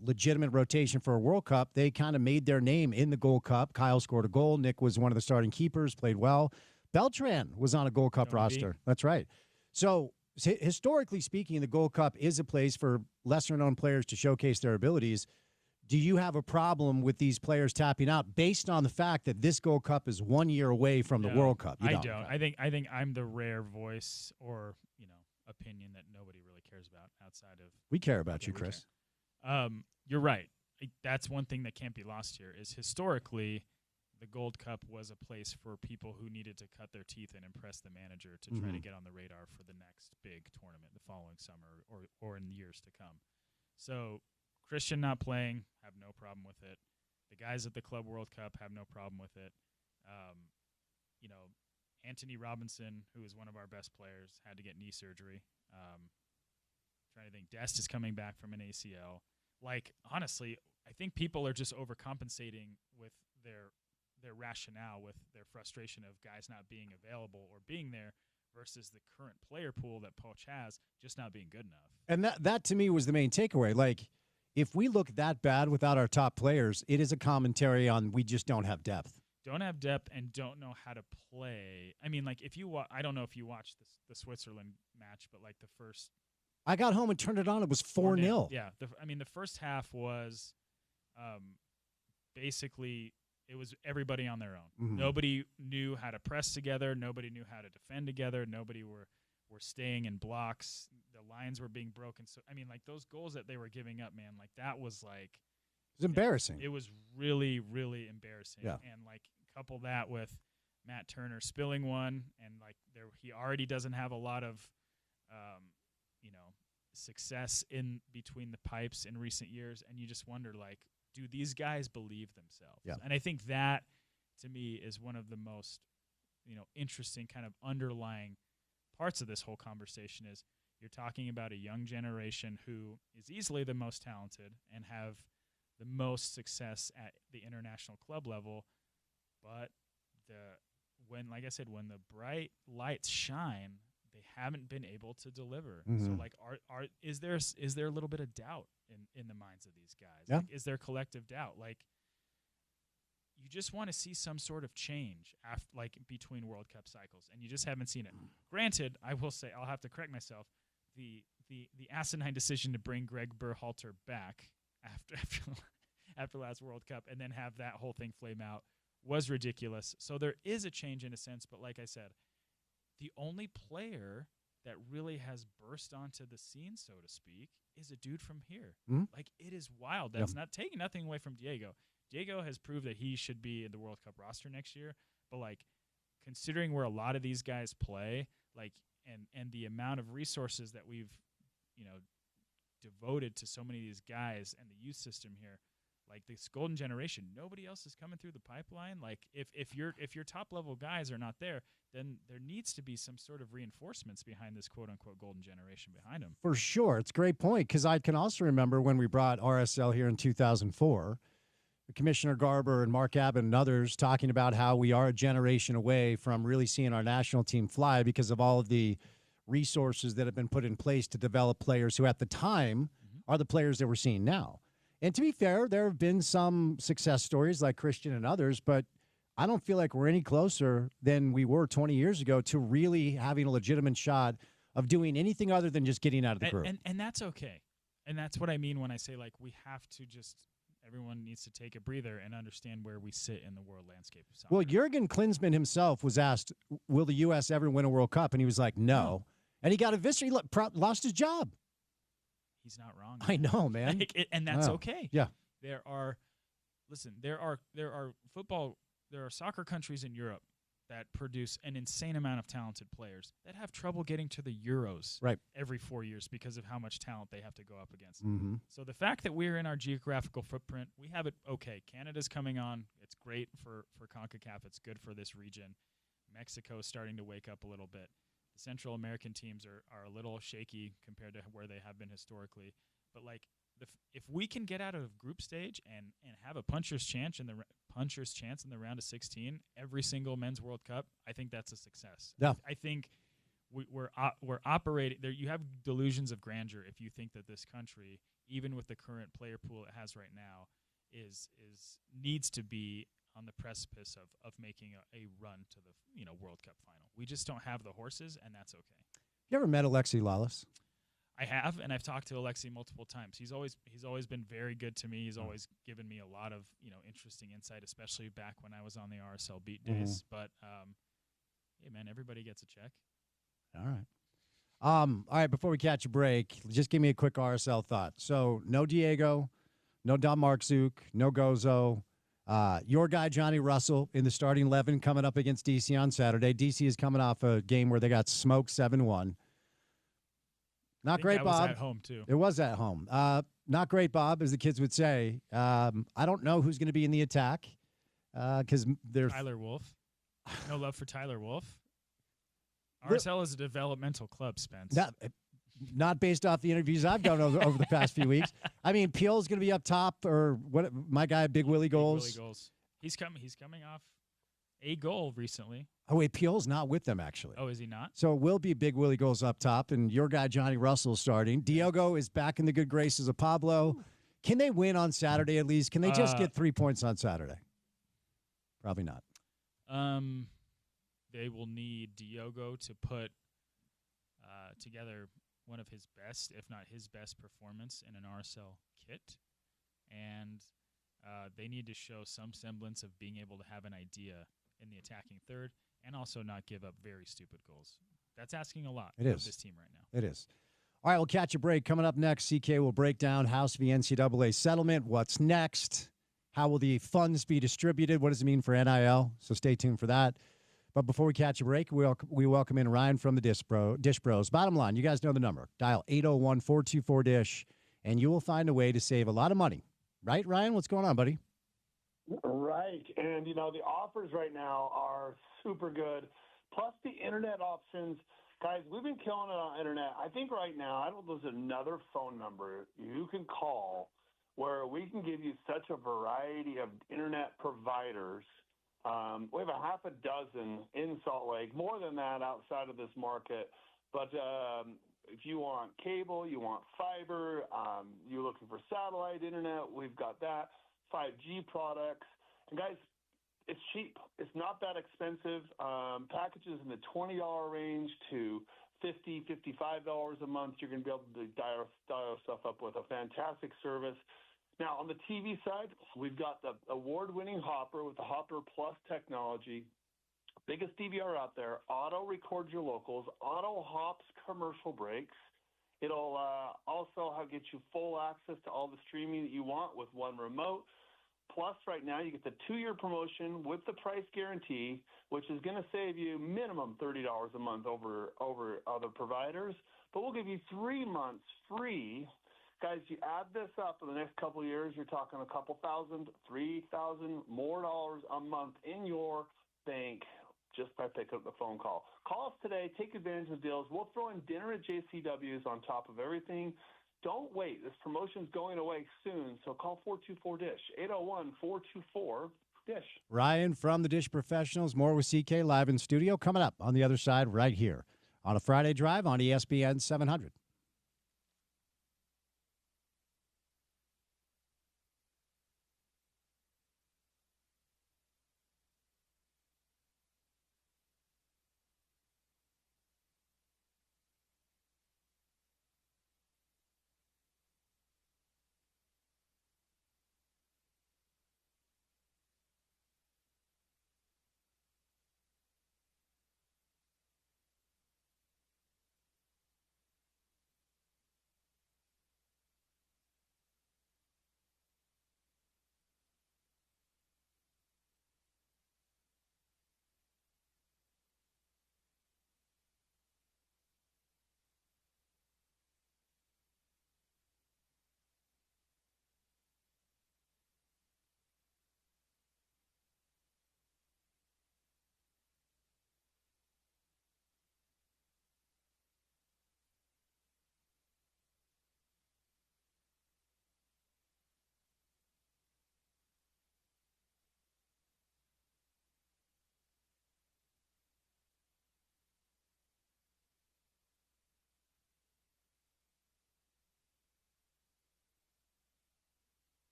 legitimate rotation for a World Cup, they kind of made their name in the Gold Cup. Kyle scored a goal. Nick was one of the starting keepers, played well. Beltran was on a Gold Cup roster. That's right. So historically speaking, the Gold Cup is a place for lesser-known players to showcase their abilities. Do you have a problem with these players tapping out based on the fact that this Gold Cup is 1 year away from the World Cup? I don't. I think I'm the rare voice or opinion that nobody really cares about outside of. We care about you, Chris. You're right. That's one thing that can't be lost here is historically the Gold Cup was a place for people who needed to cut their teeth and impress the manager to try to get on the radar for the next big tournament the following summer or in years to come. So Christian not playing, have no problem with it. The guys at the Club World Cup have no problem with it. Anthony Robinson, who is one of our best players, had to get knee surgery. Trying to think, Dest is coming back from an ACL. Like, honestly, I think people are just overcompensating with their rationale, with their frustration of guys not being available or being there versus the current player pool that Poch has just not being good enough. And that to me was the main takeaway. Like, if we look that bad without our top players, it is a commentary on we just don't have depth. don't have depth and don't know how to play. I mean, like if you I don't know if you watched the Switzerland match, but like the first. I got home and turned it on. It was 4-0. Yeah. The first half was basically it was everybody on their own. Mm-hmm. Nobody knew how to press together. Nobody knew how to defend together. Nobody were staying in blocks. The lines were being broken. So, I mean, like those goals that they were giving up, man, like that was like. It was embarrassing. It was really, really embarrassing. Yeah. And like couple that with Matt Turner spilling one, and like he already doesn't have a lot of, success in between the pipes in recent years, and you just wonder, like, do these guys believe themselves? Yeah. And I think that, to me, is one of the most, interesting kind of underlying parts of this whole conversation is you're talking about a young generation who is easily the most talented and have the most success at the international club level, but when the bright lights shine, they haven't been able to deliver. Mm-hmm. So like is there a little bit of doubt in the minds of these guys? Yeah. Like, is there collective doubt? Like you just want to see some sort of change after, like between World Cup cycles, and you just haven't seen it. Granted, I will say I'll have to correct myself. The asinine decision to bring Greg Berhalter back after last World Cup and then have that whole thing flame out was ridiculous. So there is a change in a sense, but like I said, the only player that really has burst onto the scene, so to speak, is a dude from here. Mm-hmm. Like, it is wild. That's not taking nothing away from Diego. Diego has proved that he should be in the World Cup roster next year, but like considering where a lot of these guys play, like and the amount of resources that we've, devoted to so many of these guys and the youth system here, like this golden generation, nobody else is coming through the pipeline. Like if your top level guys are not there, then there needs to be some sort of reinforcements behind this quote unquote golden generation behind them. For sure. It's a great point, because I can also remember when we brought RSL here in 2004, Commissioner Garber and Mark Abbott and others talking about how we are a generation away from really seeing our national team fly because of all of the resources that have been put in place to develop players who at the time are the players that we're seeing now. And to be fair, there have been some success stories like Christian and others, but I don't feel like we're any closer than we were 20 years ago to really having a legitimate shot of doing anything other than just getting out of the group. And that's okay. And that's what I mean when I say, like, we have to just – everyone needs to take a breather and understand where we sit in the world landscape of soccer. Well, Jurgen Klinsmann himself was asked, will the U.S. ever win a World Cup? And he was like, no. And he got eviscerated. He lost his job. He's not wrong. I know, man. And that's okay. Yeah. There are soccer countries in Europe that produce an insane amount of talented players that have trouble getting to the Euros every 4 years because of how much talent they have to go up against. Mm-hmm. So the fact that we're in our geographical footprint, we have it okay. Canada's coming on. It's great for CONCACAF. It's good for this region. Mexico's starting to wake up a little bit. The Central American teams are a little shaky compared to where they have been historically. But like if we can get out of group stage and have a puncher's chance in the round of 16 every single men's World Cup, I think that's a success. Yeah. I think we're operating there. You have delusions of grandeur if you think that this country, even with the current player pool it has right now, needs to be on the precipice of making a run to the World Cup final. We just don't have the horses, and that's okay. You ever met Alexi Lalas? I have, and I've talked to Alexi multiple times. He's always been very good to me. He's always given me a lot of interesting insight, especially back when I was on the RSL beat days. But hey, man, everybody gets a check. All right. All right. Before we catch a break, just give me a quick RSL thought. So no Diego, no Don Markzuk, no Gozo. Your guy Johnny Russell in the starting 11 coming up against DC on Saturday. DC is coming off a game where they got smoked 7-1. Not great, Bob. That was at home, too. It was at home. Not great, Bob, as the kids would say. I don't know who's going to be in the attack because there's Tyler Wolf. No love for Tyler Wolf. RSL is a developmental club, Spence. Not based off the interviews I've done over the past few weeks. I mean, Peel's going to be up top, or what? My guy, Big Willie Goals. Big Willie Goals. He's coming off a goal recently. Oh wait, Peel's not with them actually. Oh, is he not? So it will be Big Willie Goals up top, and your guy Johnny Russell starting. Diogo is back in the good graces of Pablo. Can they win on Saturday at least? Can they just get 3 points on Saturday? Probably not. They will need Diogo to put together one of his best, if not his best, performance in an RSL kit, and they need to show some semblance of being able to have an idea in the attacking third, and also not give up very stupid goals. That's asking a lot of this team right now. It is. All right, we'll catch a break. Coming up next, CK will break down House v. NCAA settlement. What's next? How will the funds be distributed? What does it mean for NIL? So stay tuned for that. But before we catch a break, we welcome in Ryan from the Dish Bros. Bottom line, you guys know the number. Dial 801-424-DISH, and you will find a way to save a lot of money. Right, Ryan? What's going on, buddy? Right. And, the offers right now are super good. Plus the internet options. Guys, we've been killing it on internet. I think right now, I don't know, there's another phone number you can call where we can give you such a variety of internet providers. We have a half a dozen in Salt Lake, more than that outside of this market. But if you want cable, you want fiber, you're looking for satellite internet, we've got that, 5G products. And guys, it's cheap. It's not that expensive. Packages in the $20 range to $50, $55 a month. You're going to be able to dial stuff up with a fantastic service. Now, on the TV side, we've got the award-winning Hopper with the Hopper Plus technology. Biggest DVR out there. Auto records your locals. Auto hops commercial breaks. It'll also get you full access to all the streaming that you want with one remote. Plus, right now, you get the 2-year promotion with the price guarantee, which is going to save you minimum $30 a month over other providers. But we'll give you 3 months free. Guys, you add this up in the next couple of years, you're talking a couple thousand, 3,000 more dollars a month in your bank just by picking up the phone call. Call us today. Take advantage of the deals. We'll throw in dinner at JCW's on top of everything. Don't wait. This promotion's going away soon, so call 424-DISH, 801-424-DISH. Ryan from the Dish Professionals. More with CK live in studio. Coming up on the other side right here on a Friday Drive on ESPN 700.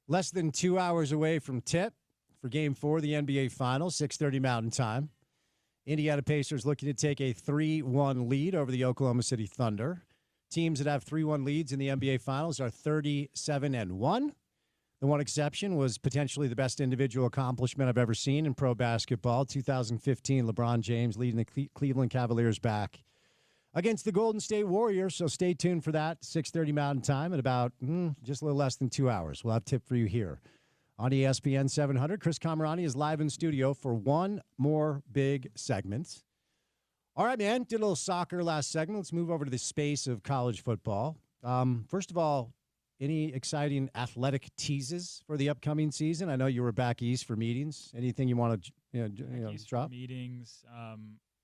Less than 2 hours away from tip for Game 4 of the NBA Finals, 6:30 Mountain Time. Indiana Pacers looking to take a 3-1 lead over the Oklahoma City Thunder. Teams that have 3-1 leads in the NBA Finals are 37-1. The one exception was potentially the best individual accomplishment I've ever seen in pro basketball. 2015, LeBron James leading the Cleveland Cavaliers back against the Golden State Warriors. So stay tuned for that, 6:30 Mountain Time, in about just a little less than 2 hours. We'll have a tip for you here on ESPN 700. Chris Camerani is live in studio for one more big segment. All right, man, did a little soccer last segment. Let's move over to the space of college football. First of all, any exciting athletic teases for the upcoming season? I know you were back east for meetings. Anything you want to drop? Meetings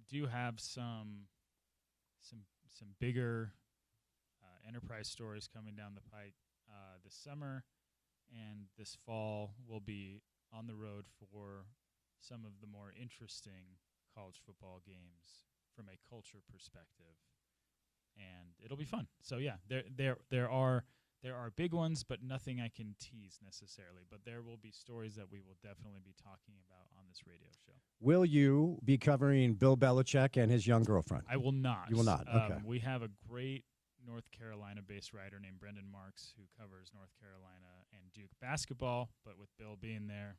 do have some bigger enterprise stories coming down the pike this summer, and this fall we'll be on the road for some of the more interesting college football games from a culture perspective, and it'll be fun. So yeah, there are big ones, but nothing I can tease necessarily. But there will be stories that we will definitely be talking about on this radio show. Will you be covering Bill Belichick and his young girlfriend? I will not. You will not. Okay. We have a great North Carolina-based writer named Brendan Marks who covers North Carolina and Duke basketball. But with Bill being there,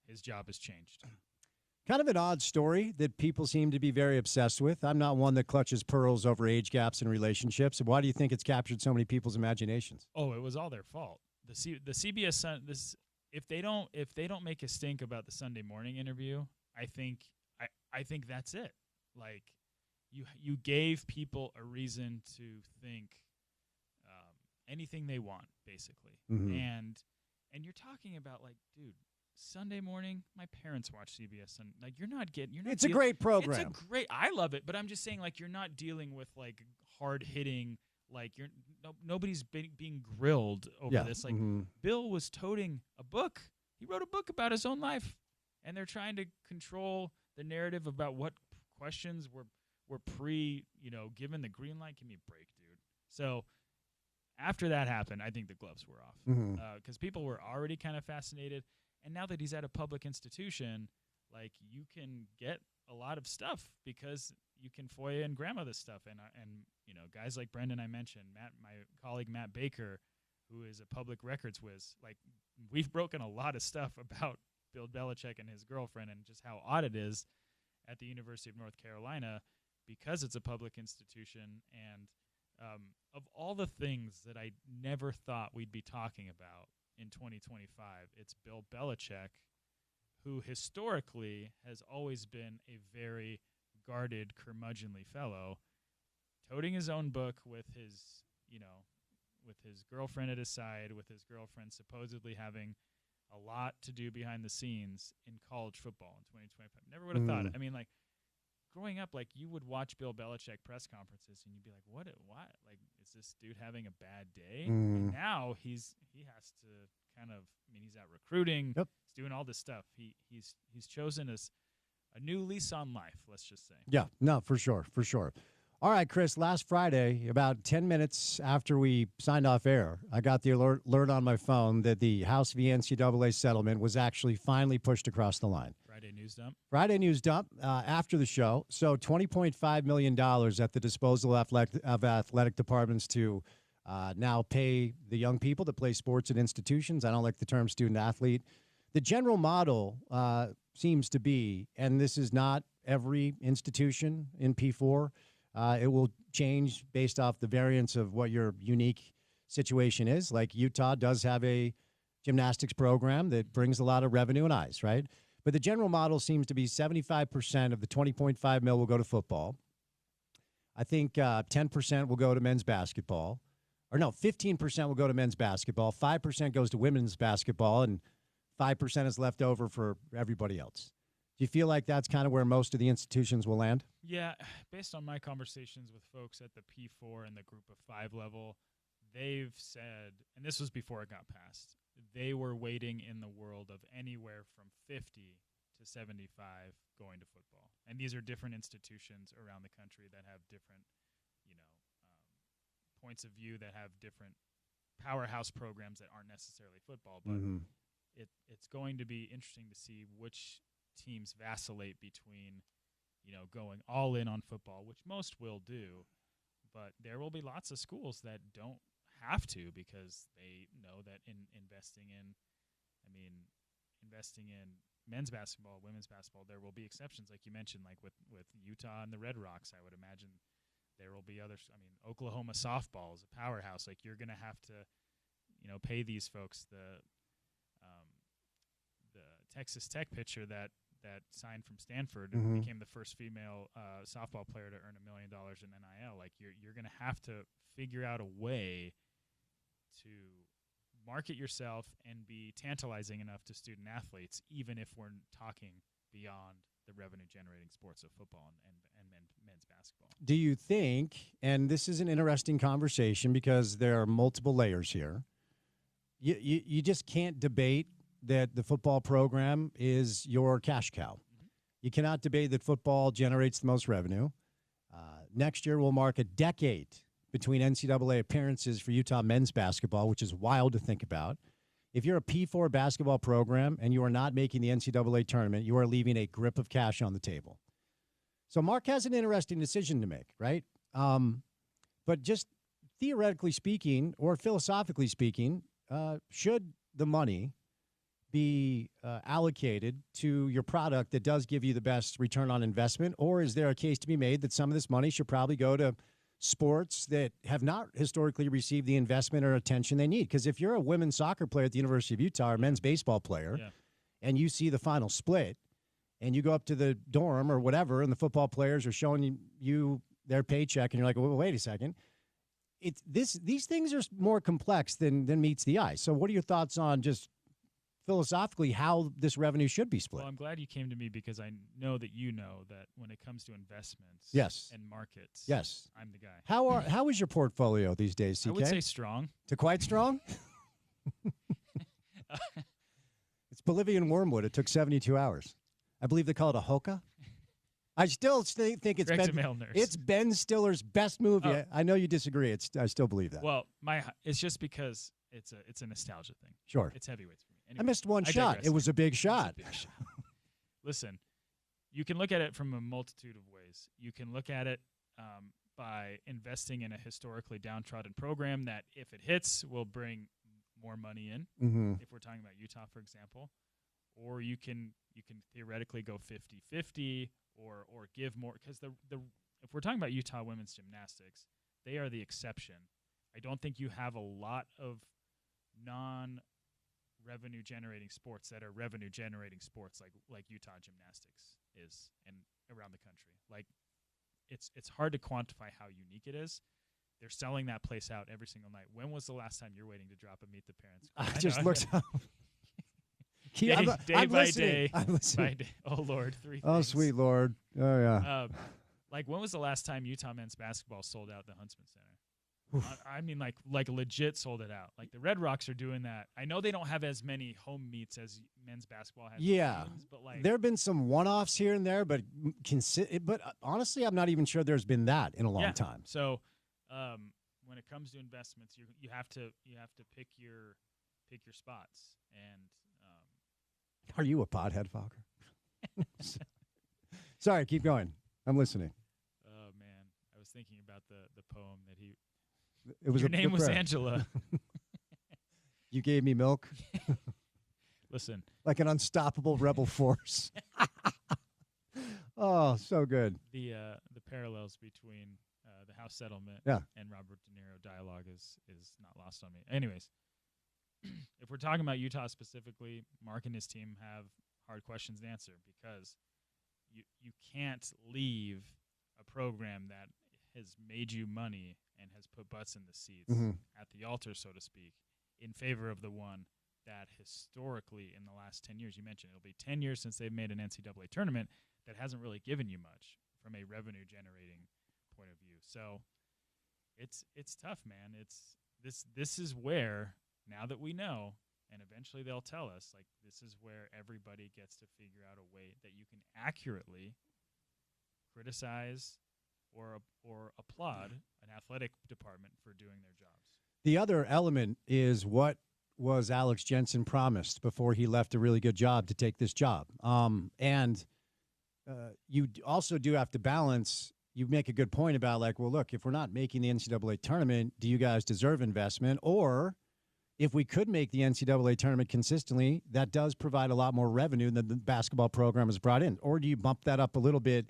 his job has changed. Kind of an odd story that people seem to be very obsessed with. I'm not one that clutches pearls over age gaps in relationships. Why do you think it's captured so many people's imaginations? Oh, it was all their fault. The CBS Sun, if they don't make a stink about the Sunday morning interview, I think that's it. Like you gave people a reason to think anything they want, basically, and you're talking about, like, dude, Sunday morning, my parents watch CBS, and like you're not. It's a great program. I love it, but I'm just saying, like, you're not dealing with like hard hitting. Like nobody's being grilled over this. Like Bill was toting a book. He wrote a book about his own life, and they're trying to control the narrative about what questions were given the green light. Give me a break, dude. So after that happened, I think the gloves were off because people were already kind of fascinated. And now that he's at a public institution, like, you can get a lot of stuff because you can FOIA and grandmother stuff. And guys like Brendan I mentioned, my colleague Matt Baker, who is a public records whiz, like, we've broken a lot of stuff about Bill Belichick and his girlfriend and just how odd it is at the University of North Carolina because it's a public institution. And of all the things that I never thought we'd be talking about in 2025, it's Bill Belichick, who historically has always been a very guarded, curmudgeonly fellow, toting his own book with his girlfriend at his side, with his girlfriend supposedly having a lot to do behind the scenes in college football in 2025. Never would have thought it. I mean, like, growing up, like, you would watch Bill Belichick press conferences and you'd be like, what? Like, is this dude having a bad day? And now he has to kind of, he's out recruiting. Yep. He's doing all this stuff. He's chosen as a new lease on life, let's just say. Yeah, no, for sure. All right, Chris, last Friday, about 10 minutes after we signed off air, I got the alert on my phone that the House v. NCAA settlement was actually finally pushed across the line. Friday news dump after the show. So $20.5 million at the disposal of athletic departments to now pay the young people that play sports at institutions. I don't like the term student athlete. The general model seems to be, and this is not every institution in P4, it will change based off the variance of what your unique situation is. Like Utah does have a gymnastics program that brings a lot of revenue and eyes, right? But the general model seems to be 75% of the $20.5 million will go to football. I think 10% will go to men's basketball. Or no, 15% will go to men's basketball. 5% goes to women's basketball, and 5% is left over for everybody else. Do you feel like that's kind of where most of the institutions will land? Yeah, based on my conversations with folks at the P4 and the group of 5 level, they've said, and this was before it got passed, they were waiting in the world of anywhere from 50 to 75 going to football. And these are different institutions around the country that have different, points of view, that have different powerhouse programs that aren't necessarily football, but it's going to be interesting to see which teams vacillate between, going all in on football, which most will do, but there will be lots of schools that don't have to because they know that investing in men's basketball, women's basketball, there will be exceptions, like you mentioned, like with Utah and the Red Rocks. I would imagine there will be others. Oklahoma softball is a powerhouse. Like, you're going to have to, pay these folks. The Texas Tech pitcher that signed from Stanford and became the first female softball player to earn $1 million in NIL. Like, you're going to have to figure out a way to market yourself and be tantalizing enough to student athletes, even if we're talking beyond the revenue-generating sports of football and men's basketball. Do you think, and this is an interesting conversation because there are multiple layers here, you just can't debate that the football program is your cash cow. You cannot debate that football generates the most revenue. Next year will mark a decade between NCAA appearances for Utah men's basketball, which is wild to think about. If you're a P4 basketball program and you are not making the NCAA tournament, you are leaving a grip of cash on the table. So Mark has an interesting decision to make, right? But just theoretically speaking or philosophically speaking, should the money be allocated to your product that does give you the best return on investment, or is there a case to be made that some of this money should probably go to sports that have not historically received the investment or attention they need? Because if you're a women's soccer player at the University of Utah or a men's baseball player and you see the final split and you go up to the dorm or whatever and the football players are showing you their paycheck and you're like, well, wait a second. These things are more complex than meets the eye. So what are your thoughts on just philosophically how this revenue should be split? Well, I'm glad you came to me because I know that that when it comes to investments and markets, I'm the guy. How is your portfolio these days, CK? I would say strong. To quite strong? It's Bolivian wormwood. It took 72 hours. I believe they call it a hoka. I still think it's Ben Stiller's best movie. Oh. I know you disagree. I still believe that. Well, it's just because it's a nostalgia thing. Sure. It's heavyweights for me. Anyway, I missed one shot. digress. It was a big shot. Listen, you can look at it from a multitude of ways. You can look at it by investing in a historically downtrodden program that, if it hits, will bring more money in. If we're talking about Utah, for example, or you can theoretically go 50-50 or give more, because if we're talking about Utah women's gymnastics, they are the exception. I don't think you have a lot of non-revenue generating sports that are revenue generating sports like Utah gymnastics is and around the country. Like, it's hard to quantify how unique it is. They're selling that place out every single night. When was the last time you're waiting to drop a Meet the Parents? I just looked up. Day by day. Oh, Lord. 3 things. Oh, sweet Lord. Oh, yeah. When was the last time Utah men's basketball sold out the Huntsman Center? I mean, like legit sold it out. Like, the Red Rocks are doing that. I know they don't have as many home meets as men's basketball has. Yeah. Teams, but there have been some one-offs here and there, but honestly, I'm not even sure there's been that in a long time. So when it comes to investments, you have to pick your spots. And are you a pothead, Falker? Sorry, keep going. I'm listening. Oh man, I was thinking about the poem that he. It was Your name was Angela. You gave me milk. Listen, like an unstoppable rebel force. Oh, so good. The parallels between the House settlement and Robert De Niro dialogue is not lost on me. Anyways, if we're talking about Utah specifically, Mark and his team have hard questions to answer, because you can't leave a program that has made you money and has put butts in the seats at the altar, so to speak, in favor of the one that historically in the last 10 years, you mentioned it'll be 10 years since they've made an NCAA tournament, that hasn't really given you much from a revenue generating point of view. So it's tough, man. This is where, now that we know, and eventually they'll tell us, like, this is where everybody gets to figure out a way that you can accurately criticize or applaud an athletic department for doing their jobs. The other element is what was Alex Jensen promised before he left a really good job to take this job. And you also do have to balance. You make a good point about like, well, look, if we're not making the NCAA tournament, do you guys deserve investment? Or if we could make the NCAA tournament consistently, that does provide a lot more revenue than the basketball program has brought in. Or do you bump that up a little bit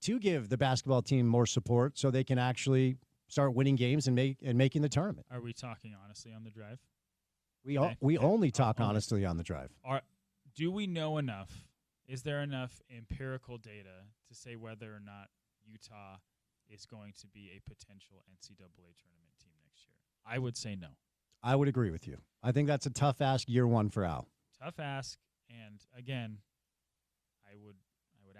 to give the basketball team more support so they can actually start winning games and making the tournament? Are we talking honestly on the drive? We only talk honestly on the drive. Do we know enough? Is there enough empirical data to say whether or not Utah is going to be a potential NCAA tournament team next year? I would say no. I would agree with you. I think that's a tough ask year one for Al. Tough ask, and again, I would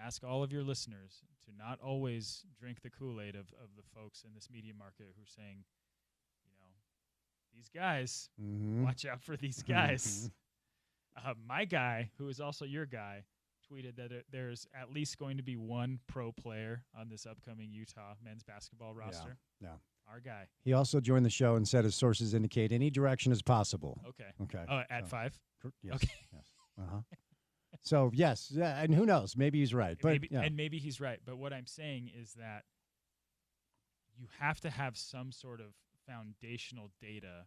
ask all of your listeners to not always drink the Kool-Aid of the folks in this media market who are saying, these guys, watch out for these guys. My guy, who is also your guy, tweeted that there's at least going to be one pro player on this upcoming Utah men's basketball roster. Yeah. Our guy. He also joined the show and said his sources indicate any direction is possible. Okay. At 5? Yes. Okay. Yes. So, yes. Yeah, and who knows? Maybe he's right. But maybe he's right. But what I'm saying is that you have to have some sort of foundational data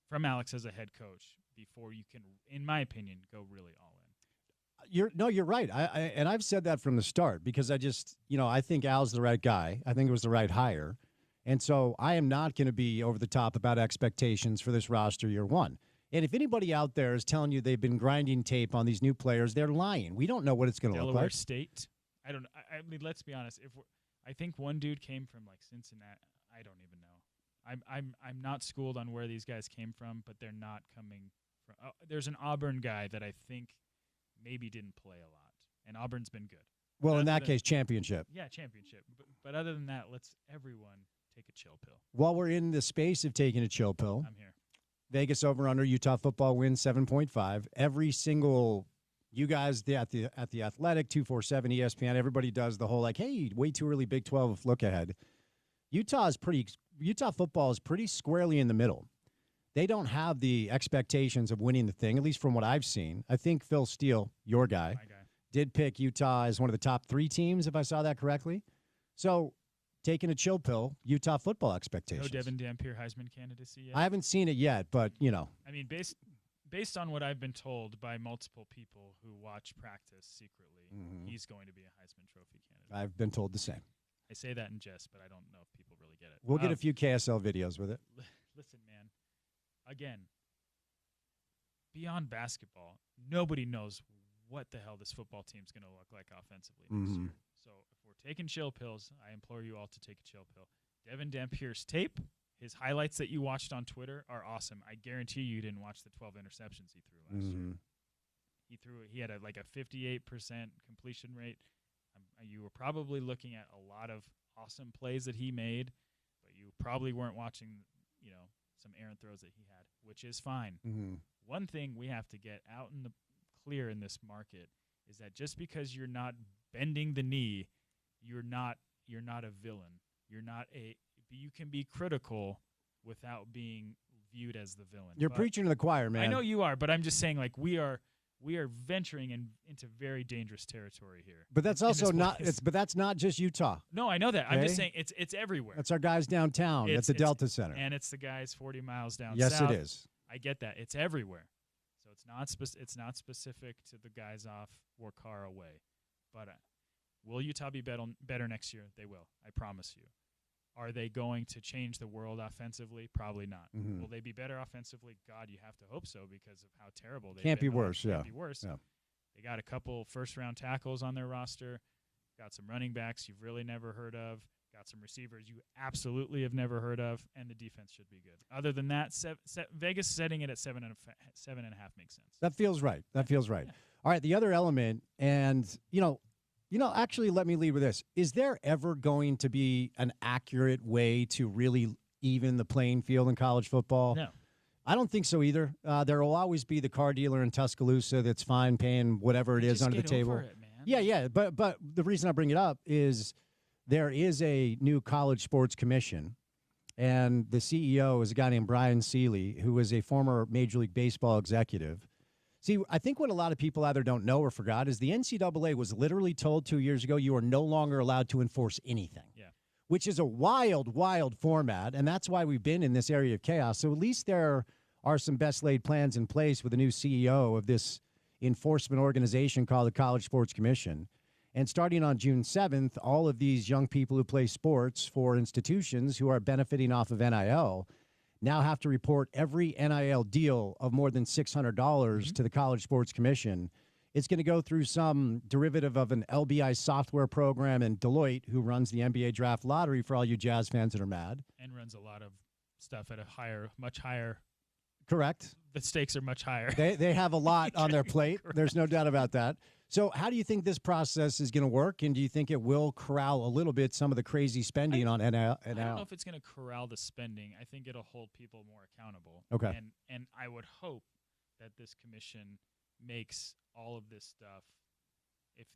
from Alex as a head coach before you can, in my opinion, go really all in. You're right. And I've said that from the start because I think Al's the right guy. I think it was the right hire. And so I am not going to be over the top about expectations for this roster year one. And if anybody out there is telling you they've been grinding tape on these new players, they're lying. We don't know what it's going to look like. Delaware State. I don't. I mean, let's be honest. I think one dude came from like Cincinnati. I don't even know. I'm not schooled on where these guys came from, but they're not coming from. There's an Auburn guy that I think maybe didn't play a lot, and Auburn's been good. Well, in that case, championship. Yeah, championship. But other than that, let's everyone take a chill pill. While we're in the space of taking a chill pill, I'm here. Vegas over under Utah football wins 7.5. Every single you guys at the Athletic 247 ESPN, everybody does the whole like, hey, way too early Big 12 look ahead. Utah football is pretty squarely in the middle. They don't have the expectations of winning the thing, at least from what I've seen. I think Phil Steele, your guy, did pick Utah as one of the top 3 teams, if I saw that correctly. So, taking a chill pill, Utah football expectations. No Devin Dampier Heisman candidacy yet? I haven't seen it yet, but, I mean, based on what I've been told by multiple people who watch practice secretly, he's going to be a Heisman Trophy candidate. I've been told the same. I say that in jest, but I don't know if people really get it. We'll get a few KSL videos with it. Listen, man. Again, beyond basketball, nobody knows what the hell this football team's going to look like offensively next year. So if we're taking chill pills, I implore you all to take a chill pill. Devin Dampier's tape, his highlights that you watched on Twitter are awesome. I guarantee you didn't watch the 12 interceptions he threw last year. He had a 58% completion rate. You were probably looking at a lot of awesome plays that he made, but you probably weren't watching, some errant throws that he had, which is fine. One thing we have to get out in the clear in this market is that just because you're not bending the knee, you're not a villain. You can be critical without being viewed as the villain. You're preaching to the choir, man. I know you are, but I'm just saying, like, we are venturing into very dangerous territory here. But that's also not. But that's not just Utah. No, I know that. Okay? I'm just saying it's everywhere. That's our guys downtown at the Delta Center, and it's the guys 40 miles down yes, south. Yes, it is. I get that. It's everywhere. So it's not specific to the guys off Warcar away. But will Utah be better next year? They will. I promise you. Are they going to change the world offensively? Probably not. Will they be better offensively? God, you have to hope so because of how terrible they've been. Can't be worse. Can't be worse. Yeah. They got a couple first-round tackles on their roster. Got some running backs you've really never heard of. Got some receivers you absolutely have never heard of, and the defense should be good. Other than that, Vegas setting it at 7.5 makes sense. That feels right. Yeah. All right, the other element, and actually, let me lead with this. Is there ever going to be an accurate way to really even the playing field in college football? No. I don't think so either. There will always be the car dealer in Tuscaloosa that's fine paying whatever it is under the table. Over it, man. Yeah. But the reason I bring it up is there is a new college sports commission, and the CEO is a guy named Brian Seeley, who is a former Major League Baseball executive. See, I think what a lot of people either don't know or forgot is the NCAA was literally told 2 years ago you are no longer allowed to enforce anything, which is a wild, wild format, and that's why we've been in this area of chaos. So at least there are some best laid plans in place with the new CEO of this enforcement organization called the College Sports Commission. And starting on June 7th, all of these young people who play sports for institutions who are benefiting off of NIL now have to report every NIL deal of more than $600 to the College Sports Commission. It's going to go through some derivative of an LBI software program, and Deloitte, who runs the NBA draft lottery for all you Jazz fans that are mad. And runs a lot of stuff at a much higher. Correct. The stakes are much higher. They have a lot on their plate. There's no doubt about that. So how do you think this process is going to work, and do you think it will corral a little bit some of the crazy spending on NIL? I don't know if it's going to corral the spending. I think it'll hold people more accountable. Okay. And I would hope that this commission makes all of this stuff.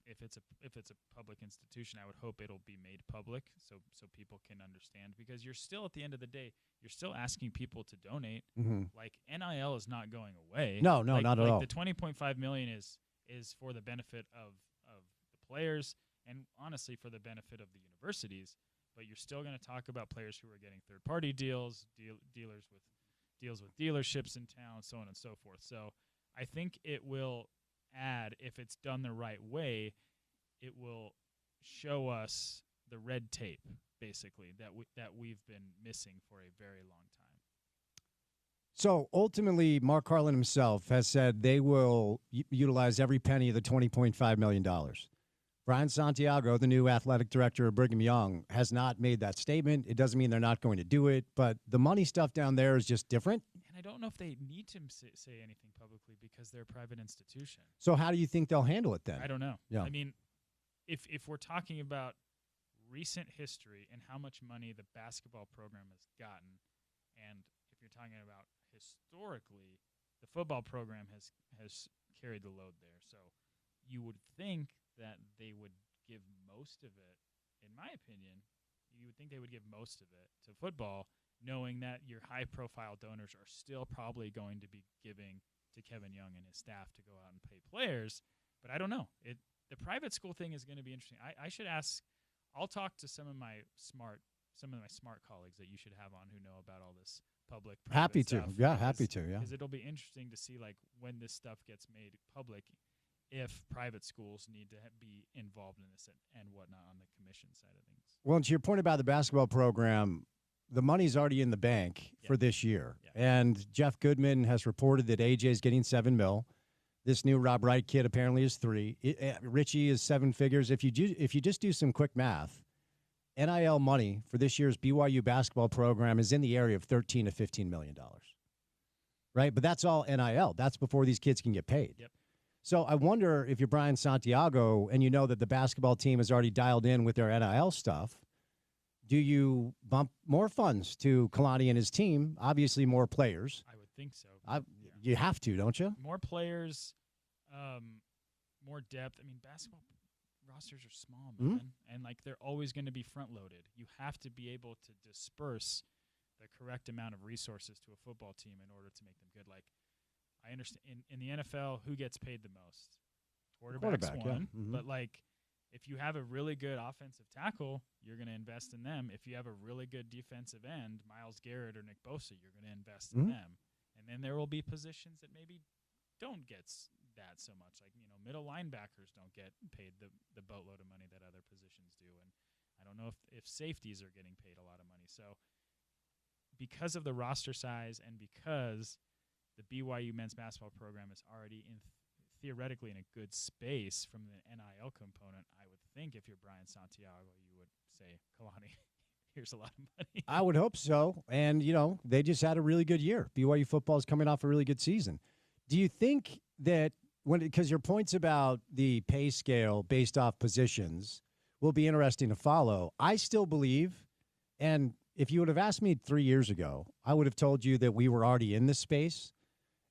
If it's a public institution, I would hope it'll be made public so people can understand, because you're still, at the end of the day, you're still asking people to donate. Like, NIL is not going away. No, not at all. The $20.5 million is for the benefit of the players and honestly for the benefit of the universities. But you're still going to talk about players who are getting third-party deals, dealers with deals with dealerships in town, so on and so forth. So I think it will add, if it's done the right way, it will show us the red tape, basically, that we've been missing for a very long time. So ultimately, Mark Carlin himself has said they will utilize every penny of the $20.5 million. Brian Santiago, the new athletic director of Brigham Young, has not made that statement. It doesn't mean they're not going to do it, but the money stuff down there is just different. And I don't know if they need to say anything publicly because they're a private institution. So how do you think they'll handle it then? I don't know. Yeah. I mean, if we're talking about recent history and how much money the basketball program has gotten, and if you're talking about historically, the football program has carried the load there. So you would think that they would give most of it, in my opinion, you would think they would give most of it to football, knowing that your high-profile donors are still probably going to be giving to Kevin Young and his staff to go out and pay players. But I don't know. The private school thing is going to be interesting. I should ask. I'll talk to some of my smart colleagues that you should have on who know about all this public. Happy stuff, to, yeah, happy to, yeah. Because it'll be interesting to see, like, when this stuff gets made public, if private schools need to be involved in this and whatnot on the commission side of things. Well, and to your point about the basketball program, the money's already in the bank for this year. Yeah. And Jeff Goodman has reported that AJ is getting $7 million. This new Rob Wright kid apparently is $3 million. Richie is 7 figures. If you just do some quick math, NIL money for this year's BYU basketball program is in the area of $13 to $15 million. Right? But that's all NIL. That's before these kids can get paid. Yep. So I wonder if you're Brian Santiago and you know that the basketball team is already dialed in with their NIL stuff, do you bump more funds to Kalani and his team? Obviously more players. I would think so. You have to, don't you? More players, more depth. I mean, basketball rosters are small, man. And, like, they're always going to be front-loaded. You have to be able to disperse the correct amount of resources to a football team in order to make them good. Like, I understand in the NFL, who gets paid the most? Quarterback's one. Yeah. But, like, if you have a really good offensive tackle, you're going to invest in them. If you have a really good defensive end, Myles Garrett or Nick Bosa, you're going to invest in them. And then there will be positions that maybe don't get that so much. Like, middle linebackers don't get paid the boatload of money that other positions do. And I don't know if safeties are getting paid a lot of money. So because of the roster size and because the BYU men's basketball program is already theoretically in a good space from the NIL component, I would think if you're Brian Santiago, you would say, Kalani, here's a lot of money. I would hope so. And, they just had a really good year. BYU football is coming off a really good season. Do you think that because your points about the pay scale based off positions will be interesting to follow, I still believe, and if you would have asked me 3 years ago, I would have told you that we were already in this space,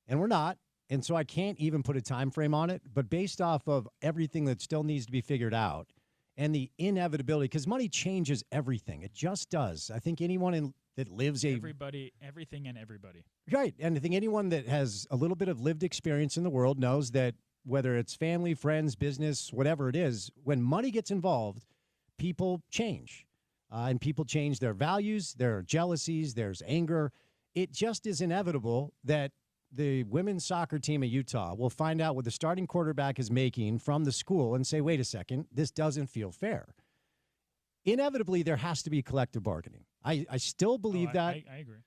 and we're not. And so I can't even put a time frame on it. But based off of everything that still needs to be figured out and the inevitability, because money changes everything. It just does. I think anyone that lives everything and everybody. Right. And I think anyone that has a little bit of lived experience in the world knows that whether it's family, friends, business, whatever it is, when money gets involved, people change. And people change their values, their jealousies, there's anger. It just is inevitable that the women's soccer team at Utah will find out what the starting quarterback is making from the school and say, wait a second, this doesn't feel fair. Inevitably, there has to be collective bargaining. I still believe that. I agree.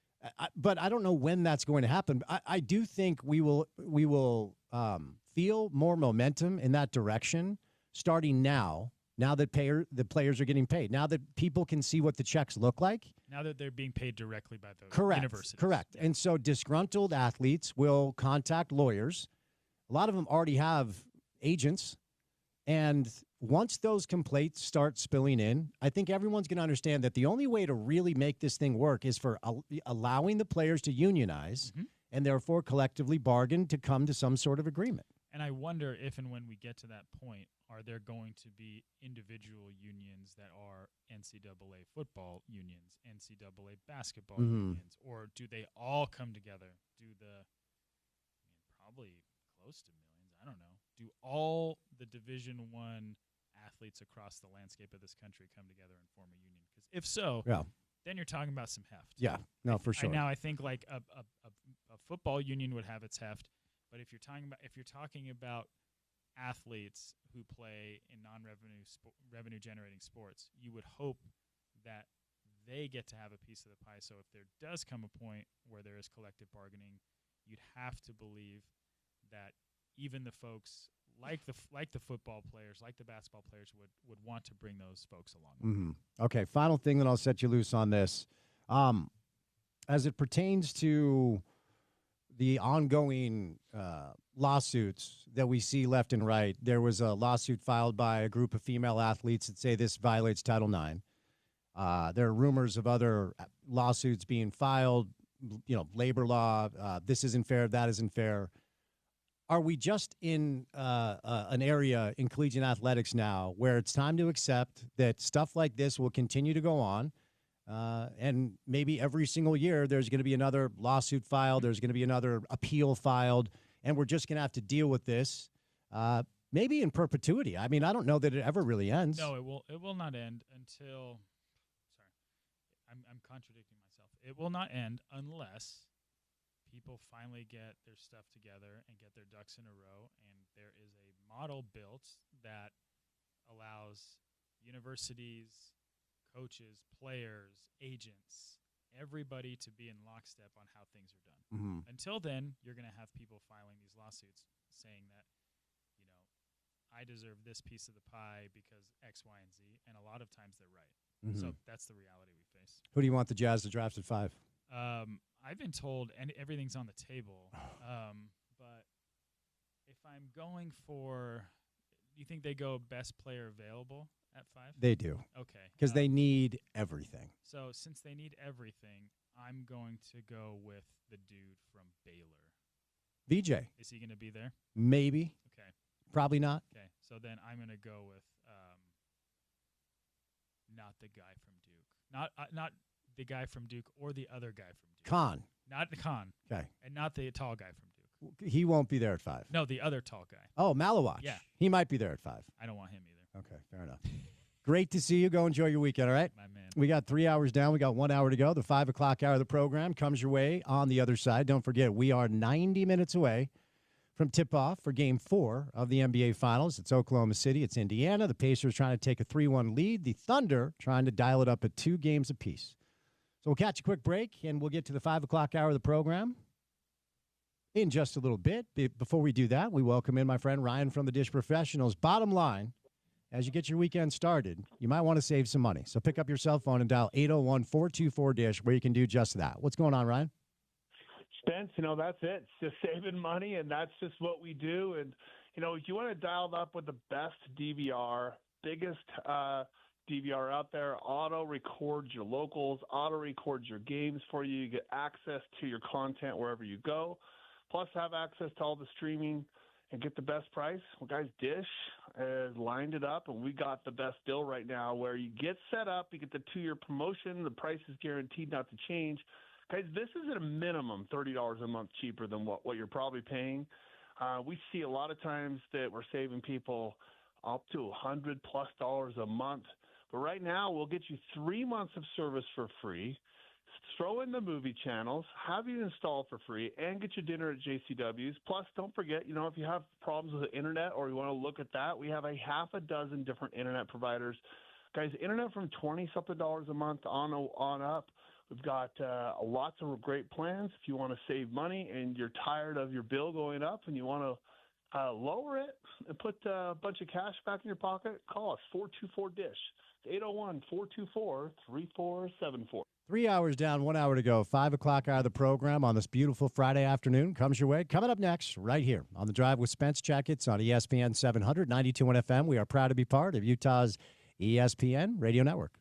But I don't know when that's going to happen. I do think we will feel more momentum in that direction starting now that the players are getting paid, now that people can see what the checks look like. Now that they're being paid directly by the universities. Correct. Yeah. And so disgruntled athletes will contact lawyers. A lot of them already have agents. And once those complaints start spilling in, I think everyone's going to understand that the only way to really make this thing work is for allowing the players to unionize and therefore collectively bargain to come to some sort of agreement. And I wonder if and when we get to that point, are there going to be individual unions that are NCAA football unions, NCAA basketball unions, or do they all come together? Probably close to millions. I don't know. Do all the Division I athletes across the landscape of this country come together and form a union? Because if so, then you're talking about some heft. Yeah, no, for sure. Now I think like a football union would have its heft. But if you're talking about athletes who play in revenue generating sports, you would hope that they get to have a piece of the pie. So if there does come a point where there is collective bargaining, you'd have to believe that even the folks like the football players, like the basketball players, would want to bring those folks along. Okay, final thing that I'll set you loose on this, as it pertains to the ongoing lawsuits that we see left and right. There was a lawsuit filed by a group of female athletes that say this violates Title IX. There are rumors of other lawsuits being filed, labor law. This isn't fair. That isn't fair. Are we just in an area in collegiate athletics now where it's time to accept that stuff like this will continue to go on? And maybe every single year there's going to be another lawsuit filed. There's going to be another appeal filed. And we're just going to have to deal with this maybe in perpetuity. I mean, I don't know that it ever really ends. No, it will not end until – sorry, I'm contradicting myself. It will not end unless people finally get their stuff together and get their ducks in a row, and there is a model built that allows universities, coaches, players, agents, everybody to be in lockstep on how things are done. Until then, you're going to have people filing these lawsuits saying that, I deserve this piece of the pie because X, Y, and Z, and a lot of times they're right. So that's the reality we face. Who do you want the Jazz to draft at 5? I've been told everything's on the table, but if I'm going for, do you think they go best player available at 5? They do. Okay. Because they need everything. So since they need everything, I'm going to go with the dude from Baylor. VJ. Is he going to be there? Maybe. Okay. Probably not. Okay. So then I'm going to go with not the guy from Duke. Not the guy from Duke or the other guy from Duke. Khan. Not Khan. Okay. And not the tall guy from Duke. He won't be there at 5. No, the other tall guy. Oh, Malawach. Yeah. He might be there at 5. I don't want him either. Okay, fair enough. Great to see you. Go enjoy your weekend, all right? My man. We got 3 hours down. We got 1 hour to go. The 5 o'clock hour of the program comes your way on the other side. Don't forget, we are 90 minutes away from tip-off for Game 4 of the NBA Finals. It's Oklahoma City. It's Indiana. The Pacers trying to take a 3-1 lead. The Thunder trying to dial it up at 2 games apiece. So we'll catch a quick break, and we'll get to the 5 o'clock hour of the program in just a little bit. Before we do that, we welcome in my friend Ryan from the Dish Professionals. Bottom line, as you get your weekend started, you might want to save some money. So pick up your cell phone and dial 801-424-DISH, where you can do just that. What's going on, Ryan? Spence, that's it. It's just saving money, and that's just what we do. And, if you want to dial it up with the best DVR, biggest DVR out there, auto records your locals, auto records your games for you. You get access to your content wherever you go, plus have access to all the streaming and get the best price? Well, guys, Dish has lined it up, and we got the best deal right now where you get set up, you get the 2-year promotion, the price is guaranteed not to change. Guys, this is at a minimum $30 a month cheaper than what you're probably paying. We see a lot of times that we're saving people up to $100+ a month. But right now, we'll get you 3 months of service for free, throw in the movie channels, have you installed for free, and get your dinner at JCW's. Plus, don't forget, if you have problems with the internet or you want to look at that, we have a half a dozen different internet providers. Guys, internet from $20-something a month on up. We've got lots of great plans. If you want to save money and you're tired of your bill going up and you want to lower it and put a bunch of cash back in your pocket, call us, 424-DISH. 801-424-3474. 3 hours down, 1 hour to go. 5 o'clock hour of the program on this beautiful Friday afternoon comes your way. Coming up next, right here on The Drive with Spence Checketts on ESPN 700, 92.1 FM. We are proud to be part of Utah's ESPN radio network.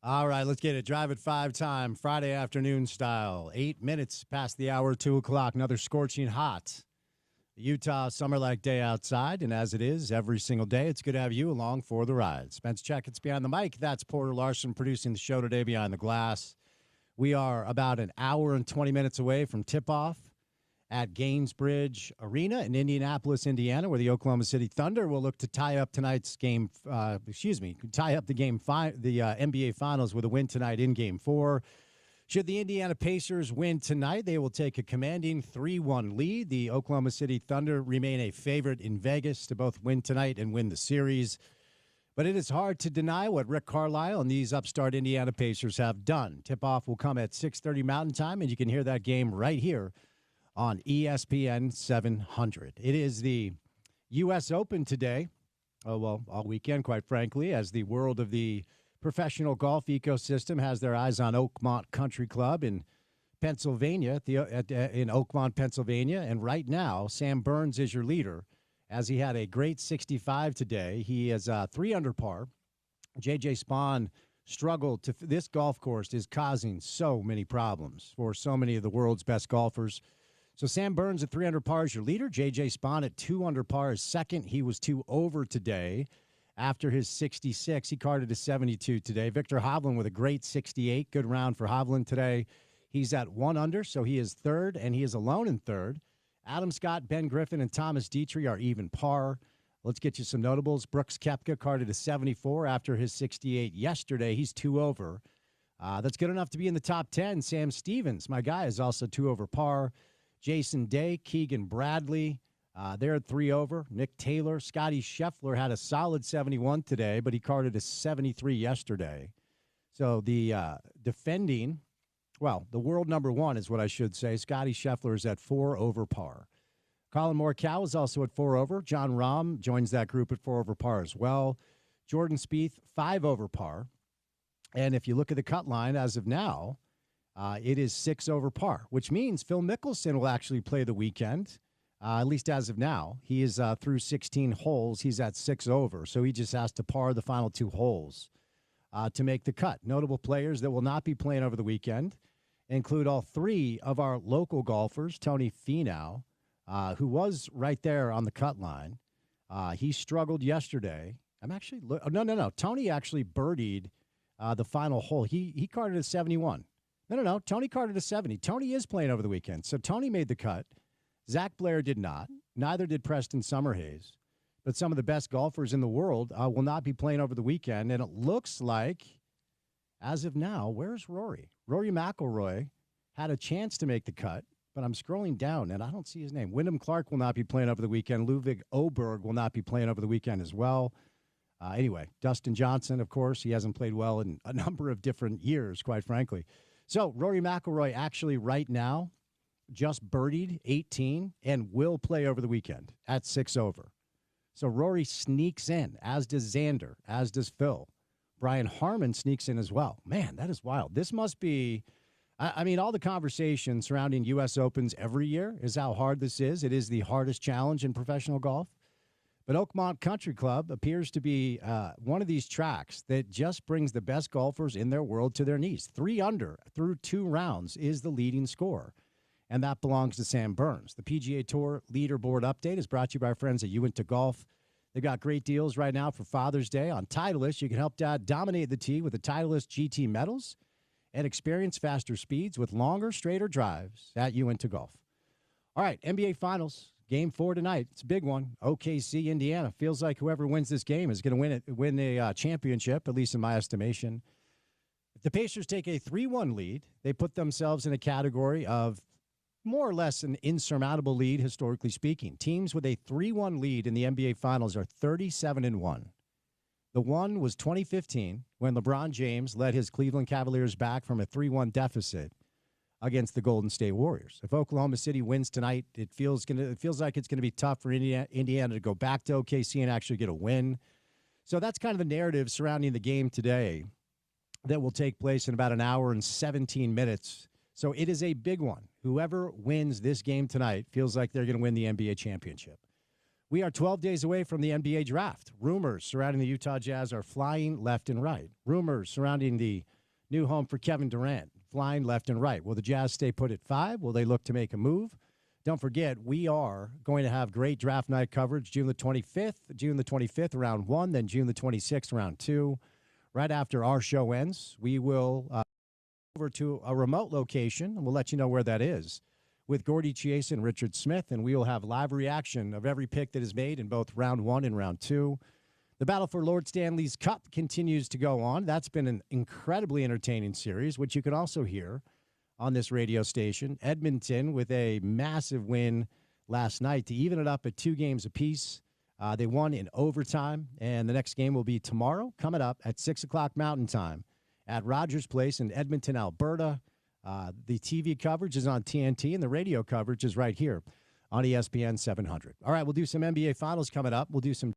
All right, let's get it. Drive at 5 time, Friday afternoon style. 8 minutes past the hour, 2 o'clock. Another scorching hot Utah summer-like day outside. And as it is every single day, it's good to have you along for the ride. Spence Checketts behind the mic. That's Porter Larson producing the show today behind the glass. We are about an hour and 20 minutes away from tip-off at Gainesbridge Arena in Indianapolis, Indiana, where the Oklahoma City Thunder will look to tie up tonight's game. Tie up the NBA Finals with a win tonight in Game 4. Should the Indiana Pacers win tonight, they will take a commanding 3-1 lead. The Oklahoma City Thunder remain a favorite in Vegas to both win tonight and win the series. But it is hard to deny what Rick Carlisle and these upstart Indiana Pacers have done. Tip-off will come at 6:30 Mountain Time, and you can hear that game right here on ESPN 700. It is the U.S. Open today, all weekend, quite frankly, as the world of the professional golf ecosystem has their eyes on Oakmont Country Club in Pennsylvania, in Oakmont, Pennsylvania. And right now, Sam Burns is your leader, as he had a great 65 today. He is 3 under par. J.J. Spahn struggled to. This golf course is causing so many problems for so many of the world's best golfers. So Sam Burns at 3 under par is your leader. J.J. Spahn at 2 under par is second. He was 2 over today after his 66. He carded a 72 today. Victor Hovland with a great 68. Good round for Hovland today. He's at 1 under, so he is third, and he is alone in third. Adam Scott, Ben Griffin, and Thomas Dietrich are even par. Let's get you some notables. Brooks Koepka carded a 74 after his 68 yesterday. He's 2 over. That's good enough to be in the top 10. Sam Stevens, my guy, is also 2 over par. Jason Day, Keegan Bradley, they're at 3 over. Nick Taylor, Scotty Scheffler had a solid 71 today, but he carded a 73 yesterday. So the the world number 1 is what I should say. Scotty Scheffler is at 4 over par. Colin Morikawa is also at 4 over. John Rahm joins that group at 4 over par as well. Jordan Spieth, 5 over par. And if you look at the cut line as of now, it is 6 over par, which means Phil Mickelson will actually play the weekend, at least as of now. He is through 16 holes. He's at 6 over, so he just has to par the final 2 holes to make the cut. Notable players that will not be playing over the weekend include all 3 of our local golfers. Tony Finau, who was right there on the cut line. He struggled yesterday. No. Tony actually birdied the final hole. He carded a 71. No. Tony carded a 70. Tony is playing over the weekend. So Tony made the cut. Zach Blair did not. Neither did Preston Summerhays. But some of the best golfers in the world will not be playing over the weekend. And it looks like, as of now, where's Rory? Rory McIlroy had a chance to make the cut, but I'm scrolling down, and I don't see his name. Wyndham Clark will not be playing over the weekend. Ludwig Oberg will not be playing over the weekend as well. Anyway, Dustin Johnson, of course, he hasn't played well in a number of different years, quite frankly. So Rory McIlroy actually right now just birdied 18 and will play over the weekend at 6 over. So Rory sneaks in, as does Xander, as does Phil. Brian Harmon sneaks in as well. Man, that is wild. This must be, I mean, all the conversation surrounding U.S. Opens every year is how hard this is. It is the hardest challenge in professional golf. But Oakmont Country Club appears to be one of these tracks that just brings the best golfers in their world to their knees. 3 under through 2 rounds is the leading score, and that belongs to Sam Burns. The PGA Tour leaderboard update is brought to you by our friends at Uinta Golf. They've got great deals right now for Father's Day on Titleist. You can help Dad dominate the tee with the Titleist GT medals and experience faster speeds with longer, straighter drives at Uinta Golf. All right, NBA Finals. Game 4 tonight. It's a big one. OKC, Indiana. Feels like whoever wins this game is going to win a championship, at least in my estimation. If the Pacers take a 3-1 lead, they put themselves in a category of more or less an insurmountable lead, historically speaking. Teams with a 3-1 lead in the NBA Finals are 37-1. The one was 2015 when LeBron James led his Cleveland Cavaliers back from a 3-1 deficit against the Golden State Warriors. If Oklahoma City wins tonight, it feels like it's going to be tough for Indiana to go back to OKC and actually get a win. So that's kind of the narrative surrounding the game today that will take place in about an hour and 17 minutes. So it is a big one. Whoever wins this game tonight feels like they're going to win the NBA championship. We are 12 days away from the NBA draft. Rumors surrounding the Utah Jazz are flying left and right. Rumors surrounding the new home for Kevin Durant flying left and right. Will the Jazz stay put at 5? Will they look to make a move? Don't forget, we are going to have great draft night coverage June the 25th, round 1, then June the 26th, round 2. Right after our show ends, we will over to a remote location, and we'll let you know where that is, with Gordy Chase and Richard Smith, and we will have live reaction of every pick that is made in both round 1 and round 2. The battle for Lord Stanley's Cup continues to go on. That's been an incredibly entertaining series, which you can also hear on this radio station. Edmonton with a massive win last night to even it up at 2 games apiece. They won in overtime, and the next game will be tomorrow, coming up at 6 o'clock Mountain Time at Rogers Place in Edmonton, Alberta. The TV coverage is on TNT, and the radio coverage is right here on ESPN 700. All right, we'll do some NBA Finals coming up. We'll do some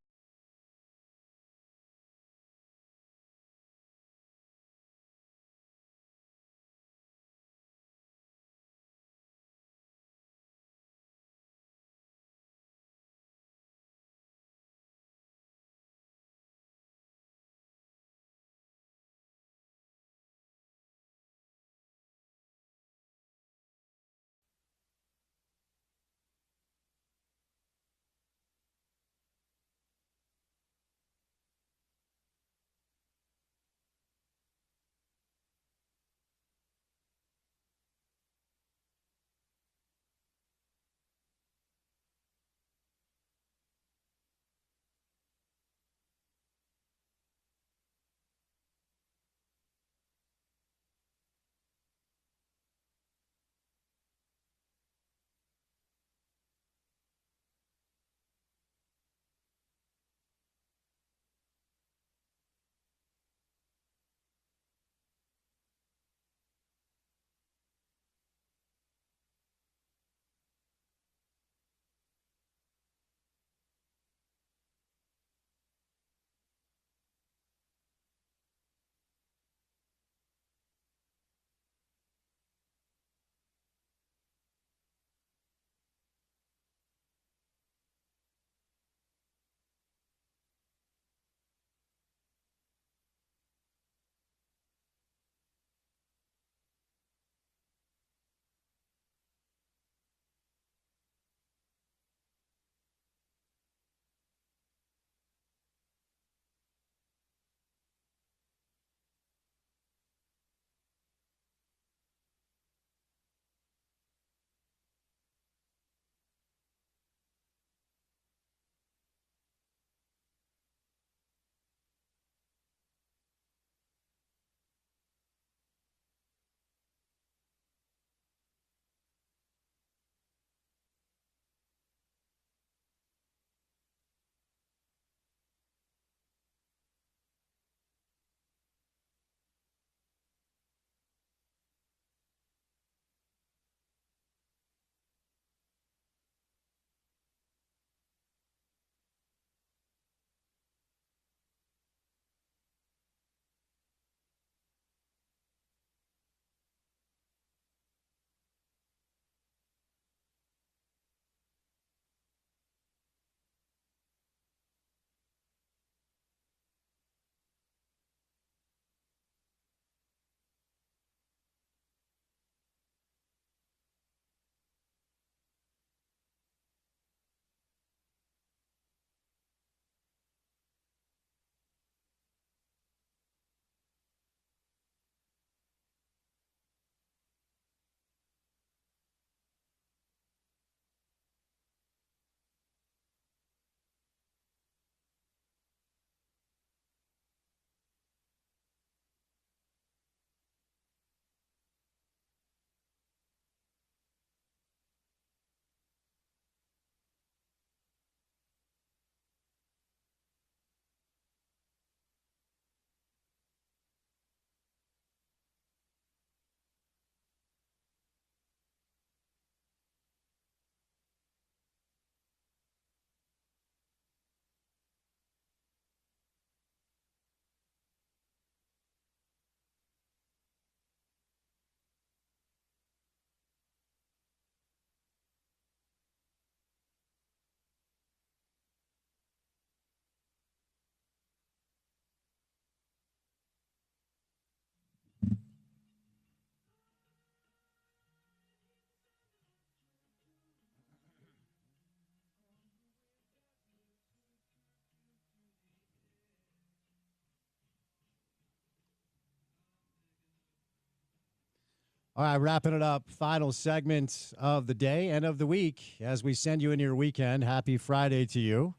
All right, wrapping it up. Final segment of the day and of the week as we send you into your weekend. Happy Friday to you.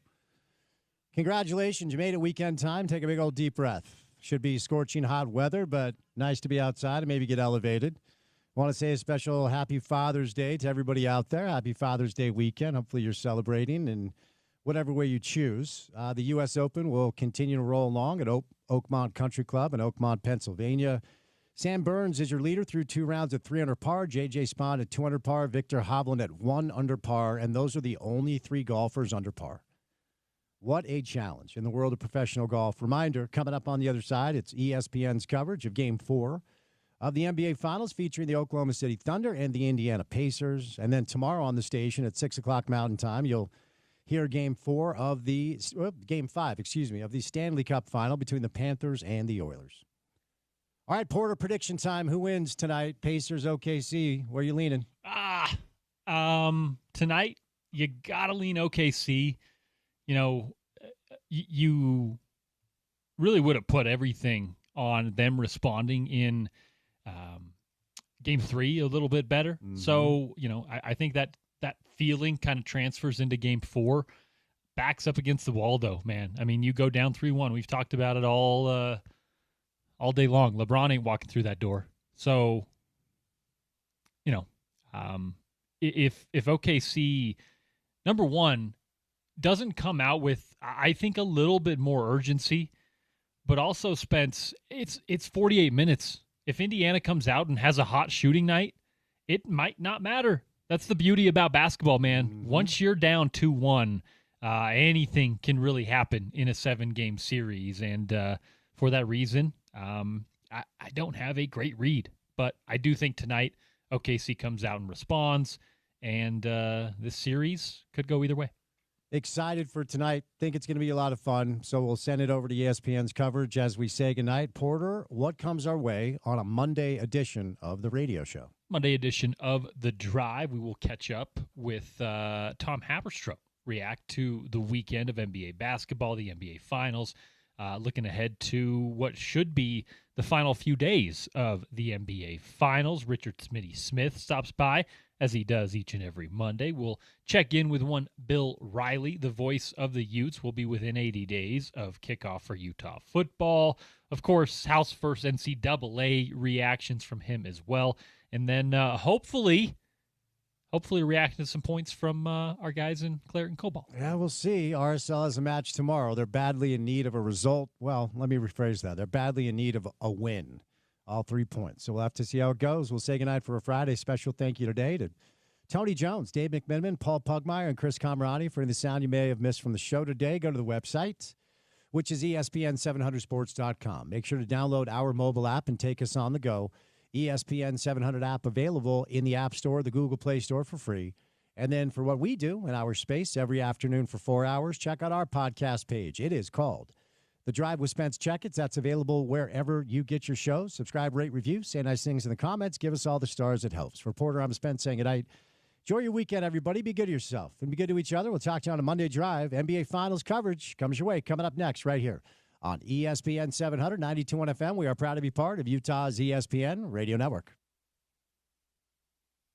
Congratulations. You made it weekend time. Take a big old deep breath. Should be scorching hot weather, but nice to be outside and maybe get elevated. Want to say a special happy Father's Day to everybody out there. Happy Father's Day weekend. Hopefully you're celebrating in whatever way you choose. The U.S. Open will continue to roll along at Oakmont Country Club in Oakmont, Pennsylvania. Sam Burns is your leader through 2 rounds at 3 under par. J.J. Spahn at 2 under par. Victor Hovland at 1 under par. And those are the only 3 golfers under par. What a challenge in the world of professional golf. Reminder, coming up on the other side, it's ESPN's coverage of Game 4 of the NBA Finals featuring the Oklahoma City Thunder and the Indiana Pacers. And then tomorrow on the station at 6 o'clock Mountain Time, you'll hear Game 5, of the Stanley Cup Final between the Panthers and the Oilers. All right, Porter, prediction time. Who wins tonight? Pacers, OKC. Where you leaning? Tonight, you got to lean OKC. You know, you really would have put everything on them responding in Game 3 a little bit better. Mm-hmm. So, you know, I think that feeling kind of transfers into Game 4. Backs up against the wall, though, man. I mean, you go down 3-1. We've talked about it all day long. LeBron ain't walking through that door. So, you know, if OKC, number one, doesn't come out with, I think, a little bit more urgency, but also, Spence, it's 48 minutes. If Indiana comes out and has a hot shooting night, it might not matter. That's the beauty about basketball, man. Mm-hmm. Once you're down 2-1, anything can really happen in a 7-game series. And for that reason, I don't have a great read. But I do think tonight OKC comes out and responds, and this series could go either way. Excited for tonight. Think it's going to be a lot of fun. So we'll send it over to ESPN's coverage as we say goodnight. Porter, what comes our way on a Monday edition of the radio show? Monday edition of The Drive. We will catch up with Tom Haberstroh, react to the weekend of NBA basketball, the NBA Finals, looking ahead to what should be the final few days of the NBA Finals. Richard Smitty Smith stops by, as he does each and every Monday. We'll check in with one Bill Riley, the voice of the Utes. Will be within 80 days of kickoff for Utah football. Of course, house first NCAA reactions from him as well. And then hopefully reacting to some points from our guys in Claret and Cobalt. Yeah, we'll see. RSL has a match tomorrow. They're badly in need of a result. Well, let me rephrase that. They're badly in need of a win. All 3 points. So we'll have to see how it goes. We'll say goodnight for a Friday. Special thank you today to Tony Jones, Dave McMiniman, Paul Pugmire, and Chris Camerati for the sound you may have missed from the show today. Go to the website, which is ESPN700sports.com. Make sure to download our mobile app and take us on the go. ESPN 700 app available in the App Store, the Google Play Store for free. And then for what we do in our space every afternoon for 4 hours, check out our podcast page. It is called The Drive with Spence Checketts. That's available wherever you get your shows. Subscribe, rate, review, say nice things in the comments. Give us all the stars. It helps. Reporter, I'm Spence saying goodnight. Enjoy your weekend, everybody. Be good to yourself and be good to each other. We'll talk to you on a Monday Drive. NBA Finals coverage comes your way. Coming up next right here on ESPN 700, 92.1 FM. We are proud to be part of Utah's ESPN Radio Network.